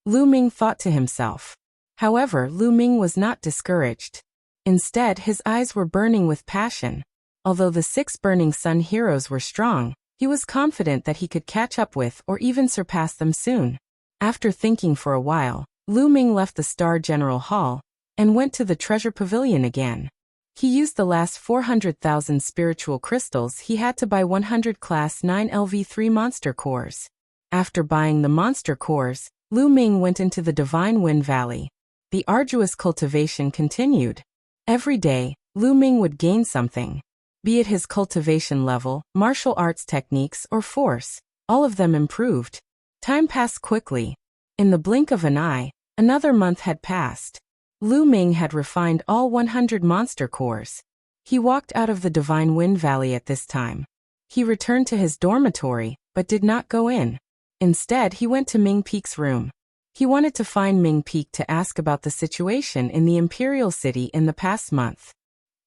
Lu Ming thought to himself. However, Lu Ming was not discouraged. Instead, his eyes were burning with passion. Although the 6 Burning Sun heroes were strong, he was confident that he could catch up with or even surpass them soon. After thinking for a while, Lu Ming left the Star General Hall and went to the Treasure Pavilion again. He used the last 400,000 spiritual crystals he had to buy 100 Class 9 LV3 monster cores. After buying the monster cores, Lu Ming went into the Divine Wind Valley. The arduous cultivation continued. Every day, Lu Ming would gain something. Be it his cultivation level, martial arts techniques, or force, all of them improved. Time passed quickly. In the blink of an eye, another month had passed. Lu Ming had refined all 100 monster cores. He walked out of the Divine Wind Valley at this time. He returned to his dormitory, but did not go in. Instead, he went to Ming Peak's room. He wanted to find Ming Peak to ask about the situation in the Imperial City in the past month.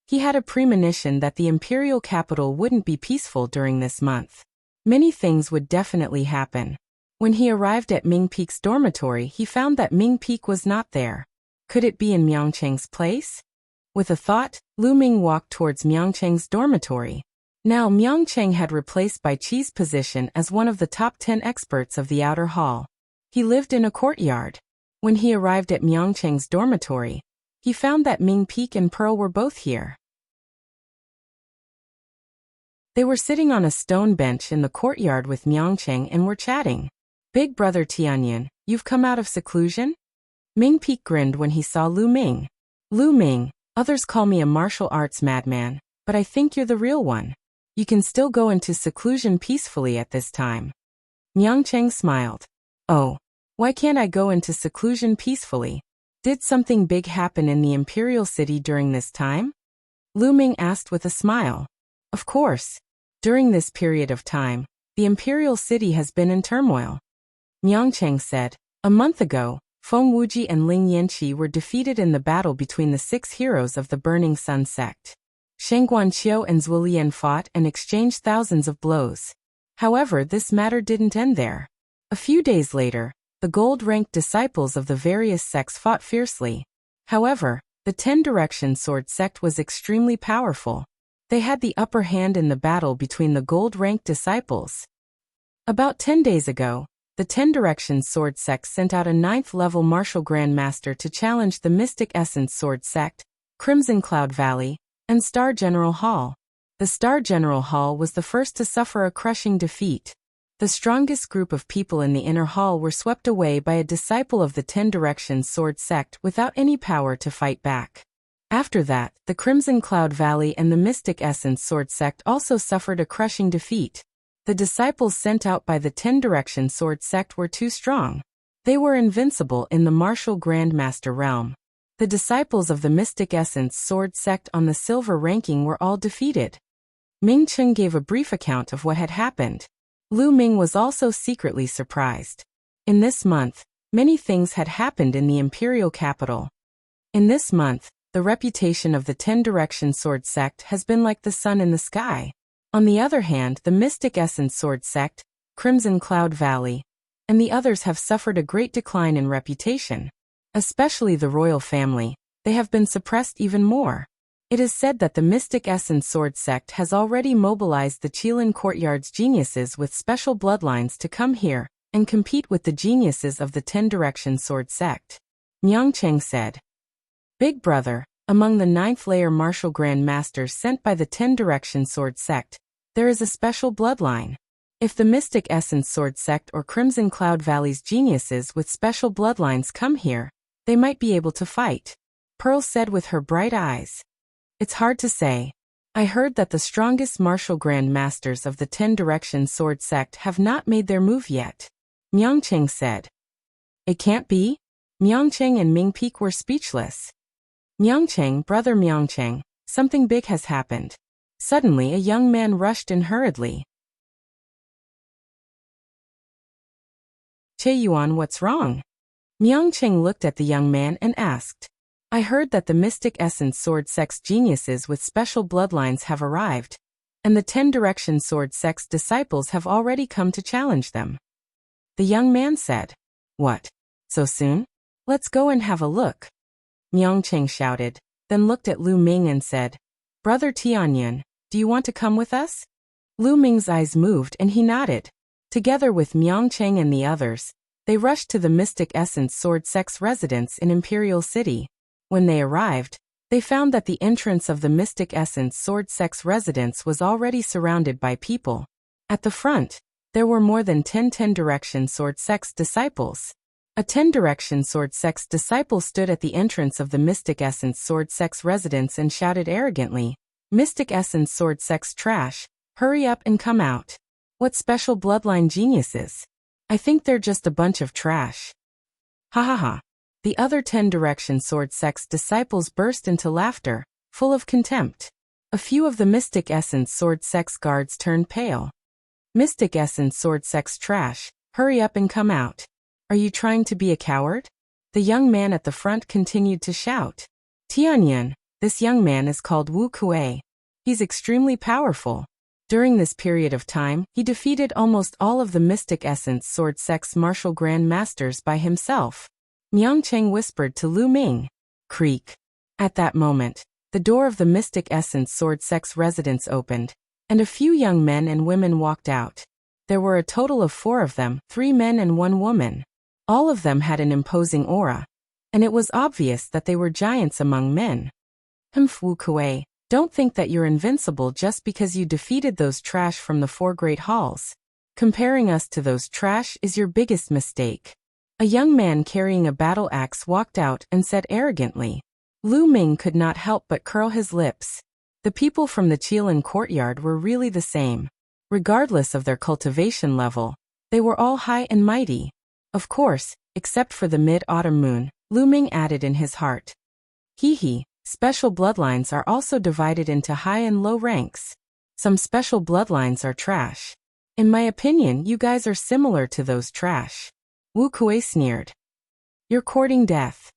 He had a premonition that the Imperial capital wouldn't be peaceful during this month. Many things would definitely happen. When he arrived at Ming Peak's dormitory, he found that Ming Peak was not there. Could it be in Miangcheng's place? With a thought, Lu Ming walked towards Miangcheng's dormitory. Now Myeongchang had replaced Bai Chi's position as one of the top 10 experts of the outer hall. He lived in a courtyard. When he arrived at Myeongchang's dormitory, he found that Ming Peek and Pearl were both here. They were sitting on a stone bench in the courtyard with Myeongchang and were chatting. "Big brother Tianyan, you've come out of seclusion?" Ming Peek grinned when he saw Lu Ming. "Lu Ming, others call me a martial arts madman, but I think you're the real one. You can still go into seclusion peacefully at this time." Myeongchang smiled. "Oh, why can't I go into seclusion peacefully? Did something big happen in the imperial city during this time?" Lu Ming asked with a smile. "Of course. During this period of time, the imperial city has been in turmoil." Myeongchang said, "A month ago, Feng Wuji and Ling Yanqi were defeated in the battle between the 6 heroes of the Burning Sun sect. Shang Guanqiu and Zuolian fought and exchanged thousands of blows. However, this matter didn't end there. A few days later, the gold-ranked disciples of the various sects fought fiercely. However, the 10 Direction Sword sect was extremely powerful. They had the upper hand in the battle between the gold-ranked disciples. About 10 days ago, the 10 Direction Sword sect sent out a 9th-level martial grandmaster to challenge the Mystic Essence Sword sect, Crimson Cloud Valley, and Star General Hall. The Star General Hall was the first to suffer a crushing defeat. The strongest group of people in the inner hall were swept away by a disciple of the 10 Direction Sword sect without any power to fight back. After that, the Crimson Cloud Valley and the Mystic Essence Sword sect also suffered a crushing defeat. The disciples sent out by the 10 Direction Sword sect were too strong. They were invincible in the martial grandmaster realm. The disciples of the Mystic Essence Sword sect on the silver ranking were all defeated." Ming Cheng gave a brief account of what had happened. Lu Ming was also secretly surprised. In this month, many things had happened in the imperial capital. In this month, the reputation of the 10 Direction Sword sect has been like the sun in the sky. On the other hand, the Mystic Essence Sword sect, Crimson Cloud Valley, and the others have suffered a great decline in reputation. Especially the royal family, they have been suppressed even more. It is said that the Mystic Essence Sword sect has already mobilized the Qilin Courtyard's geniuses with special bloodlines to come here and compete with the geniuses of the 10 Direction Sword sect. Myeongchang said, "Big brother, among the 9th layer martial grand masters sent by the 10 Direction Sword sect, there is a special bloodline. If the Mystic Essence Sword sect or Crimson Cloud Valley's geniuses with special bloodlines come here, they might be able to fight," Pearl said with her bright eyes. "It's hard to say. I heard that the strongest martial grand masters of the 10 Direction Sword sect have not made their move yet," Myeongchang said. "It can't be?" Myeongchang and Ming Peek were speechless. "Myeongchang, brother Myeongchang, something big has happened." Suddenly a young man rushed in hurriedly. "Che Yuan, what's wrong?" Myeongchang looked at the young man and asked. "I heard that the Mystic Essence Sword sect's geniuses with special bloodlines have arrived, and the 10 Direction Sword sect's disciples have already come to challenge them." The young man said, "What? So soon? Let's go and have a look." Myeongchang shouted, then looked at Lu Ming and said, "Brother Tianyan, do you want to come with us?" Lu Ming's eyes moved and he nodded. Together with Myeongchang and the others, they rushed to the Mystic Essence Sword sect's residence in Imperial City. When they arrived, they found that the entrance of the Mystic Essence Sword sect's residence was already surrounded by people. At the front, there were more than 10 Direction Sword sect's disciples. A 10 Direction Sword sect's disciple stood at the entrance of the Mystic Essence Sword sect's residence and shouted arrogantly, "Mystic Essence Sword sect's trash, hurry up and come out. What special bloodline geniuses? I think they're just a bunch of trash." Ha ha ha. The other 10 Direction Sword sect's disciples burst into laughter, full of contempt. A few of the Mystic Essence Sword sect's guards turned pale. "Mystic Essence Sword sect's trash, hurry up and come out. Are you trying to be a coward?" The young man at the front continued to shout. "Tianyan, this young man is called Wu Kuei. He's extremely powerful. During this period of time, he defeated almost all of the Mystic Essence Sword sect's martial grand masters by himself." Myeongchang whispered to Lu Ming. Creak. At that moment, the door of the Mystic Essence Sword sect's residence opened, and a few young men and women walked out. There were a total of 4 of them, 3 men and 1 woman. All of them had an imposing aura, and it was obvious that they were giants among men. Wu Kuei, don't think that you're invincible just because you defeated those trash from the 4 great halls. Comparing us to those trash is your biggest mistake. A young man carrying a battle axe walked out and said arrogantly. Lu Ming could not help but curl his lips. The people from the Qilin courtyard were really the same. Regardless of their cultivation level, they were all high and mighty. Of course, except for the mid-autumn moon, Lu Ming added in his heart. Special bloodlines are also divided into high and low ranks. Some special bloodlines are trash. In my opinion, you guys are similar to those trash. Wu Kuei sneered. You're courting death.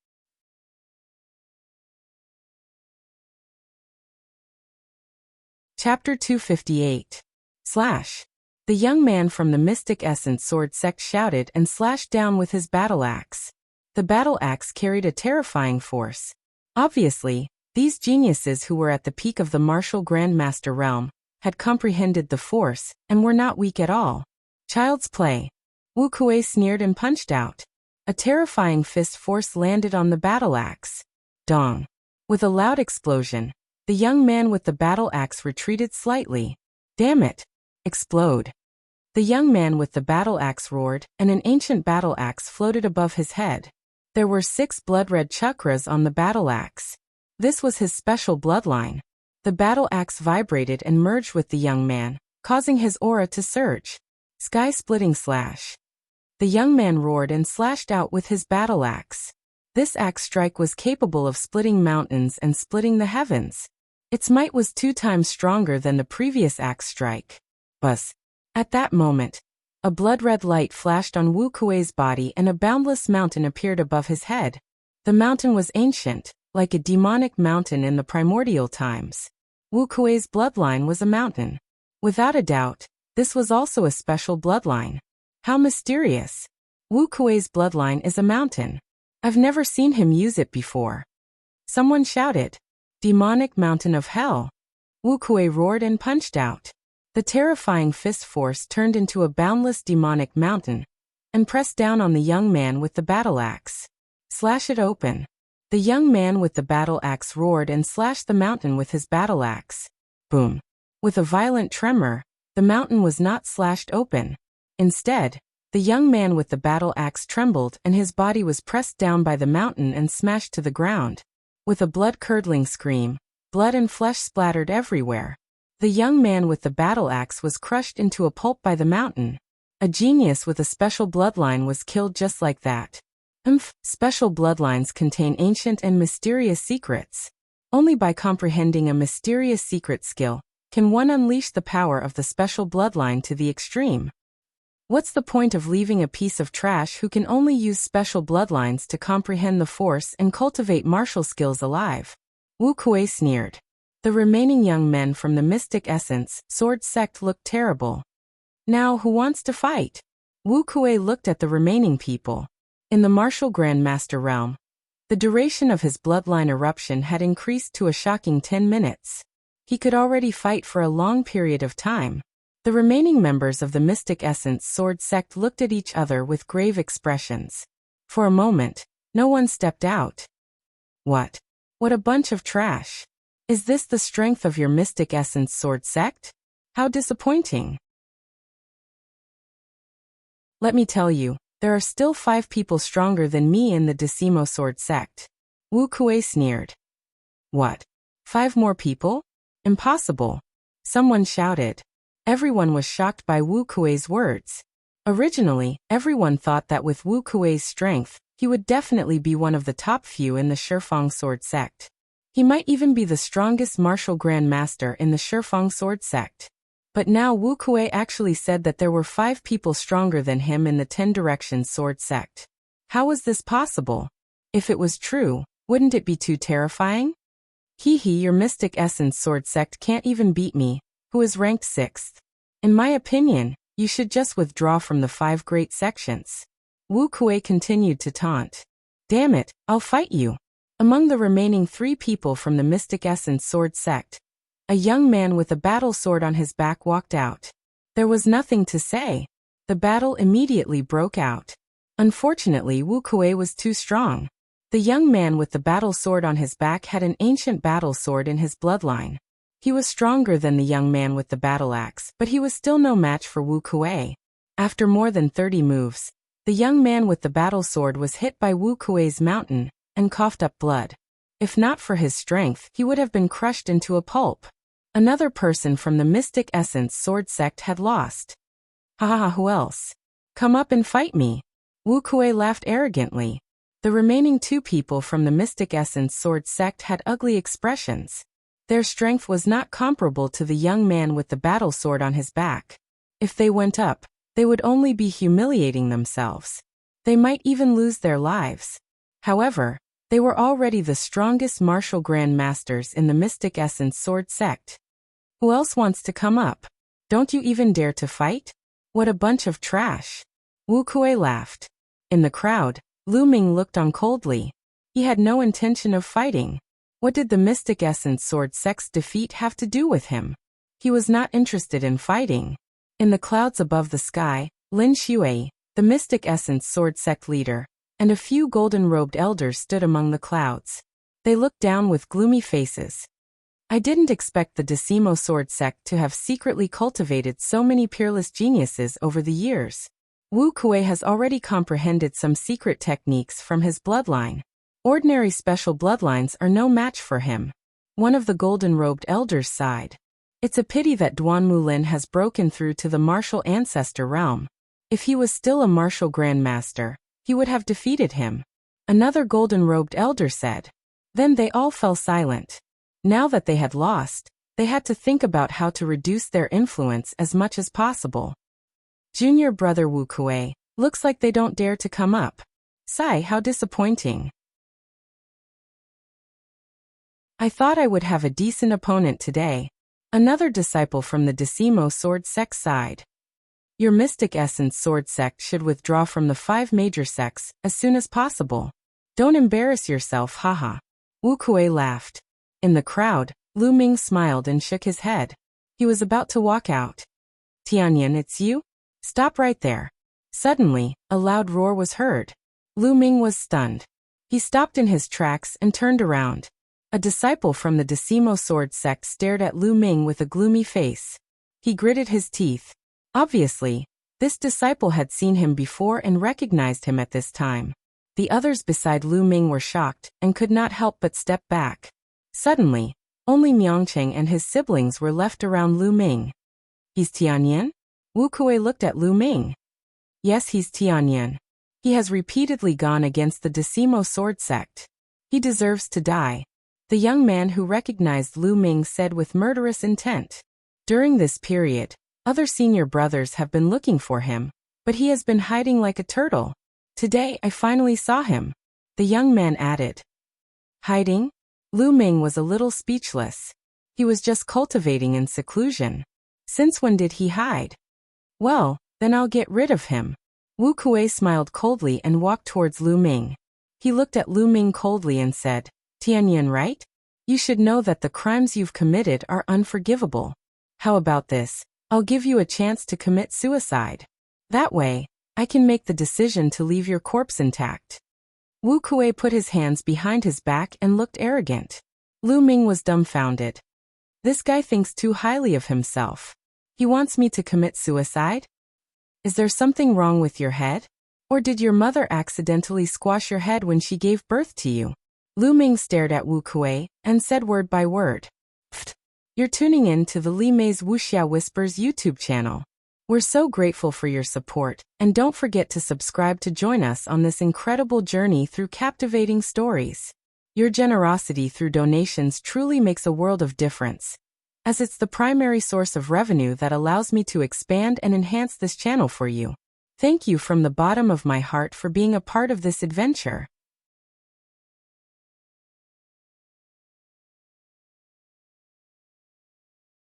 Chapter 258. Slash. The young man from the Mystic Essence Sword Sect shouted and slashed down with his battle axe. The battle axe carried a terrifying force. Obviously, these geniuses who were at the peak of the martial Grandmaster realm had comprehended the force and were not weak at all. Child's play. Wu Kuei sneered and punched out. A terrifying fist force landed on the battle axe. Dong. With a loud explosion, the young man with the battle axe retreated slightly. Damn it. Explode. The young man with the battle axe roared, and an ancient battle axe floated above his head. There were 6 blood-red chakras on the battle axe. This was his special bloodline. The battle axe vibrated and merged with the young man, causing his aura to surge. Sky-splitting slash. The young man roared and slashed out with his battle axe. This axe strike was capable of splitting mountains and splitting the heavens. Its might was 2 times stronger than the previous axe strike. Buzz. At that moment, a blood-red light flashed on Wu Kuei's body and a boundless mountain appeared above his head. The mountain was ancient, like a demonic mountain in the primordial times. Wu Kuei's bloodline was a mountain. Without a doubt, this was also a special bloodline. How mysterious. Wu Kuei's bloodline is a mountain. I've never seen him use it before. Someone shouted. Demonic mountain of hell. Wu Kuei roared and punched out. The terrifying fist force turned into a boundless demonic mountain and pressed down on the young man with the battle axe. Slash it open. The young man with the battle axe roared and slashed the mountain with his battle axe. Boom. With a violent tremor, the mountain was not slashed open. Instead, the young man with the battle axe trembled and his body was pressed down by the mountain and smashed to the ground. With a blood-curdling scream, blood and flesh splattered everywhere. The young man with the battle axe was crushed into a pulp by the mountain. A genius with a special bloodline was killed just like that. Special bloodlines contain ancient and mysterious secrets. Only by comprehending a mysterious secret skill can one unleash the power of the special bloodline to the extreme. What's the point of leaving a piece of trash who can only use special bloodlines to comprehend the force and cultivate martial skills alive? Wu Kuei sneered. The remaining young men from the Mystic Essence Sword Sect looked terrible. Now who wants to fight? Wu Kuei looked at the remaining people. In the martial Grandmaster realm, the duration of his bloodline eruption had increased to a shocking 10 minutes. He could already fight for a long period of time. The remaining members of the Mystic Essence Sword Sect looked at each other with grave expressions. For a moment, no one stepped out. What? What a bunch of trash. Is this the strength of your Mystic Essence Sword Sect? How disappointing. Let me tell you, there are still 5 people stronger than me in the Decimo Sword Sect. Wu Kuei sneered. What? 5 more people? Impossible. Someone shouted. Everyone was shocked by Wu Kuei's words. Originally, everyone thought that with Wu Kuei's strength, he would definitely be one of the top few in the Shifeng Sword Sect. He might even be the strongest martial grandmaster in the Shifeng Sword Sect. But now Wu Kuei actually said that there were 5 people stronger than him in the 10 Directions Sword Sect. How was this possible? If it was true, wouldn't it be too terrifying? Your Mystic Essence Sword Sect can't even beat me, who is ranked 6th. In my opinion, you should just withdraw from the 5 great sections. Wu Kuei continued to taunt. Damn it, I'll fight you. Among the remaining 3 people from the Mystic Essence Sword Sect, A young man with a battle sword on his back walked out. There was nothing to say. The battle immediately broke out. Unfortunately, Wu Kuei was too strong. The young man with the battle sword on his back had an ancient battle sword in his bloodline. He was stronger than the young man with the battle axe, but he was still no match for Wu Kuei. After more than 30 moves, the young man with the battle sword was hit by Wu Kuei's mountain and coughed up blood. If not for his strength, he would have been crushed into a pulp. Another person from the Mystic Essence Sword Sect had lost. Ha, who else? Come up and fight me. Wu Kuei laughed arrogantly. The remaining 2 people from the Mystic Essence Sword Sect had ugly expressions. Their strength was not comparable to the young man with the battle sword on his back. If they went up, they would only be humiliating themselves. They might even lose their lives. However, they were already the strongest martial grandmasters in the Mystic Essence Sword Sect. Who else wants to come up? Don't you even dare to fight? What a bunch of trash. Wu Kuei laughed. In the crowd, Lu Ming looked on coldly. He had no intention of fighting. What did the Mystic Essence Sword Sect's defeat have to do with him? He was not interested in fighting. In the clouds above the sky, Lin Shui, the Mystic Essence Sword Sect leader, and a few golden-robed elders stood among the clouds. They looked down with gloomy faces. I didn't expect the Decimo Sword Sect to have secretly cultivated so many peerless geniuses over the years. Wu Kuei has already comprehended some secret techniques from his bloodline. Ordinary special bloodlines are no match for him. One of the golden-robed elders sighed. It's a pity that Duan Mulin has broken through to the martial ancestor realm. If he was still a martial grandmaster, he would have defeated him. Another golden-robed elder said. Then they all fell silent. Now that they had lost, they had to think about how to reduce their influence as much as possible. Junior brother Wu Kuei, looks like they don't dare to come up. Sigh, how disappointing. I thought I would have a decent opponent today. Another disciple from the Decimo Sword Sect sighed. Your Mystic Essence Sword Sect should withdraw from the 5 major sects as soon as possible. Don't embarrass yourself, haha. Wu Kuei laughed. In the crowd, Lu Ming smiled and shook his head. He was about to walk out. Tianyan, it's you? Stop right there. Suddenly, a loud roar was heard. Lu Ming was stunned. He stopped in his tracks and turned around. A disciple from the Decimo Sword Sect stared at Lu Ming with a gloomy face. He gritted his teeth. Obviously, this disciple had seen him before and recognized him at this time. The others beside Lu Ming were shocked and could not help but step back. Suddenly, only Miangcheng and his siblings were left around Lu Ming. He's Tianyan? Wu Kuei looked at Lu Ming. Yes, he's Tianyan. He has repeatedly gone against the Decimo Sword Sect. He deserves to die. The young man who recognized Lu Ming said with murderous intent. During this period, other senior brothers have been looking for him, but he has been hiding like a turtle. Today I finally saw him. The young man added. Hiding? Lu Ming was a little speechless. He was just cultivating in seclusion. Since when did he hide? Well, then I'll get rid of him. Wu Kuei smiled coldly and walked towards Lu Ming. He looked at Lu Ming coldly and said, Tianyan, right? You should know that the crimes you've committed are unforgivable. How about this? I'll give you a chance to commit suicide. That way, I can make the decision to leave your corpse intact. Wu Kuei put his hands behind his back and looked arrogant. Lu Ming was dumbfounded. This guy thinks too highly of himself. He wants me to commit suicide? Is there something wrong with your head? Or did your mother accidentally squash your head when she gave birth to you? Lu Ming stared at Wu Kuei and said word by word. Pfft. You're tuning in to the Li Mei's Wuxia Whispers YouTube channel. We're so grateful for your support, and don't forget to subscribe to join us on this incredible journey through captivating stories. Your generosity through donations truly makes a world of difference, as it's the primary source of revenue that allows me to expand and enhance this channel for you. Thank you from the bottom of my heart for being a part of this adventure.